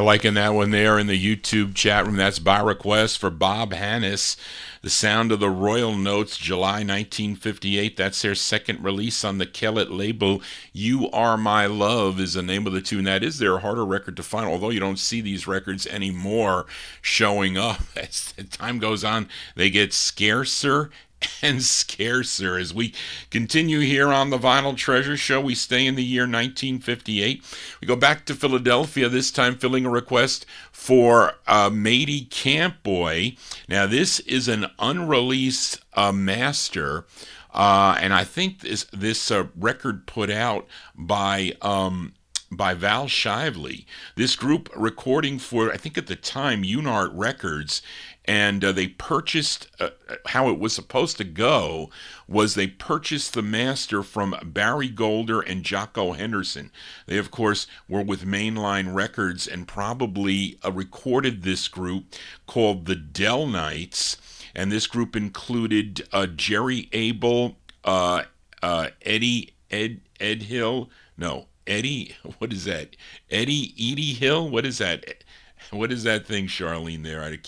liking that one there in the YouTube chat room. That's by request for Bob Hannis. The Sound of the Royal Notes, July 1958. That's their second release on the Kellett label. You Are My Love is the name of the tune. That is their harder record to find, although you don't see these records anymore showing up. As time goes on, they get scarcer and scarcer. As we continue here on the Vinyl Treasure Show, we stay in the year 1958. We go back to Philadelphia, this time filling a request for Matey Campboy. Now, this is an unreleased master, and I think this record put out by Val Shively. This group recording for, I think at the time, Unart Records, and they purchased, how it was supposed to go was they purchased the master from Barry Golder and Jocko Henderson. They, of course, were with Mainline Records and probably recorded this group called the Dell Knights, and this group included Jerry Abel, Eddie Hill, what is that? Edie Hill? What is that? What is that thing, Charlene, there? I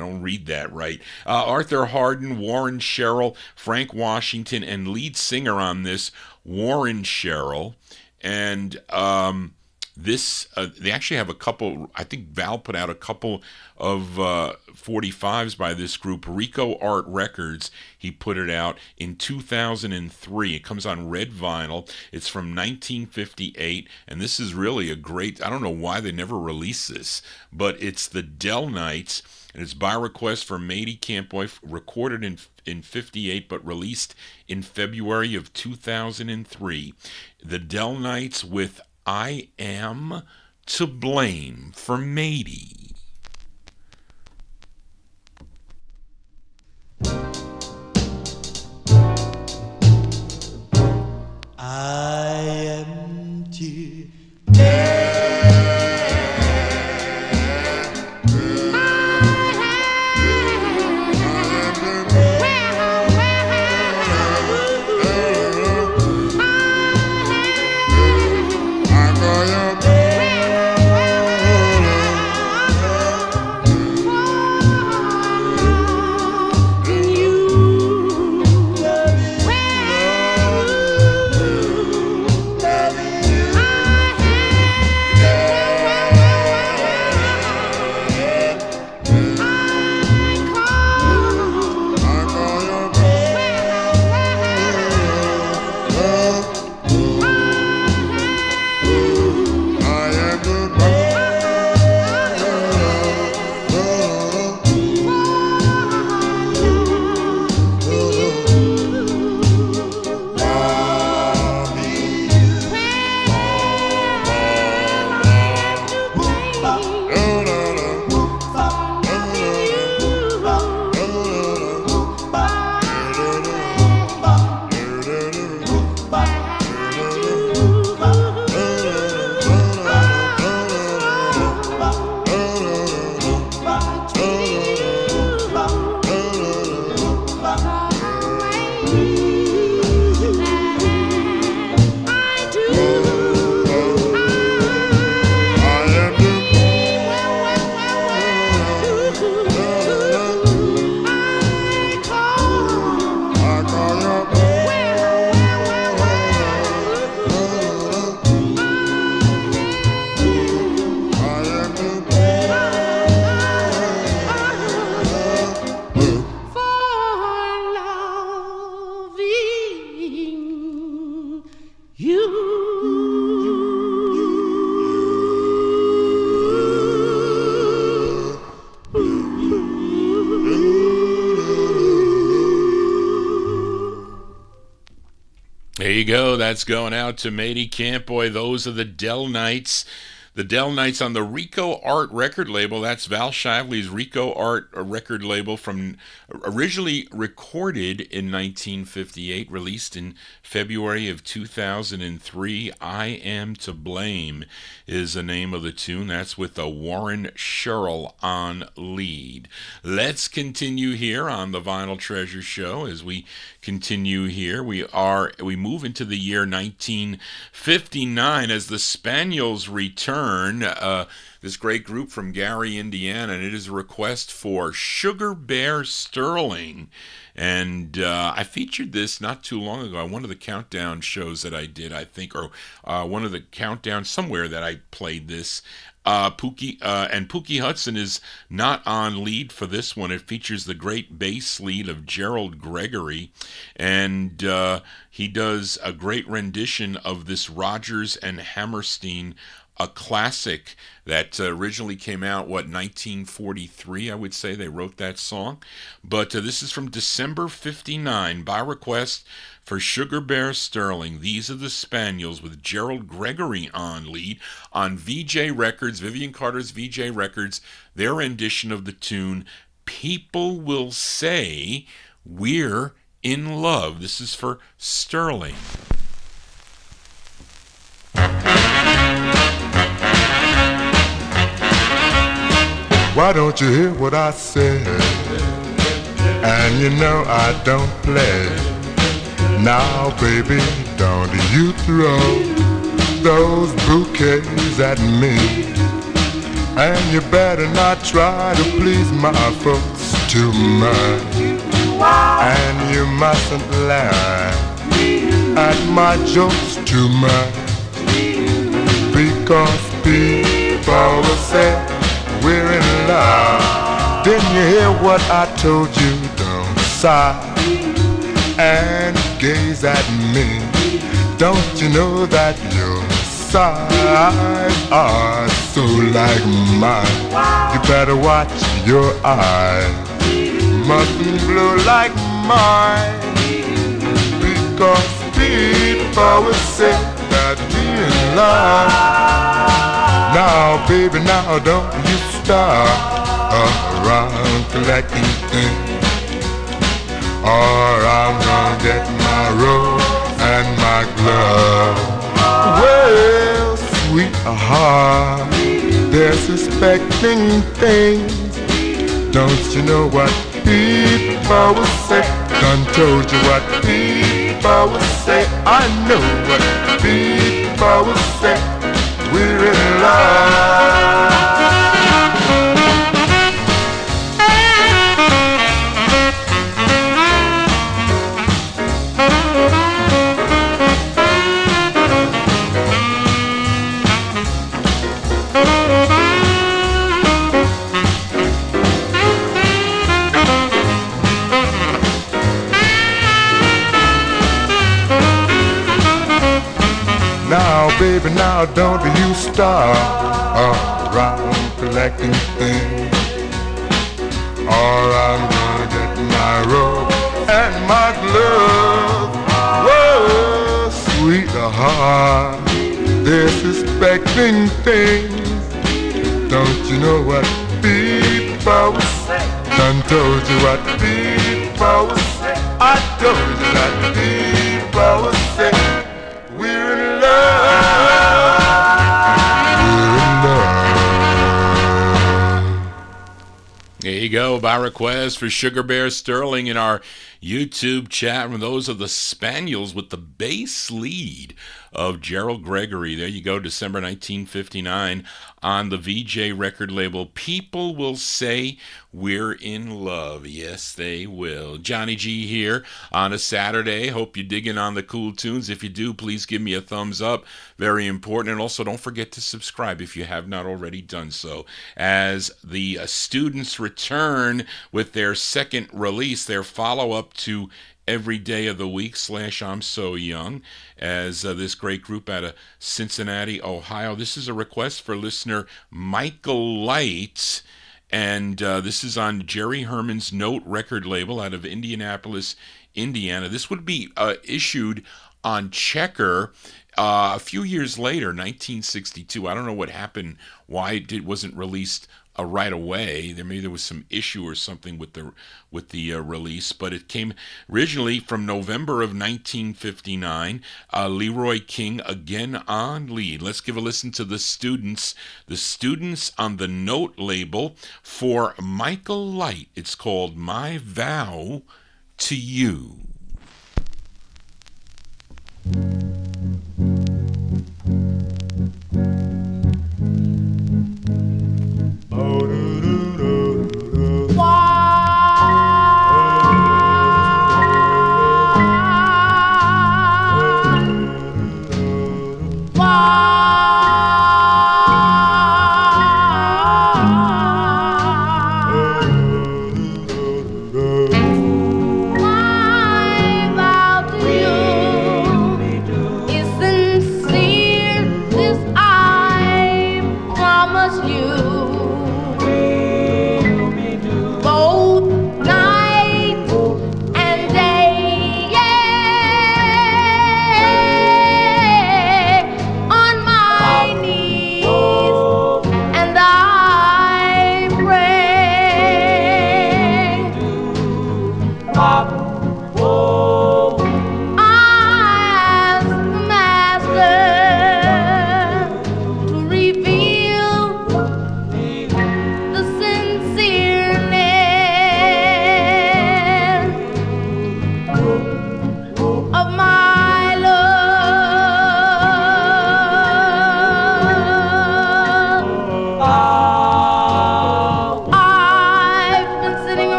don't read that right. Arthur Hardin, Warren Sherrill, Frank Washington, and lead singer on this, Warren Sherrill. And they actually have a couple, I think Val put out a couple of 45's by this group, Rico Art Records. He put it out in 2003. It comes on red vinyl. It's from 1958, and this is really a great, I don't know why they never released this, but it's the Dell Knights, and it's by request for Matey Campboy, recorded in 58, but released in February of 2003. The Dell Knights with I Am to Blame for Matey. I am to blame. There you go. That's going out to Matey Campboy. Those are the Dell Knights. The Dell Knights on the Rico Art record label. That's Val Shively's Rico Art record label, from originally recorded in 1958, released in February of 2003. I Am to Blame is the name of the tune. That's with the Warren Sherrill on lead. Let's continue here on the Vinyl Treasure Show. As we continue here, we move into the year 1959 as the Spaniels return. Return, this great group from Gary, Indiana, and it is a request for Sugar Bear Sterling. And I featured this not too long ago on one of the countdown shows that I did, I think, or one of the countdowns somewhere that I played this. Pookie Hudson is not on lead for this one. It features the great bass lead of Gerald Gregory, and he does a great rendition of this Rodgers and Hammerstein, a classic that originally came out, 1943, I would say they wrote that song. But this is from December 59, by request for Sugar Bear Sterling. These are the Spaniels with Gerald Gregory on lead on VJ Records, Vivian Carter's VJ Records, their rendition of the tune, People Will Say We're in Love. This is for Sterling. Why don't you hear what I said? And you know I don't play. Now, baby, don't you throw those bouquets at me. And you better not try to please my folks too much. And you mustn't laugh at my jokes too much. Because people will say we're in love. Didn't you hear what I told you? Don't sigh and gaze at me. Don't you know that your sighs are so like mine? You better watch your eyes, mustn't blow like mine. Because people will say that we're in love. Now, baby, now don't you start around collecting things, or I'm gonna get my robe and my glove. Well, sweetheart, they're suspecting things. Don't you know what people will say? Done told you what people will say. I know what people will say. We're in love. Now, baby, now don't you start around collecting things, or I'm gonna get my robe and my glove. Whoa, sweetheart, they're suspecting things. Don't you know what people will say? Done told you what people will say. I told you that people will say we're in love. We're in love. There you go, by request for Sugar Bear Sterling in our YouTube chat. And those are the Spaniels with the bass lead of Gerald Gregory. There you go, December 1959 on the VJ record label. People will say we're in love. Yes, they will. Johnny G here on a Saturday. Hope you're digging on the cool tunes. If you do, please give me a thumbs up. Very important. And also don't forget to subscribe if you have not already done so. As the students return with their second release, their follow-up to Every Day of the Week / I'm So Young, as this great group out of Cincinnati, Ohio. This is a request for listener Michael Light, and this is on Jerry Herman's Note record label out of Indianapolis, Indiana. This would be issued on Checker a few years later, 1962. I don't know what happened, why it wasn't released right away. There was some issue or something with the release, but it came originally from November of 1959. Leroy King again on lead. Let's give a listen to the students on the Note label for Michael Light. It's called My Vow to You.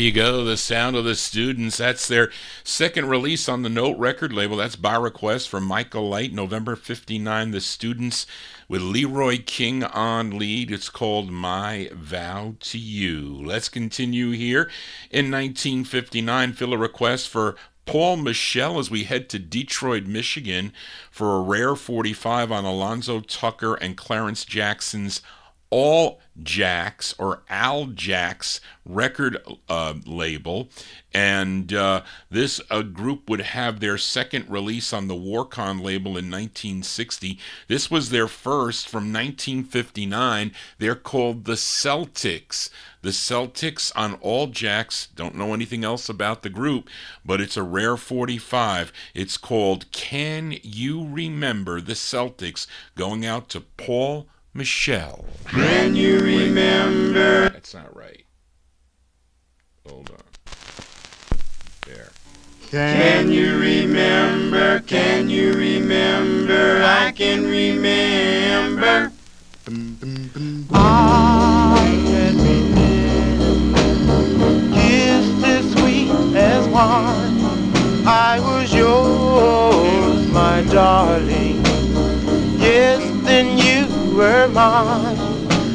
you go, the sound of the Students. That's their second release on the Note record label. That's by request from Michael Light, November 59, The Students, with Leroy King on lead. It's called My Vow to You. Let's continue here. In 1959, fill a request for Paul Michel as we head to Detroit, Michigan for a rare 45 on Alonzo Tucker and Clarence Jackson's All Jacks or Al Jacks record label. And this group would have their second release on the Warcon label in 1960. This was their first from 1959. They're called the Celtics. The Celtics on All Jacks. Don't know anything else about the group, but it's a rare 45. It's called Can You Remember the Celtics, going out to Paul Michel. Can you remember? That's not right. Hold on. There. Can you remember? Can you remember? I can remember. I can remember kiss as sweet as wine. I was yours, my darling. Yes, then you were mine.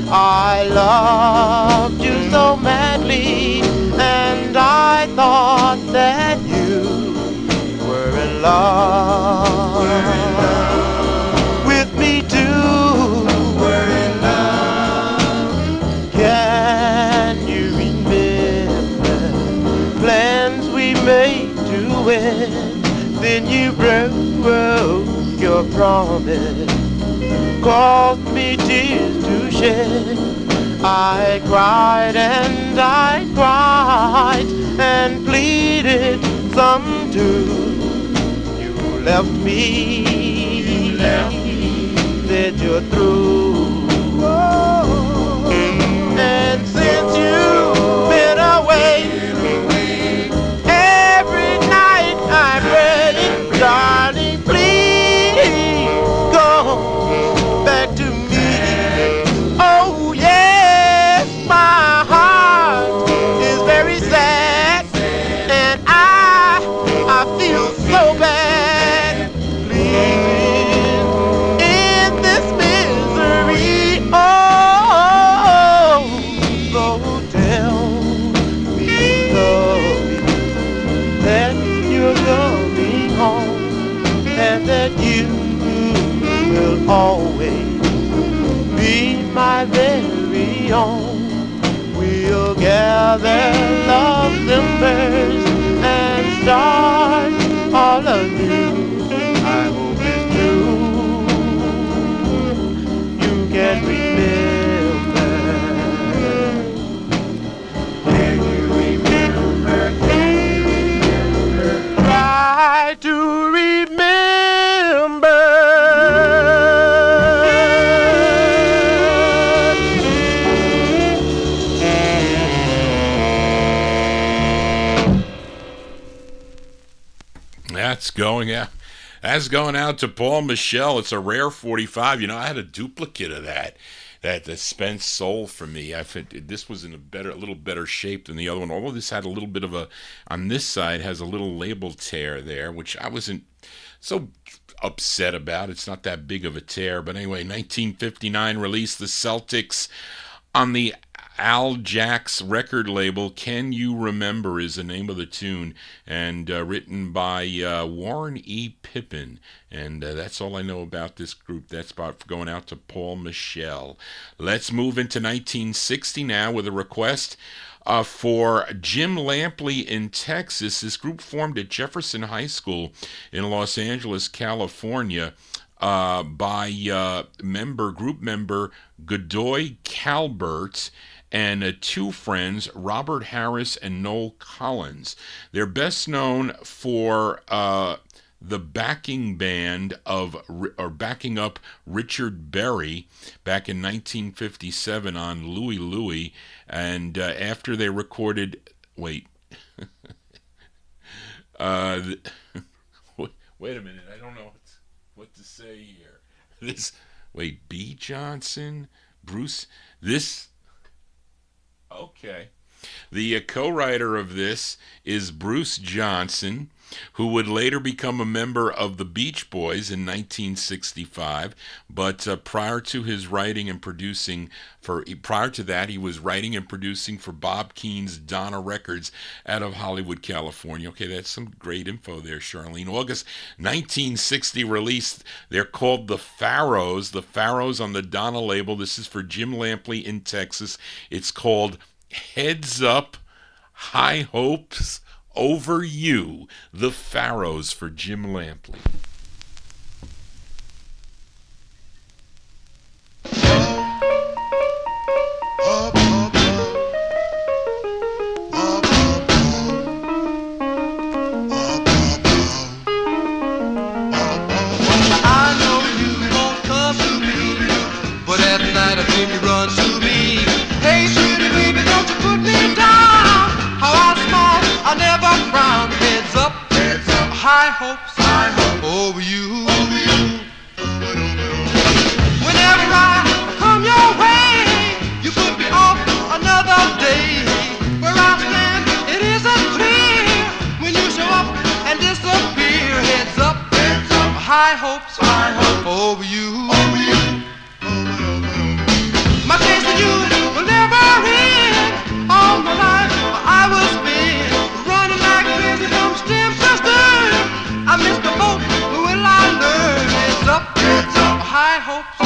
I loved you so madly, and I thought that you were in love, with me too. We're in love. Can you remember plans we made to win? Then you broke your promise, caused me tears to shed. I cried and I cried and pleaded some too. You left me, said you're through. And since you've been away, every night I pray, darling, please go back to me. Oh yes, my heart is very sad, and I feel so bad. Please, in this misery, oh, so tell me slowly that you're coming home, and that you will always be my very own. We'll gather love's embers and start all anew. I hope it's true. You can remember. Can you remember? Can you remember? Try to remember. That's going out to Paul Michel. It's a rare 45. You know, I had a duplicate of that Spence sold for me. This was in a little better shape than the other one. Although this had a little bit of on this side has a little label tear there, which I wasn't so upset about. It's not that big of a tear. But anyway, 1959 release, the Celtics on the Al Jacks record label. Can You Remember is the name of the tune, and written by Warren E. Pippin. And that's all I know about this group. That's going out to Paul Michel. Let's move into 1960 now with a request for Jim Lampley in Texas. This group formed at Jefferson High School in Los Angeles, California, by group member Godoy Calbert and two friends, Robert Harris and Noel Collins. They're best known for the backing band backing up Richard Berry back in 1957 on Louie Louie, and after they recorded, wait a minute, I don't know what to say here. B. Johnson, Bruce, okay. The co-writer of this is Bruce Johnson, who would later become a member of the Beach Boys in 1965. But prior to that, he was writing and producing for Bob Keane's Donna Records out of Hollywood, California. Okay, that's some great info there, Charlene. August 1960 release. They're called the Pharaohs. The Pharaohs on the Donna label. This is for Jim Lampley in Texas. It's called Heads Up, High Hopes Over You. The Pharaohs for Jim Lampley. I know you won't come to me, but at night I feel you run to me. Hey, pretty baby, don't you put me down. How I smile, I never frown. Heads up, high hopes over you. Whenever I come your way, you put me off another day. Where I stand, it isn't clear when you show up and disappear. Heads up, high hopes over you. My case with you will never end. All my life I will spend running like crazy from stem to stern. I missed the boat, will I learn? Heads up, high hopes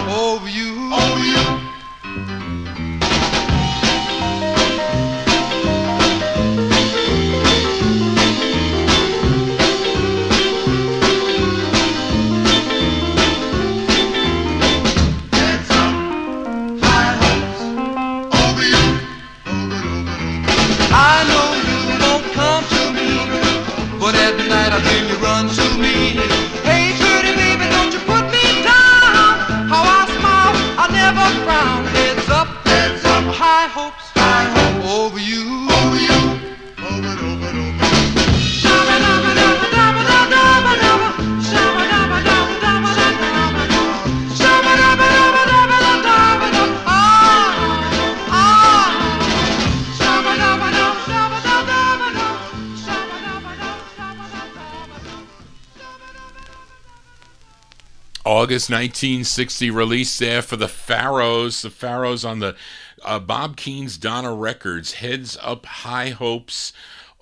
over you. I know you won't come to me, but at night I feel you run to me. Hey, pretty baby, don't you put me down. How I smile, I never frown. Heads up, high hopes over you. August 1960 release there for the Pharaohs. The Pharaohs on the Bob Keane's Donna Records. Heads Up, High Hopes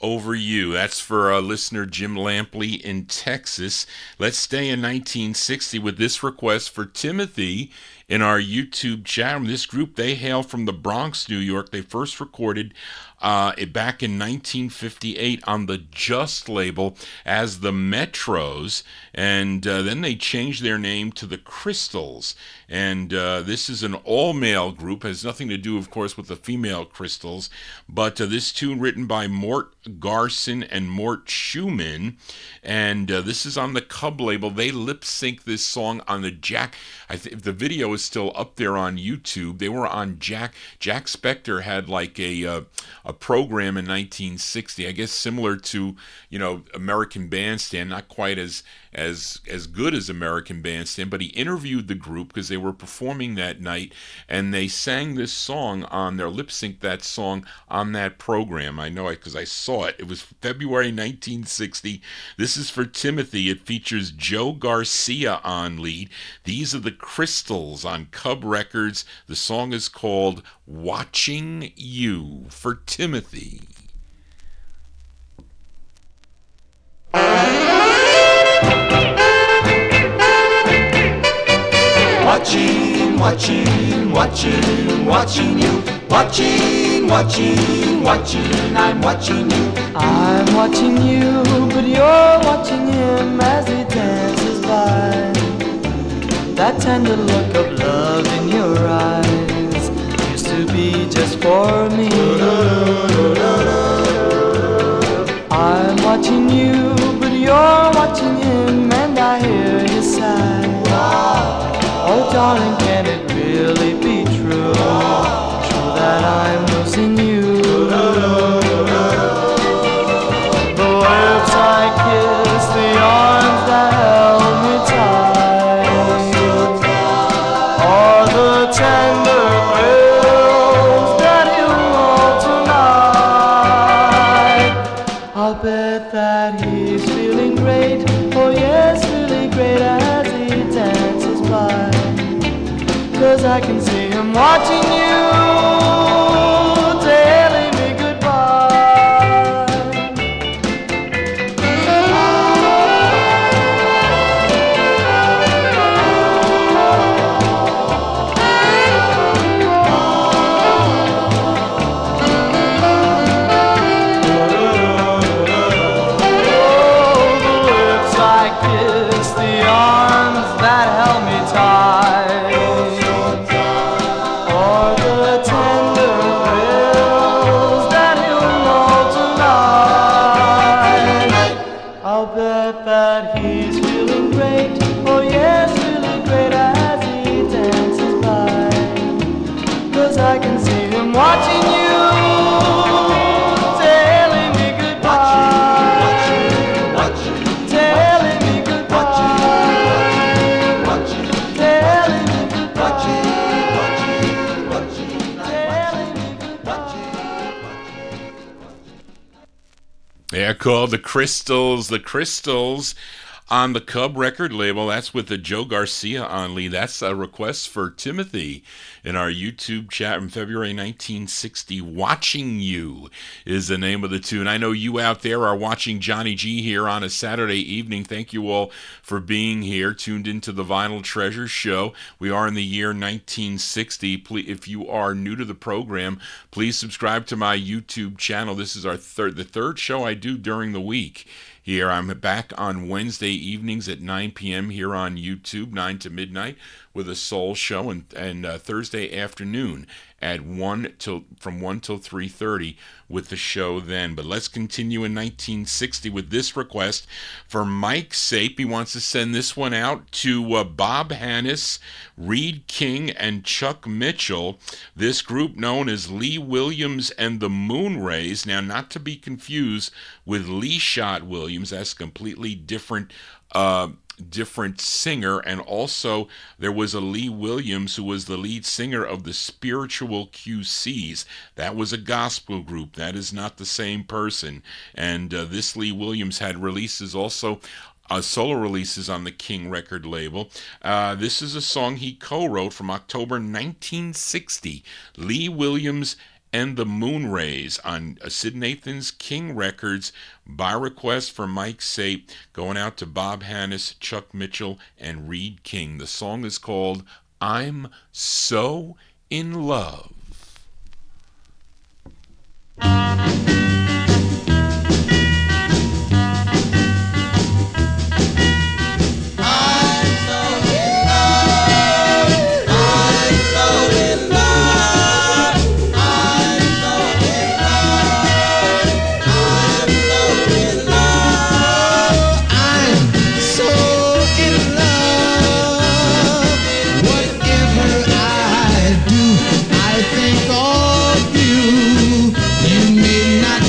Over You. That's for listener Jim Lampley in Texas. Let's stay in 1960 with this request for Timothy in our YouTube chat room. This group, they hail from the Bronx, New York. They first recorded back in 1958 on the Just label as the Metros, and then they changed their name to the Crystals. And this is an all-male group. It has nothing to do, of course, with the female Crystals, but this tune written by Mort Garson and Mort Schumann, and this is on the Cub label. They lip-sync this song on the Jack. The video is still up there on YouTube. They were on Jack Spector had like a program in 1960, I guess similar to, American Bandstand, not quite as good as American Bandstand, but he interviewed the group because they were performing that night, and they sang this song on their lip-sync that song on that program. I know it because I saw it. It was February 1960. This is for Timothy. It features Joe Garcia on lead. These are the Crystals on Cub Records. The song is called Watching You for Timothy. Watching, watching, watching, watching you. Watching, watching, watching, I'm watching you. I'm watching you, but you're watching him as he dances by. That tender look of love in your eyes used to be just for me. I'm watching you, but you're watching him, and I hear his sigh. Oh darling, can it really be true? True that I'm losing you. The lips I kiss, the arms that held me tight, all the tender thrills that you hold tonight. 'cause I can see him watching you, telling me goodbye. Oh, the lips I kiss, the arms that held me tight, or the tender thrills that he'll know tonight. I'll bet that he's feeling great, oh yes, really great as he dances by, 'cause I can see him watching you, telling me goodbye, telling me goodbye, telling me goodbye. They're called the Crystals. The Crystals on the Cub record label. That's with the Joe Garcia on lead. That's a request for Timothy in our YouTube chat from February 1960. Watching You is the name of the tune. I know you out there are watching Johnny G here on a Saturday evening. Thank you all for being here, tuned into the Vinyl Treasure Show. We are in the year 1960. Please, if you are new to the program, please subscribe to my YouTube channel. This is the third show I do during the week. Here, I'm back on Wednesday evenings at 9 p.m. here on YouTube, 9 to midnight, with a soul show, and Thursday afternoon at from 1 till 3:30 with the show then. But let's continue in 1960 with this request for Mike Sape. He wants to send this one out to Bob Hannes, Reed King, and Chuck Mitchell. This group known as Lee Williams and the Moonrays. Now, not to be confused with Lee Shot Williams. That's completely different singer, and also there was a Lee Williams who was the lead singer of the Spiritual QCs. That was a gospel group. That is not the same person. And this Lee Williams had releases also, solo releases on the King record label. This is a song he co-wrote from October 1960. Lee Williams and the Moonrays on Sid Nathan's King Records, by request for Mike Sape, going out to Bob Hannes, Chuck Mitchell, and Reed King. The song is called I'm So in Love. Think of you. You may not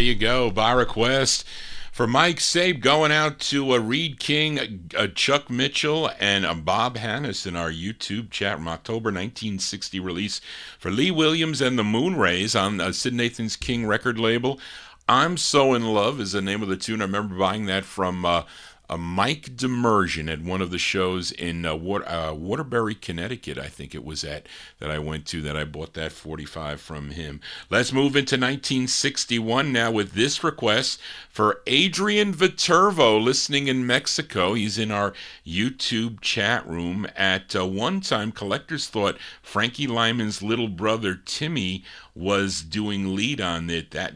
you go. By request for Mike Sabe, going out to Reed King, Chuck Mitchell, and Bob Hannes in our YouTube chat from October 1960 release for Lee Williams and the Moonrays on Sid Nathan's King record label. I'm So in Love is the name of the tune. I remember buying that from Mike Demersion at one of the shows in Waterbury, Connecticut, I think it was at, that I went to, that I bought that 45 from him. Let's move into 1961 now with this request for Adrian Viterbo, listening in Mexico. He's in our YouTube chat room. At one time, collectors thought Frankie Lyman's little brother Timmy was doing lead on it. That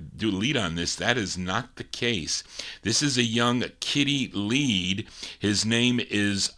is not the case. This is a young Kitty Lead. His name is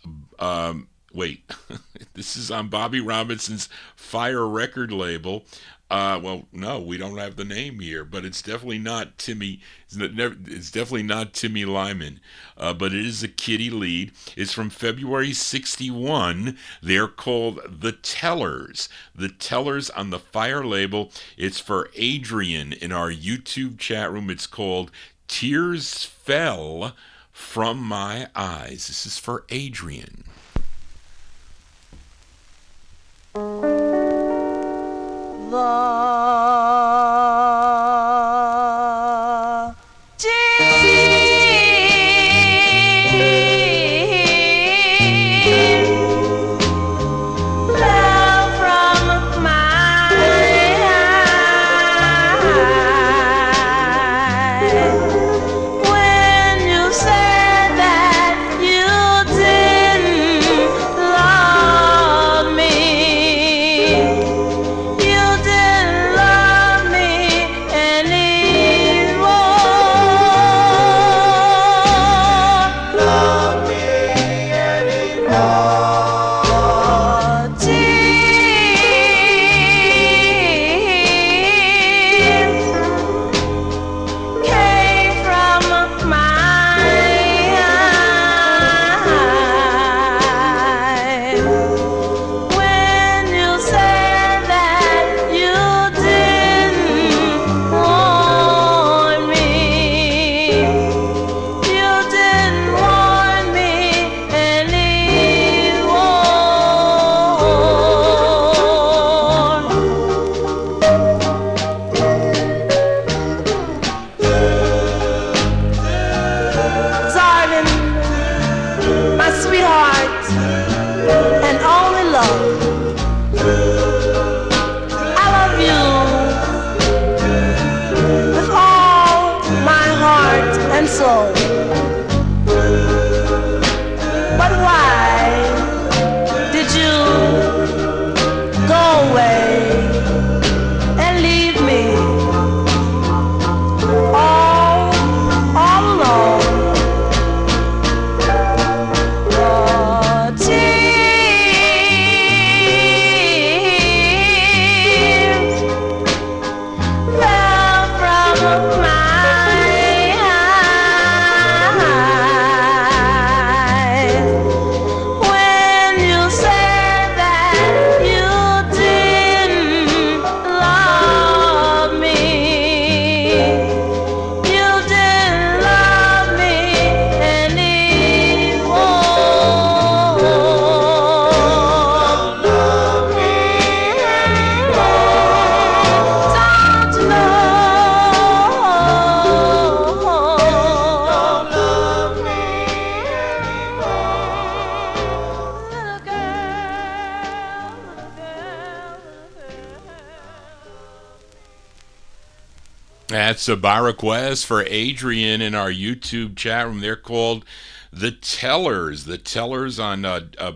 this is on Bobby Robinson's Fire record label. Well, no, we don't have the name here, but it's definitely not Timmy. It's definitely not Timmy Lyman, but it is a Kitty Lead. It's from February '61. They're called The Tellers. The Tellers on the Fire label. It's for Adrian in our YouTube chat room. It's called Tears Fell from My Eyes. This is for Adrian. That's a by request for Adrian in our YouTube chat room. They're called The Tellers. The Tellers on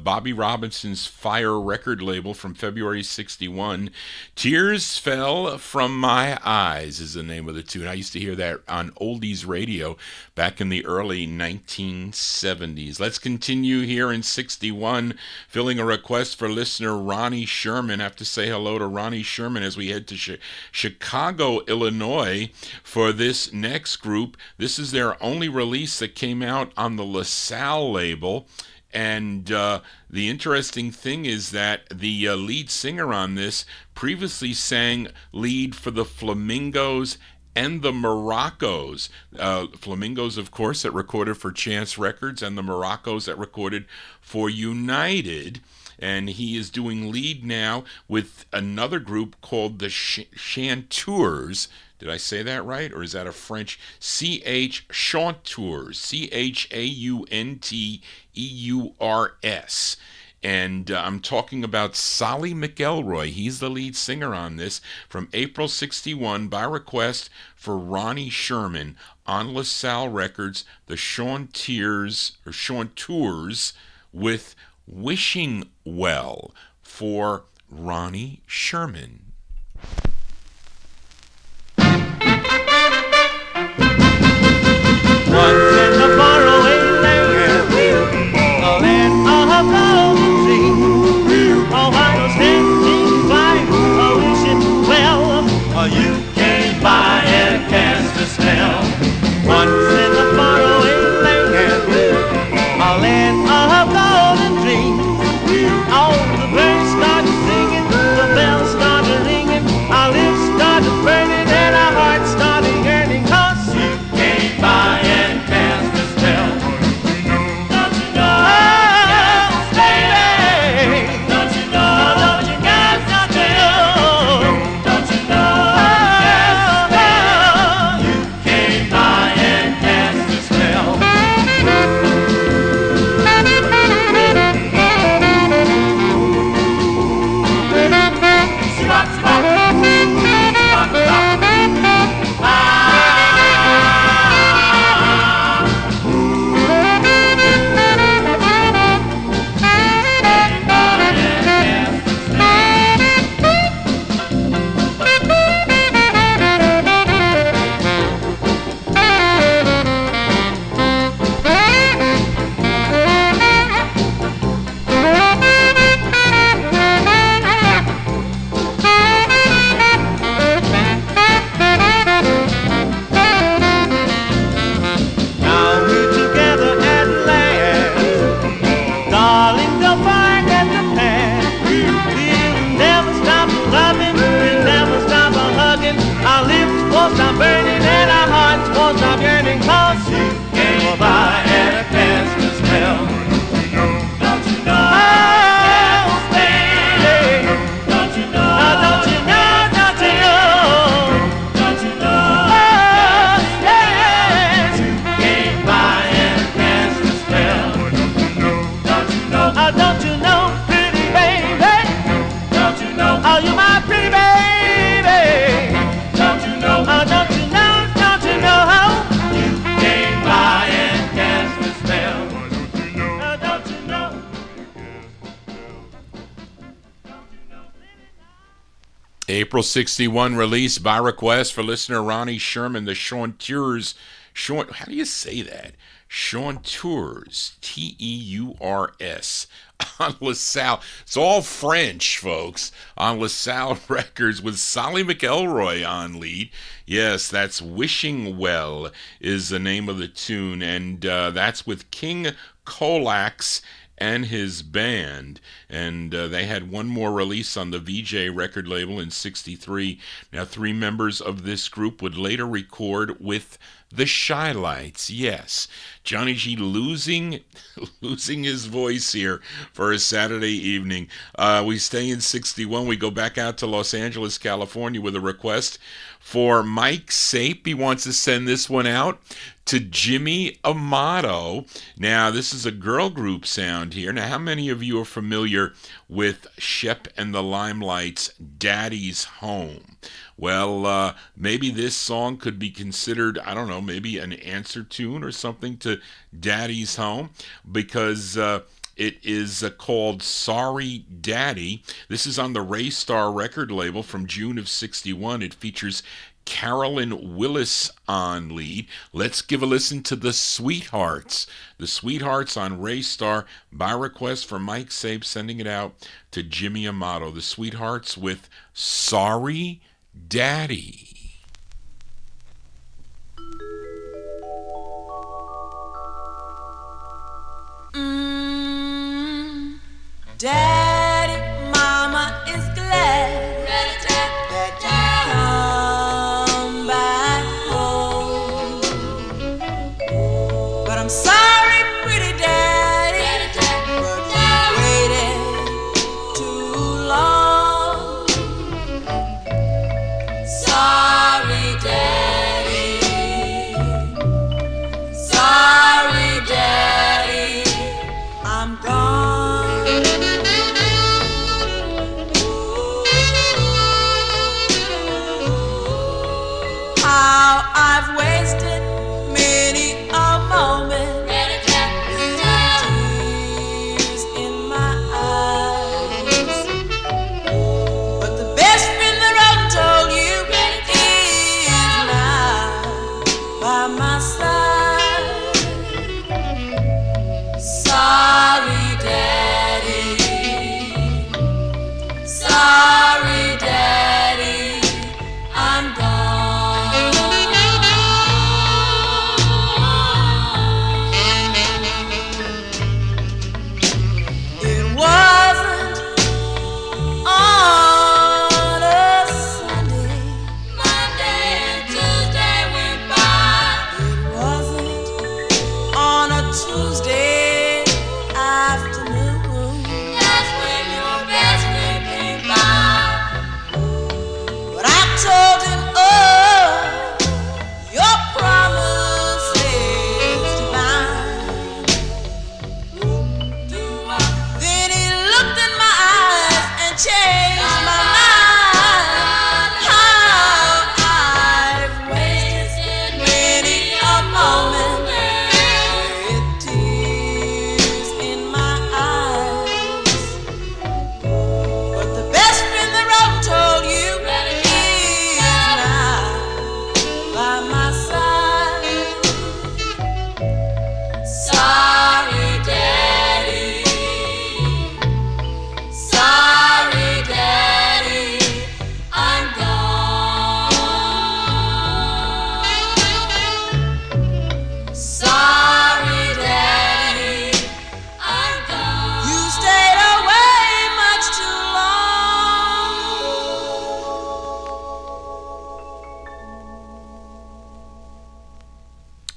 Bobby Robinson's Fire record label from February '61. Tears Fell from My Eyes is the name of the tune. I used to hear that on Oldies Radio back in the early 1970s. Let's continue here in '61, filling a request for listener Ronnie Sherman. I have to say hello to Ronnie Sherman as we head to Chicago, Illinois for this next group. This is their only release that came out on the LaSalle label. And the interesting thing is that the lead singer on this previously sang lead for the Flamingos and the Moroccos. Flamingos, of course, that recorded for Chance Records, and the Moroccos that recorded for United. And he is doing lead now with another group called the Chanteurs. Did I say that right? Or is that a French? Chanteurs. Chaunteurs. And I'm talking about Solly McElroy. He's the lead singer on this, from April 61, by request for Ronnie Sherman on LaSalle Records, the Chanteurs with Wishing Well for Ronnie Sherman. Once in the faraway land, a land of golden dreams. Oh, I was standing by, wishing well, you came by and cast a spell. Once in the faraway land, a land of golden dreams. All the birds started singing, the bells started ringing, our lips started burning, and our hearts started yearning, 'cause you came by and cast a spell. Don't you know, yes, baby? Don't you know, don't you guys not know? Don't you know, yes, baby? You came by and cast a spell. April 61 release by request for listener Ronnie Sherman, the Chanteurs. How do you say that? Chanteurs, Teurs, on LaSalle. It's all French, folks, on LaSalle Records with Solly McElroy on lead. Yes, that's Wishing Well is the name of the tune, and that's with King Colax and his band, and they had one more release on the VJ record label in 63. Now, 3 members of this group would later record with the Shy Lights. Yes, Johnny G losing his voice here for a Saturday evening. We stay in 61. We go back out to Los Angeles, California with a request for Mike Sape. He wants to send this one out to Jimmy Amato. Now, this is a girl group sound here. Now, how many of you are familiar with Shep and the Limelight's Daddy's Home? Well, maybe this song could be considered, I don't know, maybe an answer tune or something to Daddy's Home, because it is called Sorry Daddy. This is on the Raystar record label from June of 61. It features Carolyn Willis on lead. Let's give a listen to the Sweethearts. The Sweethearts on Raystar by request for Mike Sabe, sending it out to Jimmy Amato. The Sweethearts with Sorry Daddy. Daddy, Mama is glad that you come back.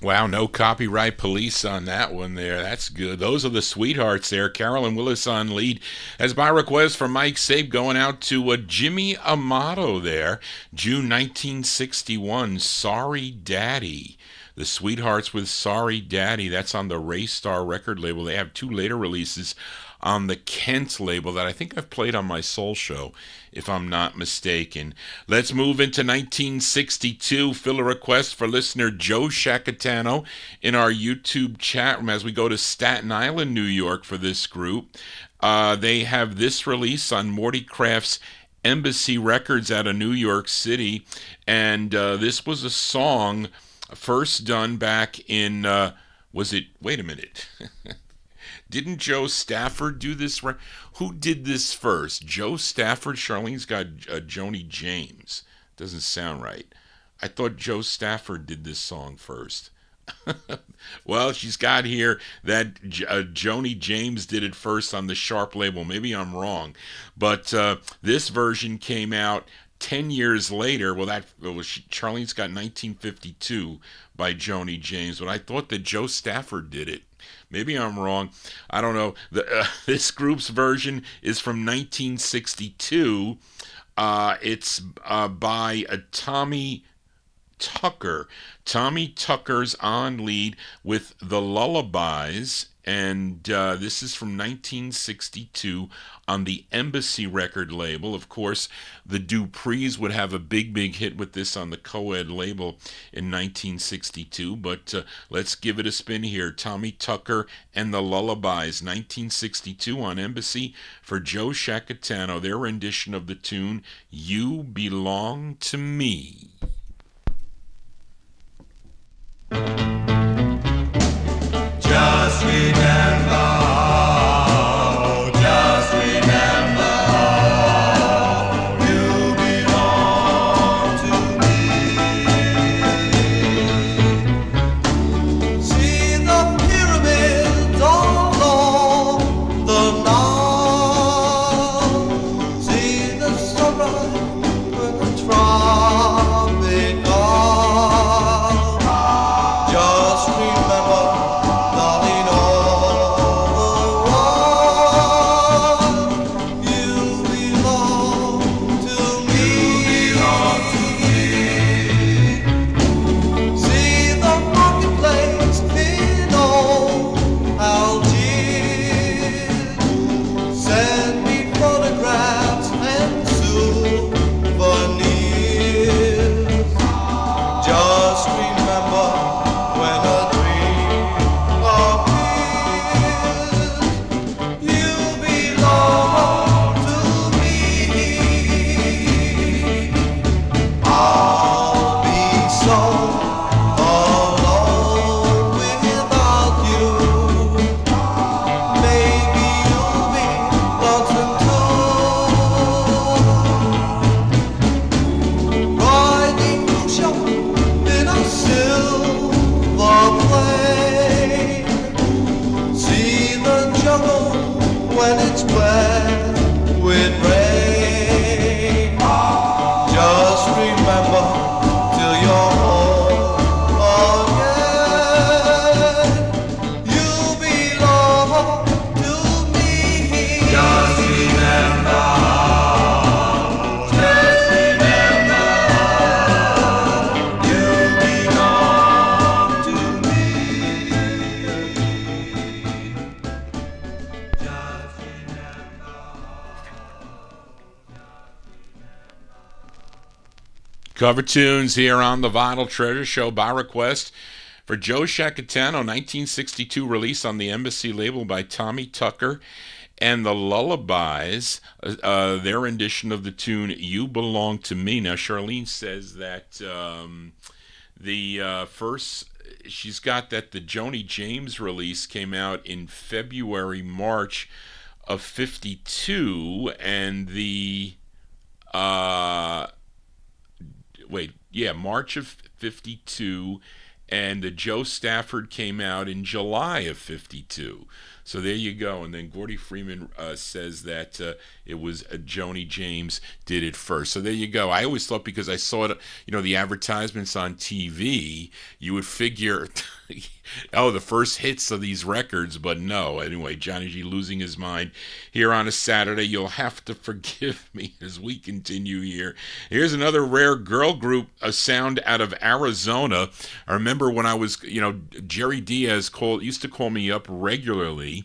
Wow, no copyright police on that one there. That's good. Those are the sweethearts there. Carolyn Willis on lead. As by request from Mike Sabe, going out to Jimmy Amato there. June 1961, Sorry Daddy. The Sweethearts with Sorry Daddy. That's on the Raystar record label. They have two later releases on the Kent label that I think I've played on my Soul Show, if I'm not mistaken. Let's move into 1962. Fill a request for listener Joe Shacatano in our YouTube chat room as we go to Staten Island, New York for this group. They have this release on Morty Craft's Embassy Records out of New York City, and this was a song first done back in, wait a minute. Didn't Joe Stafford do this? Who did this first? Joe Stafford? Charlene's got Joni James. Doesn't sound right. I thought Joe Stafford did this song first. Well, she's got here that Joni James did it first on the Sharp label. Maybe I'm wrong. But this version came out 10 years later. Well, Charlene's got 1952 by Joni James. But I thought that Joe Stafford did it. Maybe I'm wrong. I don't know. This group's version is from 1962. It's by Tommy Tucker. Tommy Tucker's on lead with the Lullabies, and this is from 1962 on the Embassy record label. Of course, the Duprees would have a big hit with this on the Coed label in 1962, but let's give it a spin here. Tommy Tucker and the Lullabies, 1962 on Embassy for Joe Shacatano, their rendition of the tune, You Belong to Me. Just remember, just remember, you belong to me. See the pyramids all along the Nile. See the sunrise with the tropic calm. Just remember, darling, all when it's wet with rain. Just remember till you're home again, you belong to me. Just remember. Just remember, you belong to me. Just remember. Cover tunes here on the Vinyl Treasure Show by request for Joe Shacatano, 1962 release on the Embassy label by Tommy Tucker, and the Lullabies, their rendition of the tune You Belong to Me. Now, Charlene says that the first, she's got that the Joni James release came out in February, March of 52, and the March of 52, and the Joe Stafford came out in July of 52. So there you go. And then Gordy Freeman says that it was Joni James did it first. So there you go. I always thought, because I saw it, the advertisements on TV, you would figure, oh, the first hits of these records, but no. Anyway, Johnny G losing his mind here on a Saturday. You'll have to forgive me as we continue here. Here's another rare girl group, a sound out of Arizona. I remember when I was, Jerry Diaz used to call me up regularly,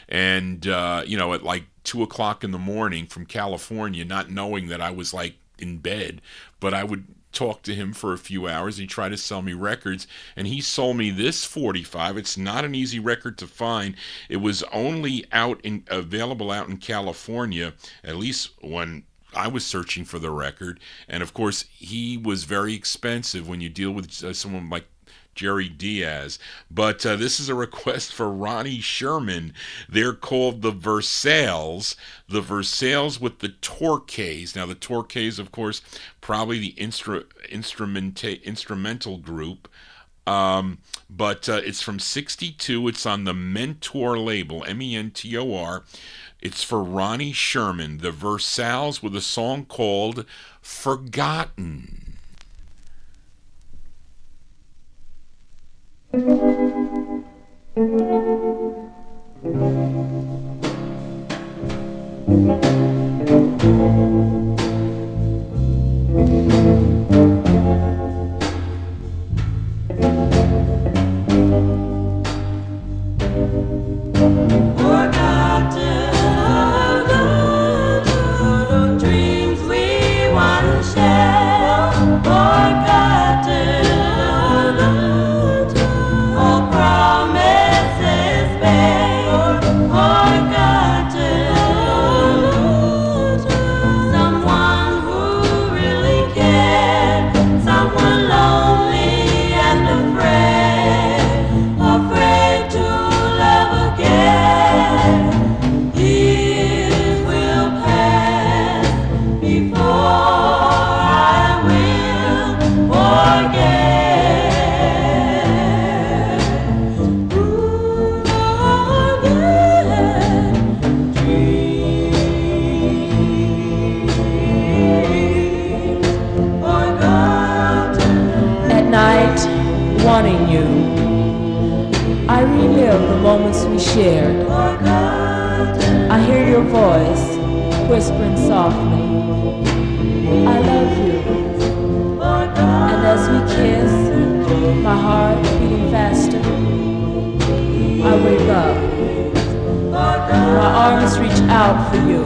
and at like 2:00 in the morning from California, not knowing that I was like in bed, but I would talk to him for a few hours. He tried to sell me records, and he sold me this 45. It's not an easy record to find. It was only available out in California, at least when I was searching for the record. And of course, he was very expensive when you deal with someone like Jerry Diaz. But this is a request for Ronnie Sherman. They're called the Versailles. The Versailles with the Torquays. Now, the Torquays, of course, probably the instrumental group. But it's from 62. It's on the Mentor label, Mentor. It's for Ronnie Sherman. The Versailles with a song called Forgotten. Dreams we once shared, forgotten. All promises made, forgotten. Someone who really cared, someone lonely and afraid to love again. Years will pass before I will forget. At night, wanting you, I relive the moments we shared. I hear your voice whispering softly, I love you. And as we kiss, my heart beating faster, I wake up. My arms reach out for you,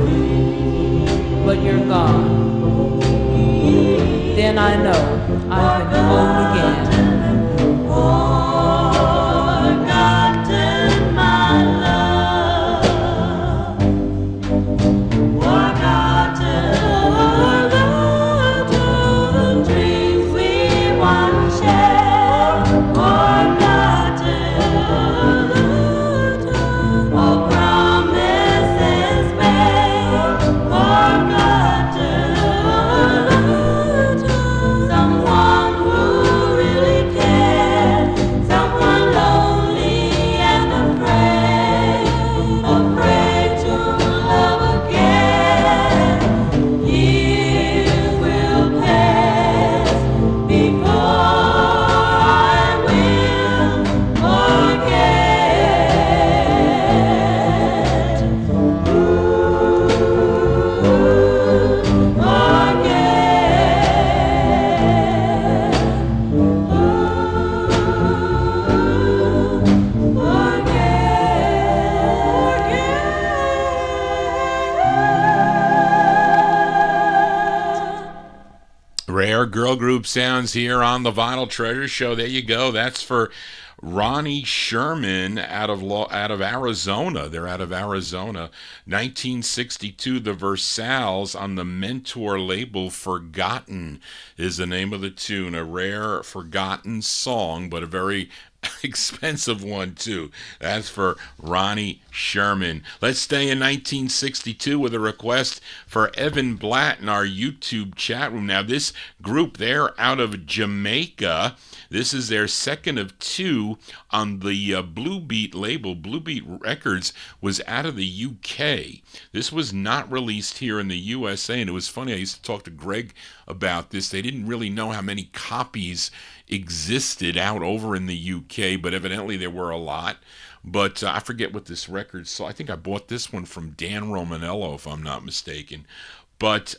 but you're gone. Then I know I've been fooled again. Forgotten my love, forgotten dreams we once shared, forgotten all promises made, forgotten. Someone who really cared, there. Girl group sounds here on the Vinyl Treasure Show. There you go. That's for Ronnie Sherman out of Arizona. They're out of Arizona. 1962, the Versals on the Mentor label. Forgotten is the name of the tune. A rare, forgotten song, but a very expensive one too. That's for Ronnie Sherman. Let's stay in 1962 with a request for Evan Blatt in our YouTube chat room. Now this group, they're out of Jamaica. This is their second of two on the Blue Beat label. Blue Beat Records was out of the UK. This was not released here in the USA, and it was funny, I used to talk to Greg about this. They didn't really know how many copies existed out over in the UK, but evidently there were a lot. But I forget what this record saw. I think I bought this one from Dan Romanello, if I'm not mistaken. But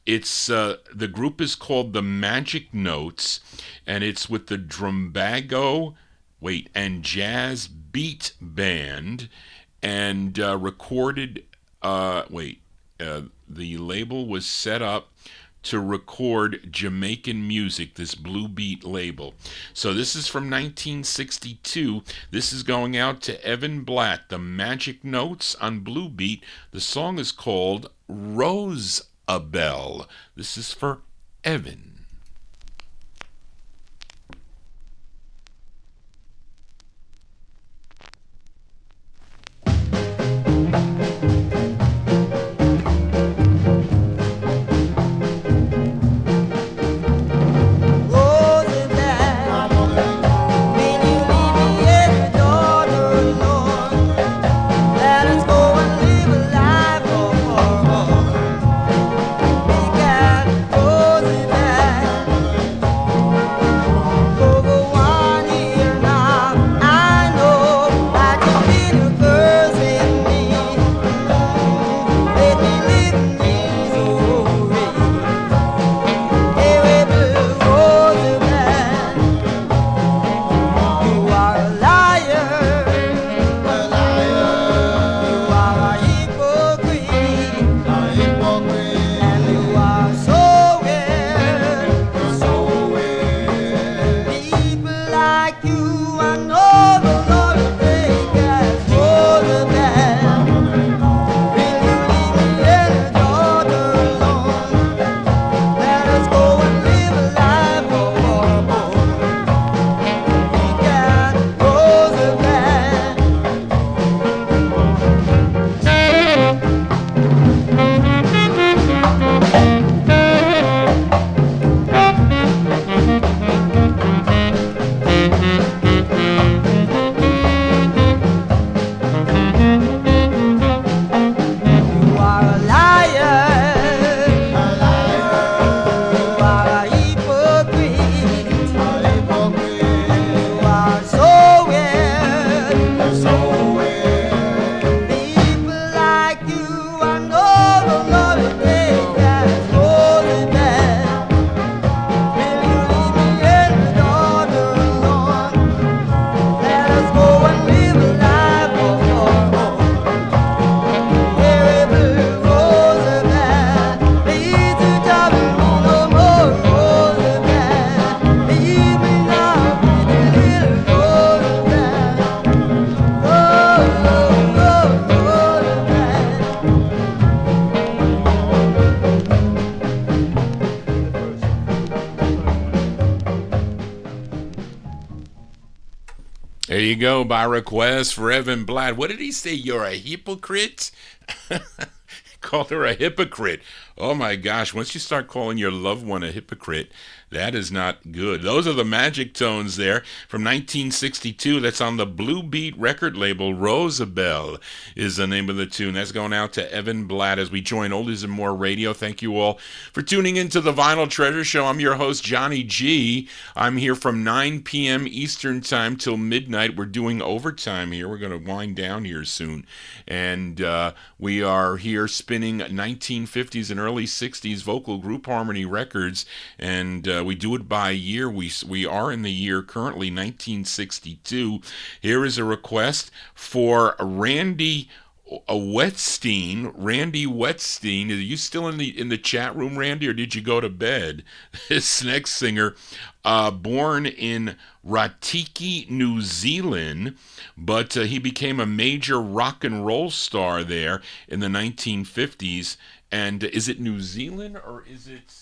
it's the group is called the Magic Notes, and it's with the Drumbago and Jazz Beat Band, and recorded. The label was set up to record Jamaican music, this Blue Beat label. So this is from 1962. This is going out to Evan Blatt, the Magic Notes on Blue Beat. The song is called Rosabelle. This is for Evan. There you go, by request for Evan Blatt. What did he say? You're a hypocrite? Called her a hypocrite. Oh my gosh, once you start calling your loved one a hypocrite, that is not good. Those are the Magic Tones there from 1962. That's on the Blue Beat record label. Rosabelle is the name of the tune. That's going out to Evan Blatt as we join Oldies and More Radio. Thank you all for tuning into the Vinyl Treasure Show. I'm your host, Johnny G. I'm here from 9 p.m. Eastern Time till midnight. We're doing overtime here. We're going to wind down here soon. And we are here spinning 1950s and early 60s vocal group harmony records. And we do it by year. We are in the year currently 1962. Here is a request for Randy Wetstein, Randy Wetstein. Are you still in the chat room, Randy, or did you go to bed? This next singer, born in Ratiki, New Zealand, but he became a major rock and roll star there in the 1950s. And is it New Zealand or is it,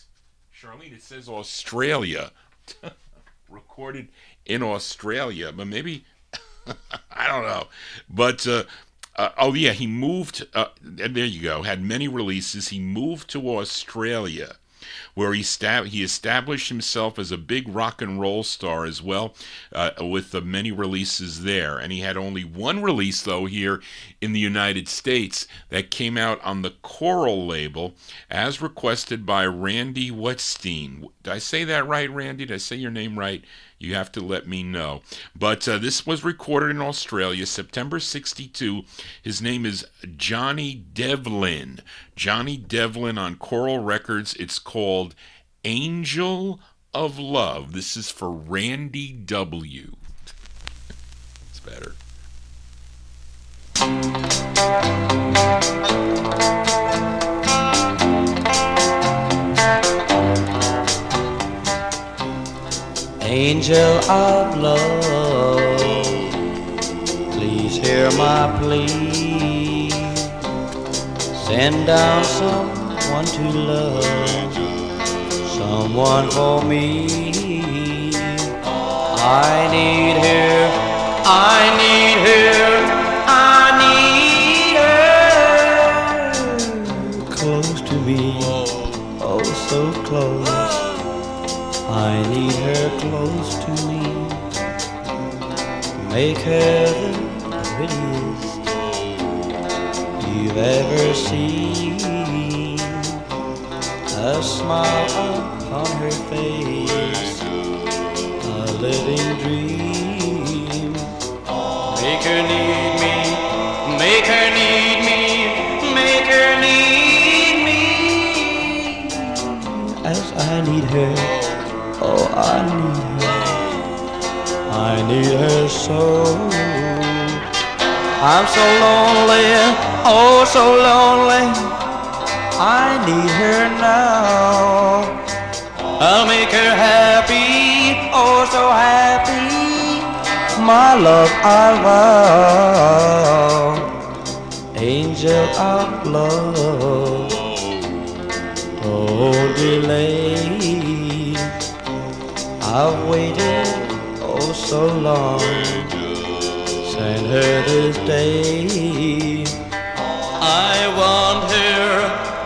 Charlene? It says Australia. Recorded in Australia, but maybe I don't know. But oh yeah, he moved. And there you go. Had many releases. He moved to Australia, where he established himself as a big rock and roll star as well, with the many releases there. And he had only one release, though, here in the United States that came out on the Coral label, as requested by Randy Wetstein. Did I say that right, Randy? Did I say your name right? You have to let me know. But this was recorded in Australia, September 62. His name is Johnny Devlin. Johnny Devlin on Coral Records. It's called Angel of Love. This is for Randy W. It's better. Angel of love, please hear my plea. Send down someone to love, someone for me. I need her, I need her, I need her. Close to me, oh so close. I need her close to me. Make her the prettiest you've ever seen. A smile upon her face, a living dream. Make her need me, make her need me, make her need me. As I need her, oh, I need her, I need her so. I'm so lonely, oh so lonely, I need her now. I'll make her happy, oh so happy, my love I vow. Angel of love, don't delay. I've waited oh so long, send her this day. I want her,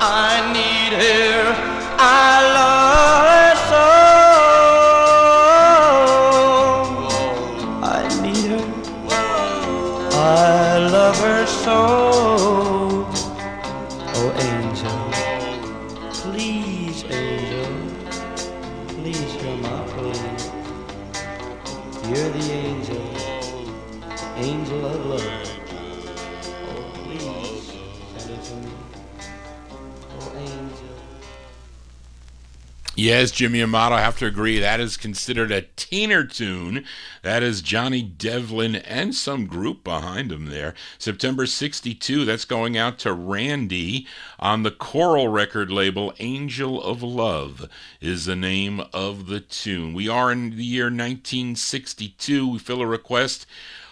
I need her, I love her so. I need her, I love her so. Oh angel, please angel, please hear my plea. You're the angel, angel of love. Oh, please send it to me. Oh, angel. Yes, Jimmy Amato, I have to agree. That is considered a teener tune. That is Johnny Devlin and some group behind him there. September 62, that's going out to Randy on the Coral record label. Angel of Love is the name of the tune. We are in the year 1962. We fill a request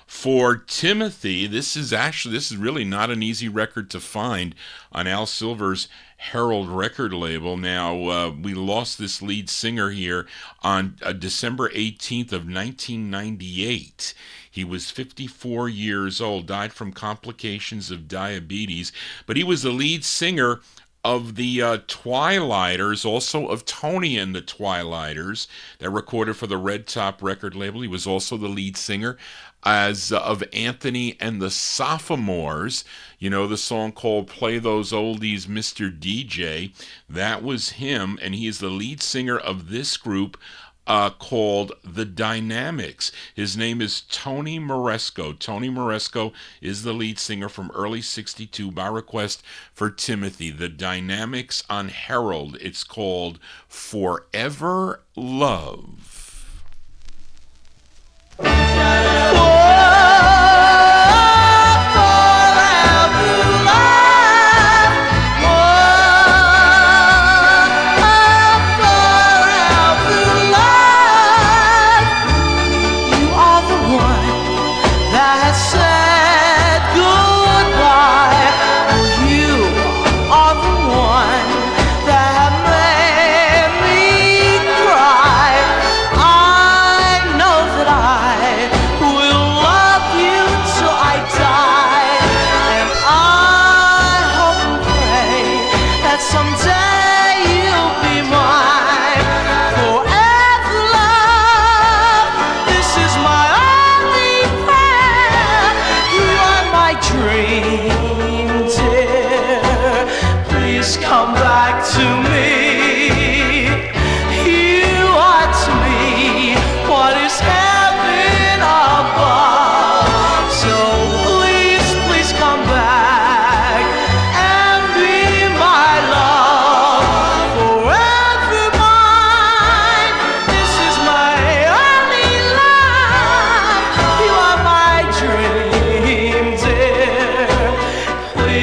for Timothy. This is really not an easy record to find on Al Silver's Herald record label. Now, we lost this lead singer here on December 18th of 1998. He was 54 years old, died from complications of diabetes, but he was the lead singer of the Twilighters, also of Tony and the Twilighters, that recorded for the Red Top record label. He was also the lead singer of Anthony and the Sophomores. You know, the song called Play Those Oldies, Mr. DJ. That was him, and he is the lead singer of this group called The Dynamics. His name is Tony Moresco. Tony Moresco is the lead singer from early 62 by request for Timothy. The Dynamics on Herald. It's called Forever Love. Forever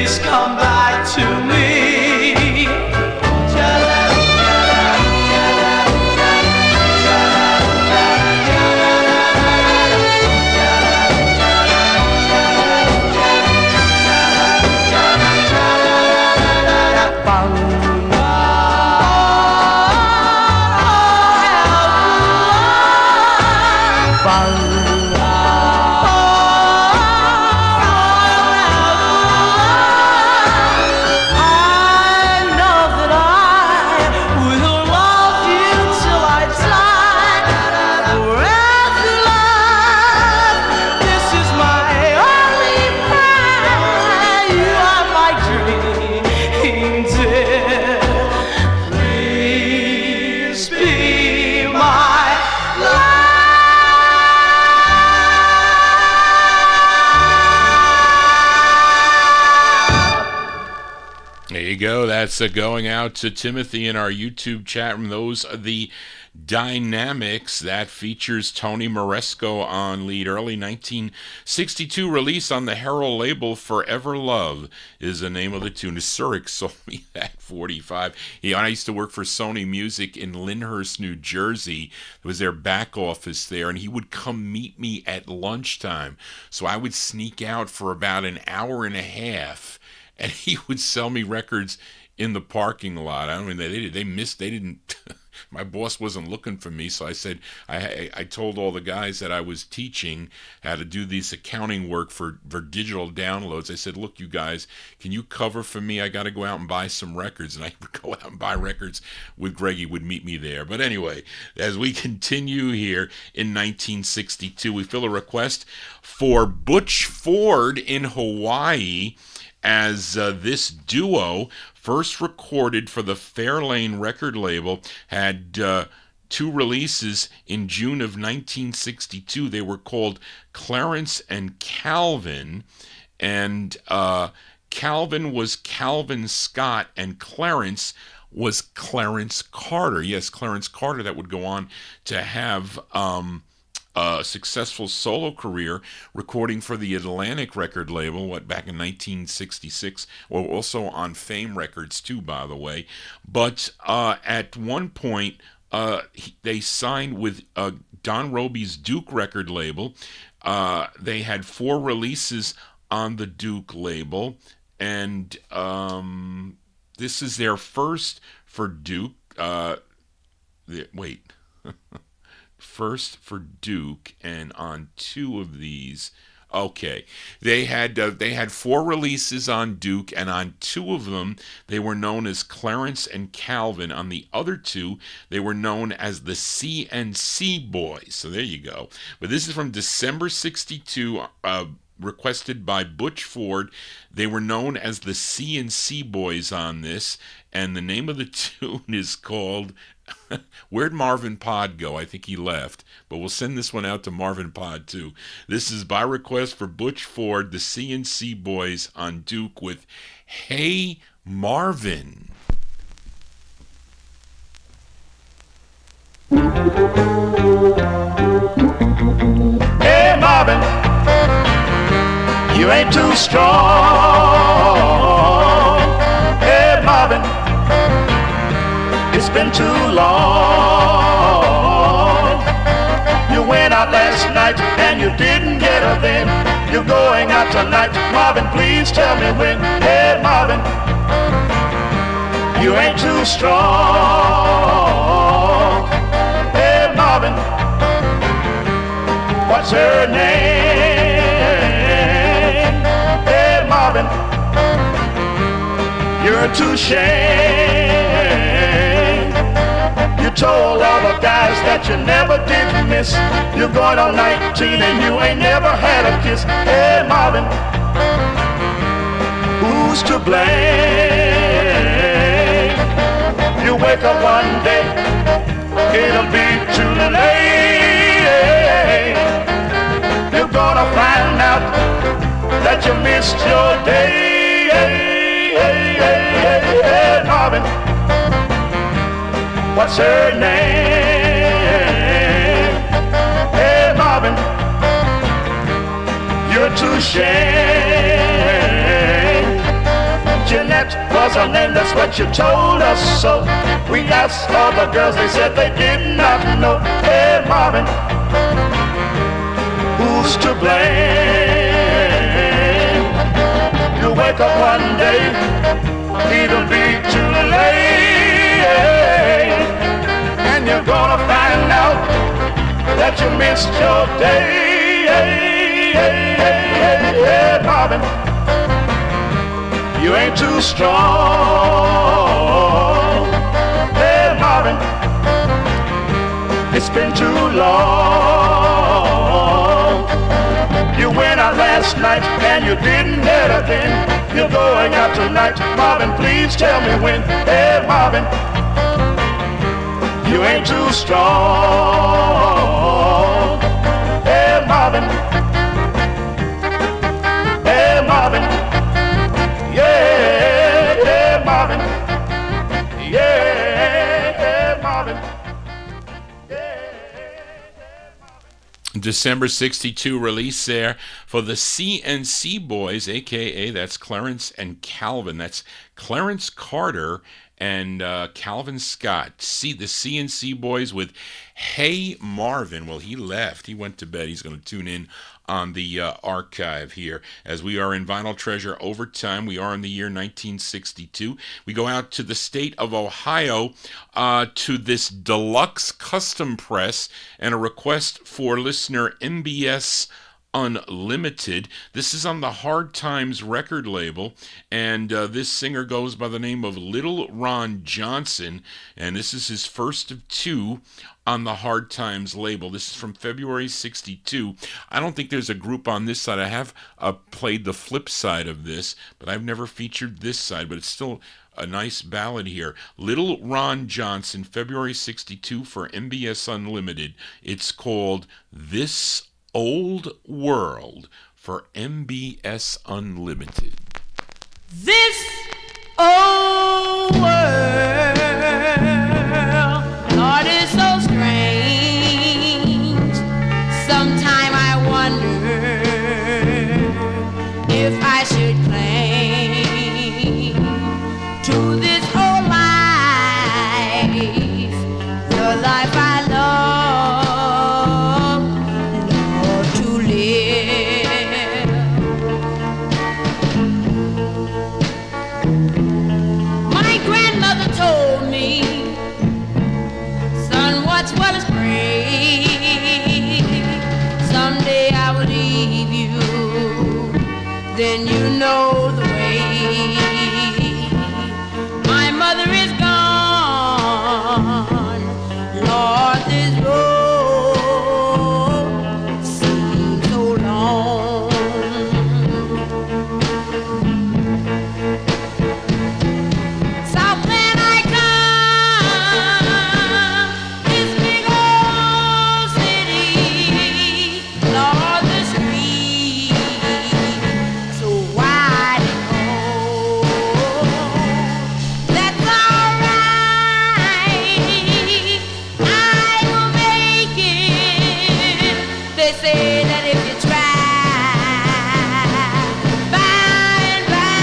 please come back to me. That's going out to Timothy in our YouTube chat room. Those are the Dynamics. That features Tony Moresco on lead. Early 1962 release on the Herald label. Forever Love is the name of the tune. Surik sold me that 45. I used to work for Sony Music in Lyndhurst, New Jersey. It was their back office there, and he would come meet me at lunchtime. So I would sneak out for about an hour and a half, and he would sell me records in the parking lot. I mean, they didn't. My boss wasn't looking for me, so I said, I told all the guys that I was teaching how to do this accounting work for digital downloads. I said, look, you guys, can you cover for me? I got to go out and buy some records. And I would go out and buy records with Greg. He would meet me there. But anyway, as we continue here in 1962, we fill a request for Butch Ford in Hawaii, as this duo, first recorded for the Fairlane record label, had two releases in June of 1962. They were called Clarence and Calvin, and Calvin was Calvin Scott, and Clarence was Clarence Carter. Yes, Clarence Carter, that would go on to have a successful solo career recording for the Atlantic record label, back in 1966, or also on Fame Records too, by the way. But at one point, they signed with Don Robey's Duke record label. They had 4 releases on the Duke label, and this is their first for Duke. First for Duke, and on 2 of these, okay, they had 4 releases on Duke, and on 2 of them they were known as Clarence and Calvin. On the other 2, they were known as the CNC Boys. So there you go. But this is from December 62, requested by Butch Ford. They were known as the CNC Boys on this, and the name of the tune is called Where'd Marvin Pod go? I think he left, but we'll send this one out to Marvin Pod too. This is by request for Butch Ford, the CNC Boys on Duke, with Hey Marvin. Hey Marvin, you ain't too strong. Hey Marvin, it's been too long. You went out last night and you didn't get her then. You're going out tonight, Marvin, please tell me when. Hey Marvin, you ain't too strong. Hey Marvin, what's her name? Hey Marvin, you're too ashamed. You told all the guys that you never did miss. You're going on 19 and you ain't never had a kiss. Hey Marvin, who's to blame? You wake up one day, it'll be too late. You're gonna find out that you missed your day. Hey Marvin, what's her name? Hey Marvin, you're too ashamed. was her name, that's what you told us so. We asked all the girls, they said they did not know. Hey Marvin, who's to blame? You wake up one day, it'll be too late, and you're gonna find out that you missed your day. Hey Marvin, you ain't too strong. Hey Marvin, it's been too long. You went out last night and you didn't get a thing. You're going out tonight, Marvin, please tell me when. Hey Marvin, you ain't too strong. Hey Marvin, hey Marvin, yeah, hey Marvin, yeah, hey Marvin. December 62 release there for the C&C Boys, a.k.a. that's Clarence and Calvin. That's Clarence Carter and Calvin Scott. The C&C Boys with Hey Marvin. Well, he left. He went to bed. He's going to tune in on the archive here as we are in Vinyl Treasure Overtime. We are in the year 1962. We go out to the state of Ohio to this deluxe custom press and a request for listener MBS Unlimited. This is on the Hard Times record label, and this singer goes by the name of Little Ron Johnson, and this is his first of two on the Hard Times label. This is from February 62. I don't think there's a group on this side. I have played the flip side of this, but I've never featured this side, but it's still a nice ballad here. Little Ron Johnson, February 62 for MBS Unlimited. It's called This Old World for MBS Unlimited. This old world, Lord, is so strange. Sometime I wonder if I should cling to this old life, the life I love, Lord, to live. My grandmother told me, son, what's well is brave. Someday I will leave you, then you know the way. My mother is gone, Lord, this road seems so long. Southland I come, this big old city, Lord, the street so wide and cold. That's alright, I will make it. They say that if you try, by and by,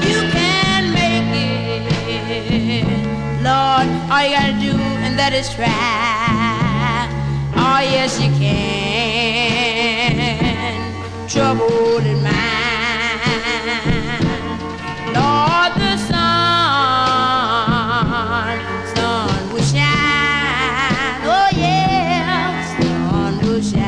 you can make it. Lord, all you gotta do, and that is try. Oh, yes, you can. Troubled in mind, Lord, the sun will shine. Oh, yeah, sun will shine.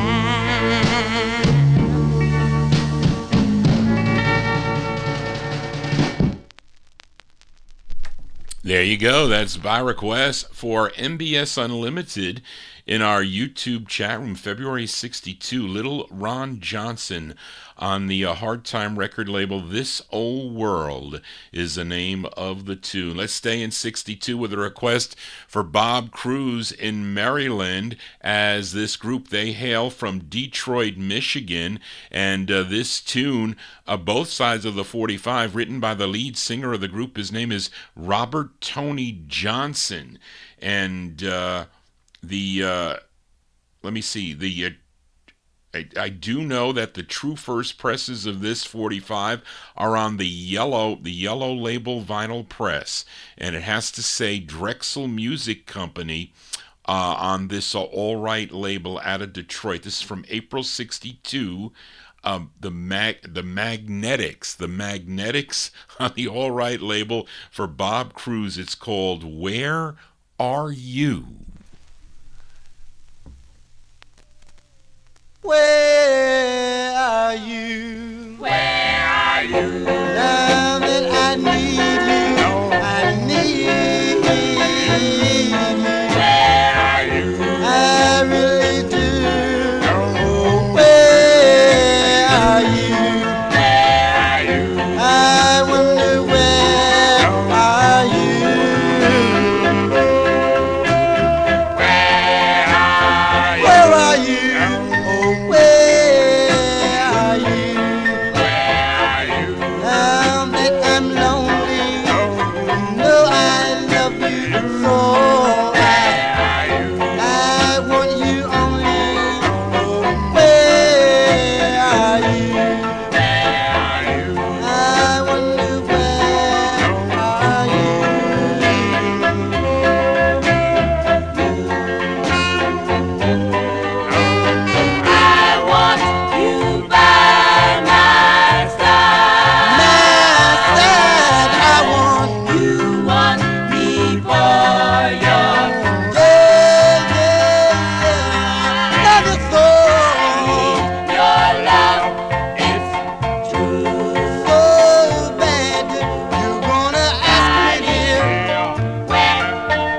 There you go. That's by request for MBS Unlimited in our YouTube chat room, February 62. Little Ron Johnson on the Hard Time record label. This Old World is the name of the tune. Let's stay in 62 with a request for Bob Cruz in Maryland, as this group, they hail from Detroit, Michigan, and this tune, both sides of the 45, written by the lead singer of the group. His name is Robert Tony Johnson, and let me see, the I do know that the true first presses of this 45 are on the yellow label vinyl press, and it has to say Drexel Music Company on this All Right label out of Detroit. This is from April '62. The Magnetics on the All Right label for Bob Cruz. It's called Where Are You? Where are you? Where are you? Now that I need you, I need you. Where are you? I really do. Oh, where are you? Where are you? I wonder where are you? Where are you? Oh, where are you? Now that I'm lonely, know I love you so. I want you only. Oh, where are you? I wonder where are I want you by my side. my side? I want You want me for your love you so. your love is true. So bad, you're gonna ask me, dear. Where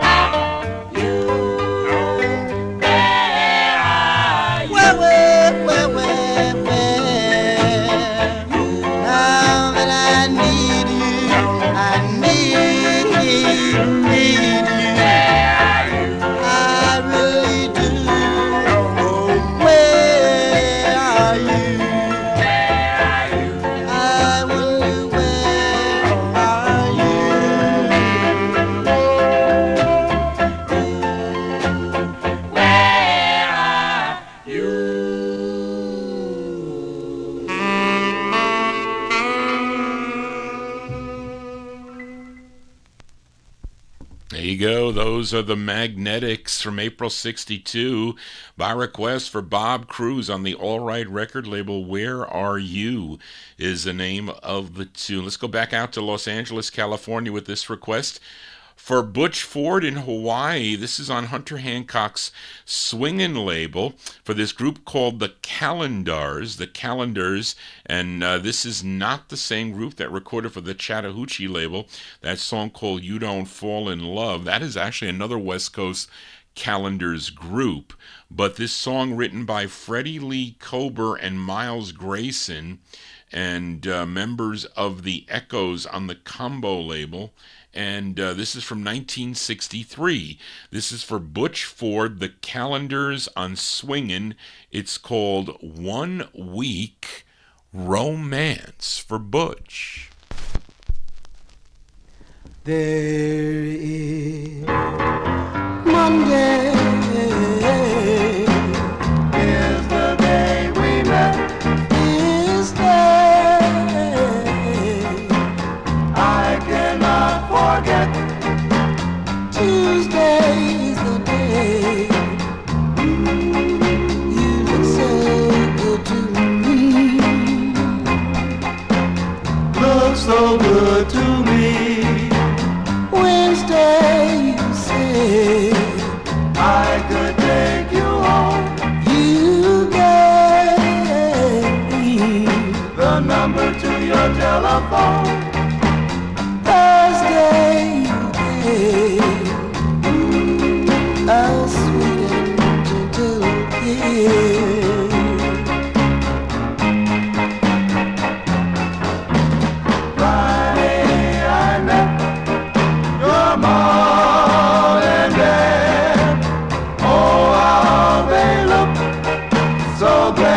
are you? Where are you? Where? Now that I need you, I need you. I really do. Oh, where are you? I wonder where are There you go. Those are the Magnetics from April '62 by request for Bob Cruz on the All Right record label. Where Are You is the name of the tune. Let's go back out to Los Angeles, California with this request for Butch Ford in Hawaii. This is on Hunter Hancock's Swingin' label for this group called the Calendars, and this is not the same group that recorded for the Chattahoochee label that song called You Don't Fall in Love. That is actually another West Coast Calendars group, but this song written by Freddie Lee Kober and Miles Grayson and members of the Echoes on the Combo label. And this is from 1963. This is for Butch Ford, the Calendars on Swingin'. It's called 1 Week Romance for Butch. There is Monday is the day we met. Tuesday I cannot forget. Tuesday's the day you look so good to me. Look so good to me. Wednesday you said I could take you home. You gave me the number to your telephone. Thursday you gave a sweet and gentle kiss. Friday I met your mom and dad. Oh, how they look so glad,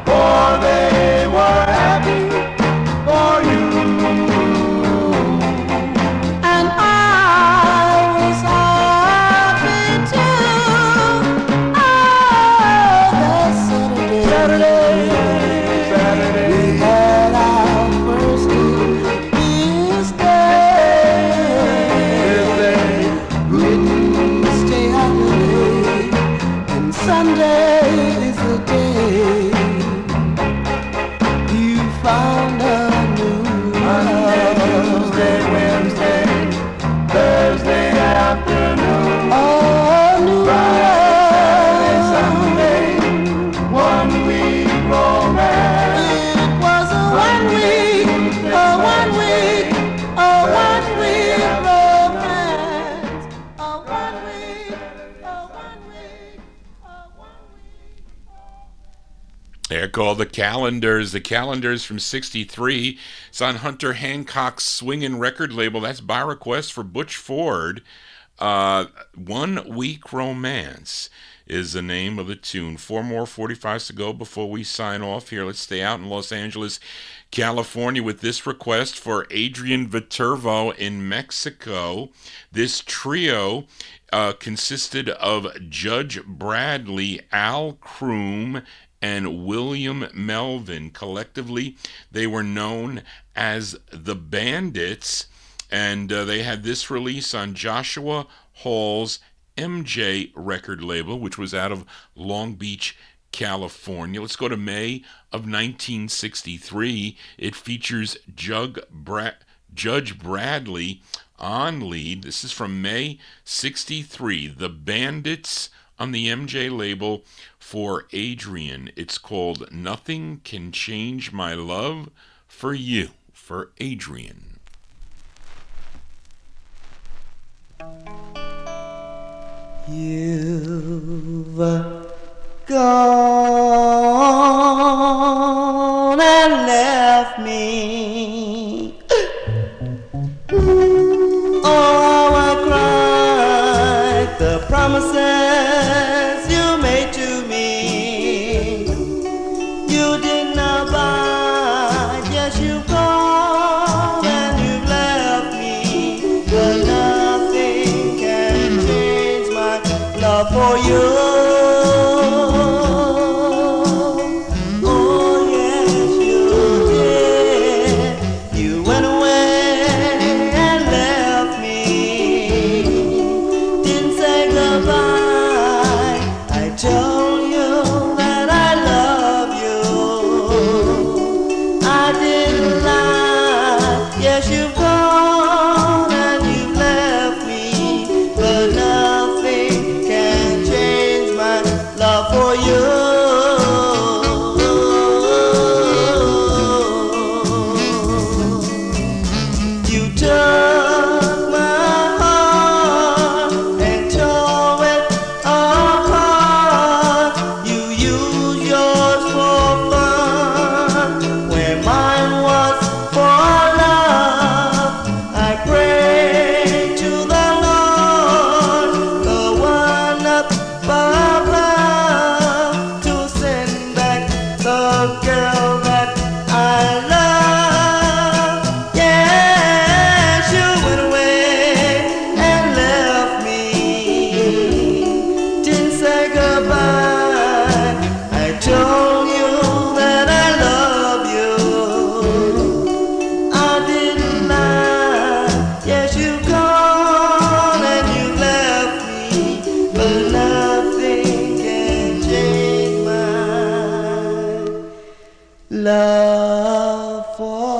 for they were happy for you, and I was happy too. found a new Monday, Tuesday, Wednesday, Thursday afternoon. Oh, new Friday, Saturday, Sunday, 1 week romance. It was a 1 week, a 1 week, a 1 week romance. A 1 week, a 1 week, a 1 week. They're called the Calendars. The Calendars from 63. It's on Hunter Hancock's swingin' record label. That's by request for Butch Ford. 1 Week Romance is the name of the tune. 4 more 45s to go before we sign off here. Let's stay out in Los Angeles, California with this request for Adrian Viterbo in Mexico. This trio consisted of Judge Bradley, Al Croom, and William Melvin. Collectively, they were known as the Bandits, and they had this release on Joshua Hall's MJ record label, which was out of Long Beach, California. Let's go to May of 1963. It features Judge Bradley on lead. This is from May 63. The Bandits on the MJ label for Adrian. It's called Nothing Can Change My Love for You, for Adrian. You've gone and left me. Oh, I cried the promises you made to me. You did not abide, yes, you've gone and you've left me, but nothing can change my love for you. Oh, yes, you did. You went away and left me. Didn't say goodbye. I told you that I love you. I didn't lie. Yes, you've gone and you've left me, but nothing can change my love for you. You took my heart and tore it apart. You used yours for fun when mine was for love. I pray to the Lord, the one up above, to send back the girl that I love. Yes, you went away and left me. Didn't say goodbye. I told you that I love you. I didn't lie. Yes, you've gone and you've left me, but nothing can change my love for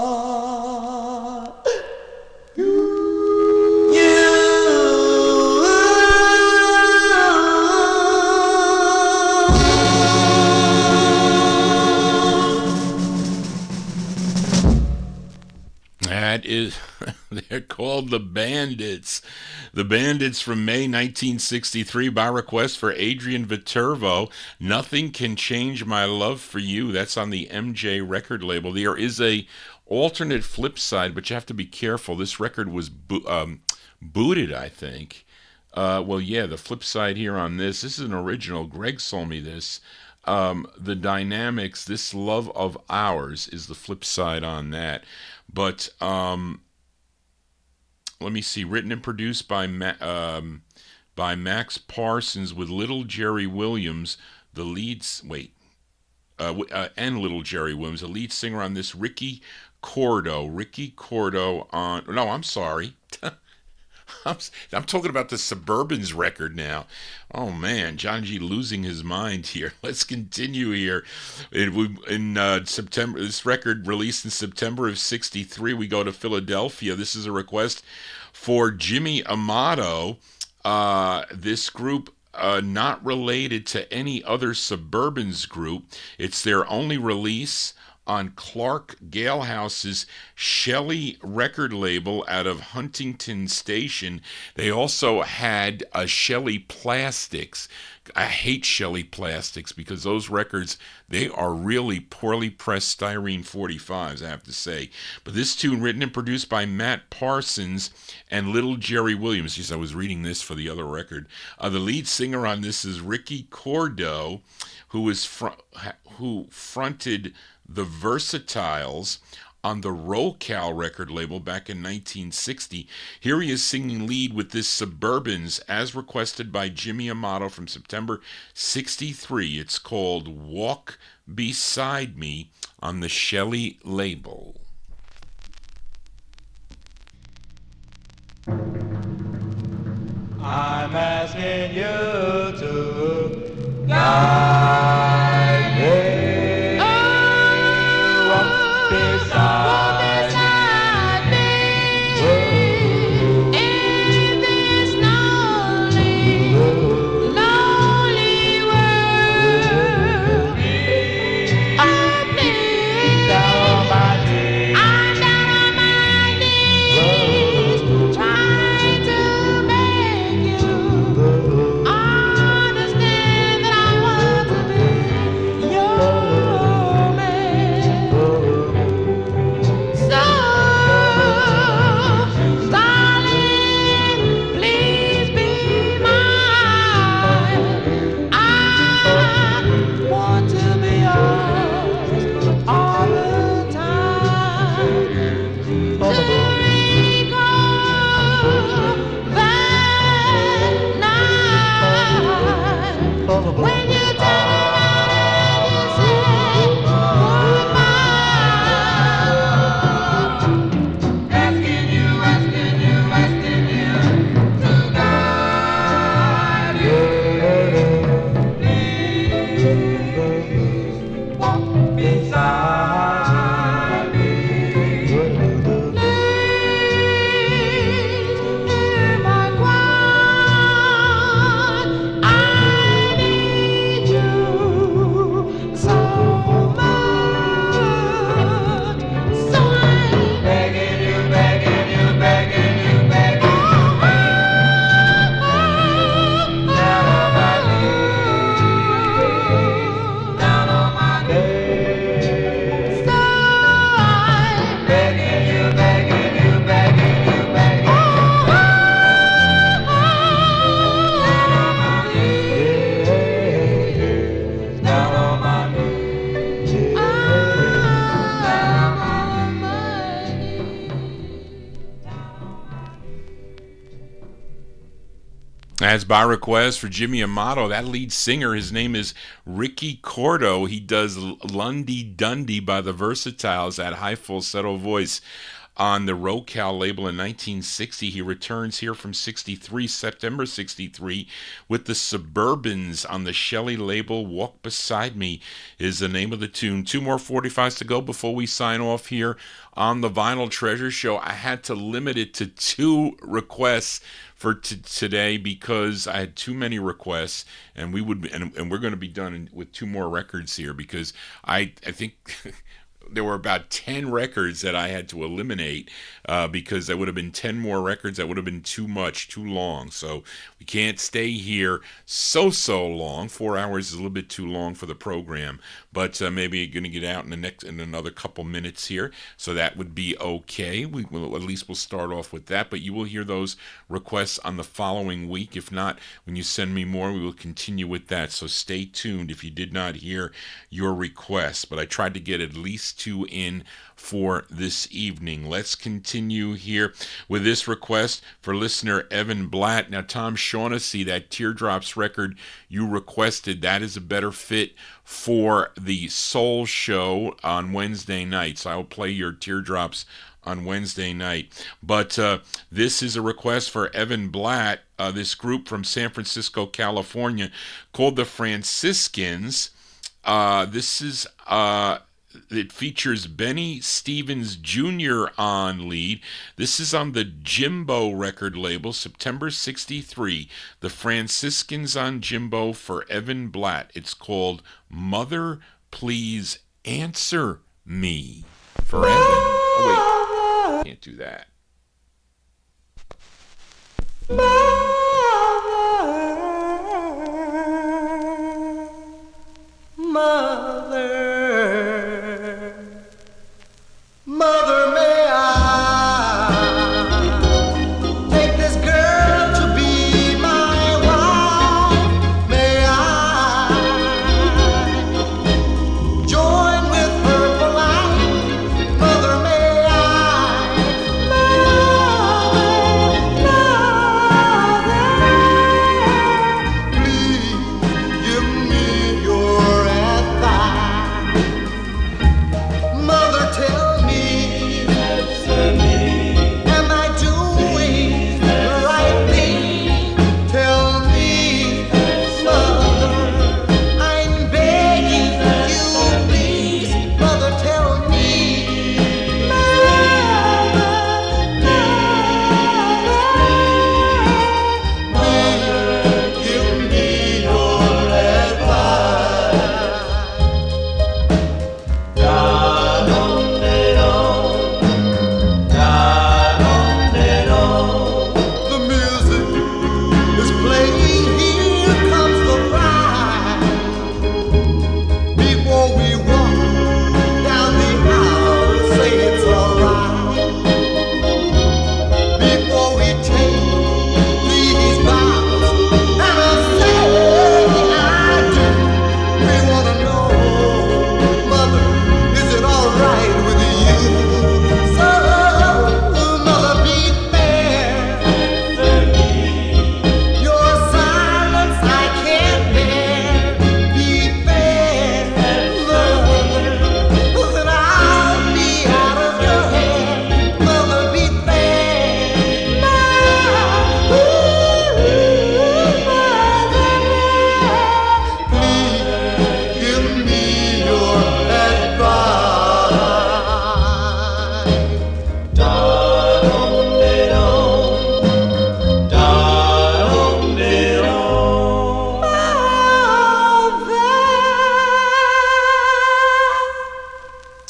That is, they're called the Bandits. The Bandits from May 1963 by request for Adrian Viterbo. Nothing Can Change My Love for You. That's on the MJ record label. There is a alternate flip side, but you have to be careful. This record was booted, I think. Well, yeah, the flip side here on this is an original. Greg sold me this. The Dynamics, This Love of Ours is the flip side on that. But let me see. Written and produced by Max Parsons with Little Jerry Williams, the leads. And Little Jerry Williams, the lead singer on this. Ricky Cordo on. No, I'm sorry. I'm talking about the Suburbans record now. Oh man, Johnny G losing his mind here. Let's continue here. In September, this record released in September of '63. We go to Philadelphia. This is a request for Jimmy Amato. This group, not related to any other Suburbans group. It's their only release on Clark Galehouse's Shelley record label out of Huntington Station. They also had a Shelley Plastics. I hate Shelley Plastics because those records, they are really poorly pressed styrene 45s, I have to say. But this tune, written and produced by Matt Parsons and Little Jerry Williams. Yes, I was reading this for the other record. The lead singer on this is Ricky Cordo, who fronted the Versatiles on the Rocal record label back in 1960. Here he is singing lead with this Suburbans as requested by Jimmy Amato from September 63. It's called Walk Beside Me on the Shelley label. I'm asking you to guide me. As by request for Jimmy Amato, that lead singer, his name is Ricky Cordo. He does Lundy Dundee by the Versatiles at high falsetto voice on the Rocal label in 1960. He returns here from 63, September 63, with the Suburbans on the Shelley label. Walk Beside Me is the name of the tune. Two more 45s to go before we sign off here on the Vinyl Treasure Show. I had to limit it to two requests for today because I had too many requests, and we're going to be done with two more records here because I think there were about 10 records that I had to eliminate because there would have been 10 more records that would have been too much, too long. So we can't stay here so long. 4 hours is a little bit too long for the program, but maybe you're going to get out in another couple minutes here, so that would be okay. At least we'll start off with that, but you will hear those requests on the following week. If not, when you send me more, we will continue with that. So stay tuned if you did not hear your requests. But I tried to get at least two in for this evening. Let's continue here with this request for listener Evan Blatt. Now, Tom Shaughnessy, that Teardrops record you requested, that is a better fit for the Soul Show on Wednesday nights. I'll play your Teardrops on Wednesday night. But this is a request for Evan Blatt, this group from San Francisco, California, called the Franciscans. This is it features Benny Stevens Jr. on lead. This is on the Jimbo record label, September 63. The Franciscans on Jimbo for Evan Blatt. It's called Mother, Please Answer Me for Evan. Oh, wait. Can't do that. Mother, may I take this girl to be my wife? May I join with her for life? Mother, may I? Mother, please give me your advice. Mother, tell me, am I doing the right thing? Tell me, Mother, I'm begging you, please. Mother, tell me. Mother, give me your advice. The music is playing, here comes the bride. Before we walk down the aisle, say it's alright. Before we take these vows, and I say I do, we wanna know, Mother, is it alright with you? So, Mother, be fair. Your silence I can't bear. Be fair, Mother, that I'll be out of your hair. Mother, be fair. Please give me your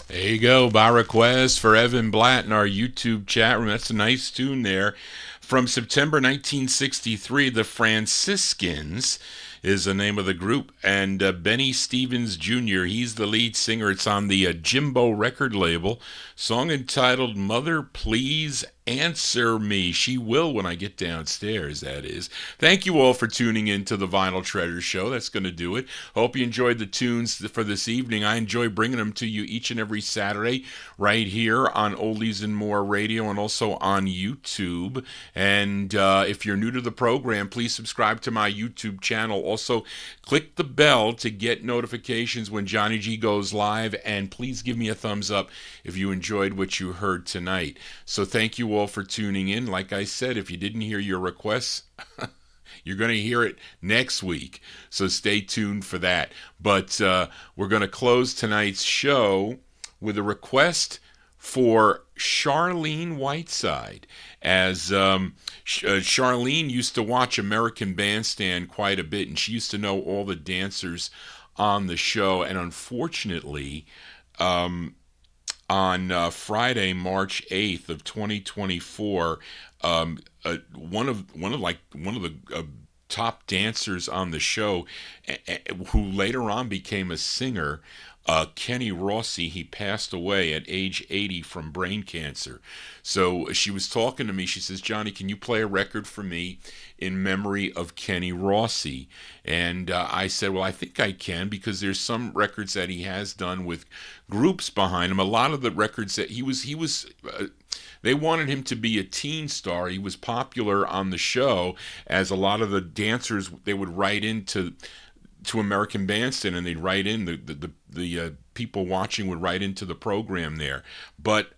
There you go, by request for Evan Blatt in our YouTube chat room. That's a nice tune there. From September 1963, the Franciscans is the name of the group, and Benny Stevens Jr., he's the lead singer. It's on the Jimbo record label. Song entitled Mother, Please Answer Me. She will when I get downstairs, that is. Thank you all for tuning in to the Vinyl Treasure Show. That's going to do it. Hope you enjoyed the tunes for this evening. I enjoy bringing them to you each and every Saturday right here on Oldies and More Radio and also on YouTube. And if you're new to the program, please subscribe to my YouTube channel. Also, click the bell to get notifications when Johnny G goes live. And please give me a thumbs up if you enjoyed what you heard tonight. So thank you all for tuning in. Like I said, if you didn't hear your requests, you're going to hear it next week. So stay tuned for that. But we're going to close tonight's show with a request for Charlene Whiteside. As Charlene used to watch American Bandstand quite a bit, and she used to know all the dancers on the show. And unfortunately, on Friday, March 8th of 2024, one of the top dancers on the show, who later on became a singer, Kenny Rossi, he passed away at age 80 from brain cancer. So she was talking to me. She says, Johnny, can you play a record for me in memory of Kenny Rossi? And I said, well, I think I can, because there's some records that he has done with groups behind him. A lot of the records that he was they wanted him to be a teen star. He was popular on the show, as a lot of the dancers, they would write into to American Bandstand, and they'd write in the people watching would write into the program there. But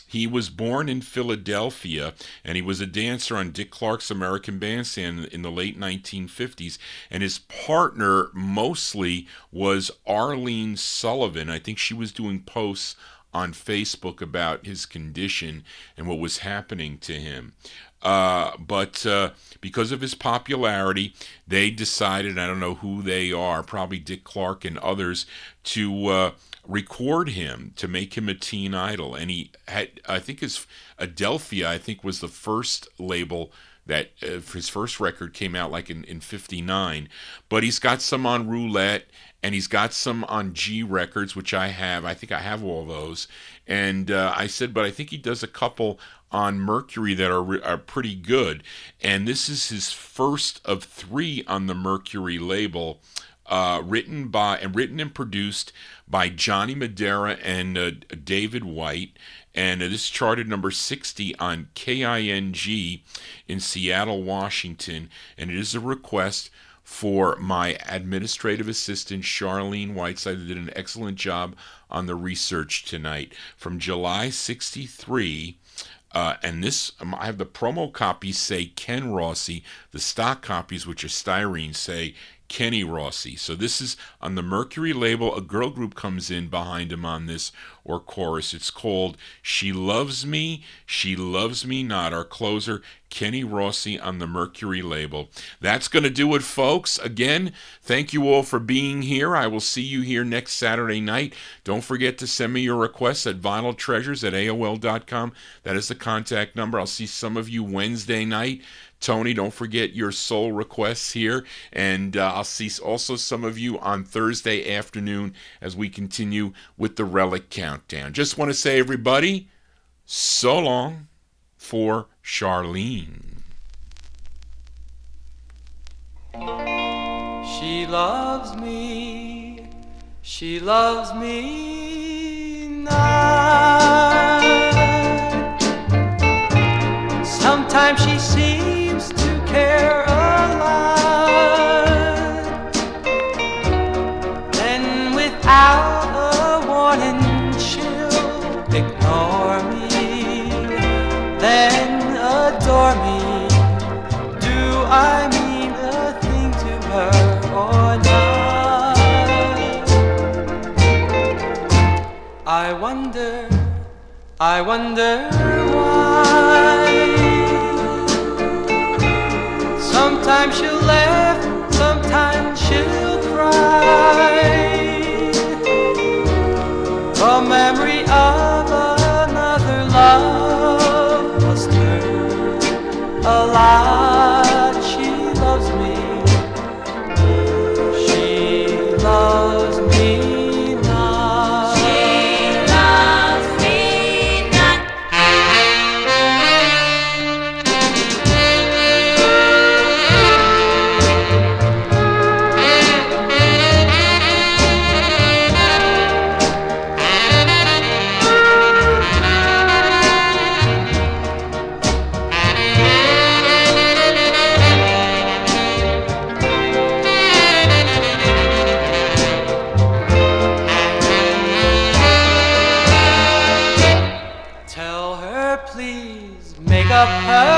he was born in Philadelphia, and he was a dancer on Dick Clark's American Bandstand in the late 1950s. And his partner mostly was Arlene Sullivan. I think she was doing posts on Facebook about his condition and what was happening to him. But because of his popularity, they decided, I don't know who they are, probably Dick Clark and others, to record him, to make him a teen idol. And he had, I think his Adelphia, I think, was the first label that his first record came out like in 59. But he's got some on Roulette, and he's got some on G Records, which I have. I think I have all those. And I said, but I think he does a couple on Mercury that are pretty good. And this is his first of 3 on the Mercury label, written and produced by Johnny Madera and David White. And this charted number 60 on KING in Seattle, Washington. And it is a request for my administrative assistant, Charlene Whiteside, who did an excellent job on the research tonight. From July 63, and this, I have the promo copies say Ken Rossi. The stock copies, which are styrene, say Kenny Rossi. So this is on the Mercury label. A girl group comes in behind him on this, or chorus. It's called She Loves Me Not. Our closer, Kenny Rossi, on the Mercury label. That's going to do it, folks. Again, thank you all for being here. I will see you here next Saturday night. Don't forget to send me your requests at vinyltreasures@aol.com. That is the contact number. I'll see some of you Wednesday night. Tony, don't forget your soul requests here. And I'll see also some of you on Thursday afternoon as we continue with the Relic Countdown. Just want to say, everybody, so long for Charlene. She loves me not. Sometimes she seems to care a lot, then without a warning she'll ignore me, then adore me. Do I mean a thing to her or not? I wonder why. Sometimes she'll laugh, sometimes she'll cry. A memory of another love must hurt a lot. She loves me. She loves me not. She loves me not. Tell her, please, make up her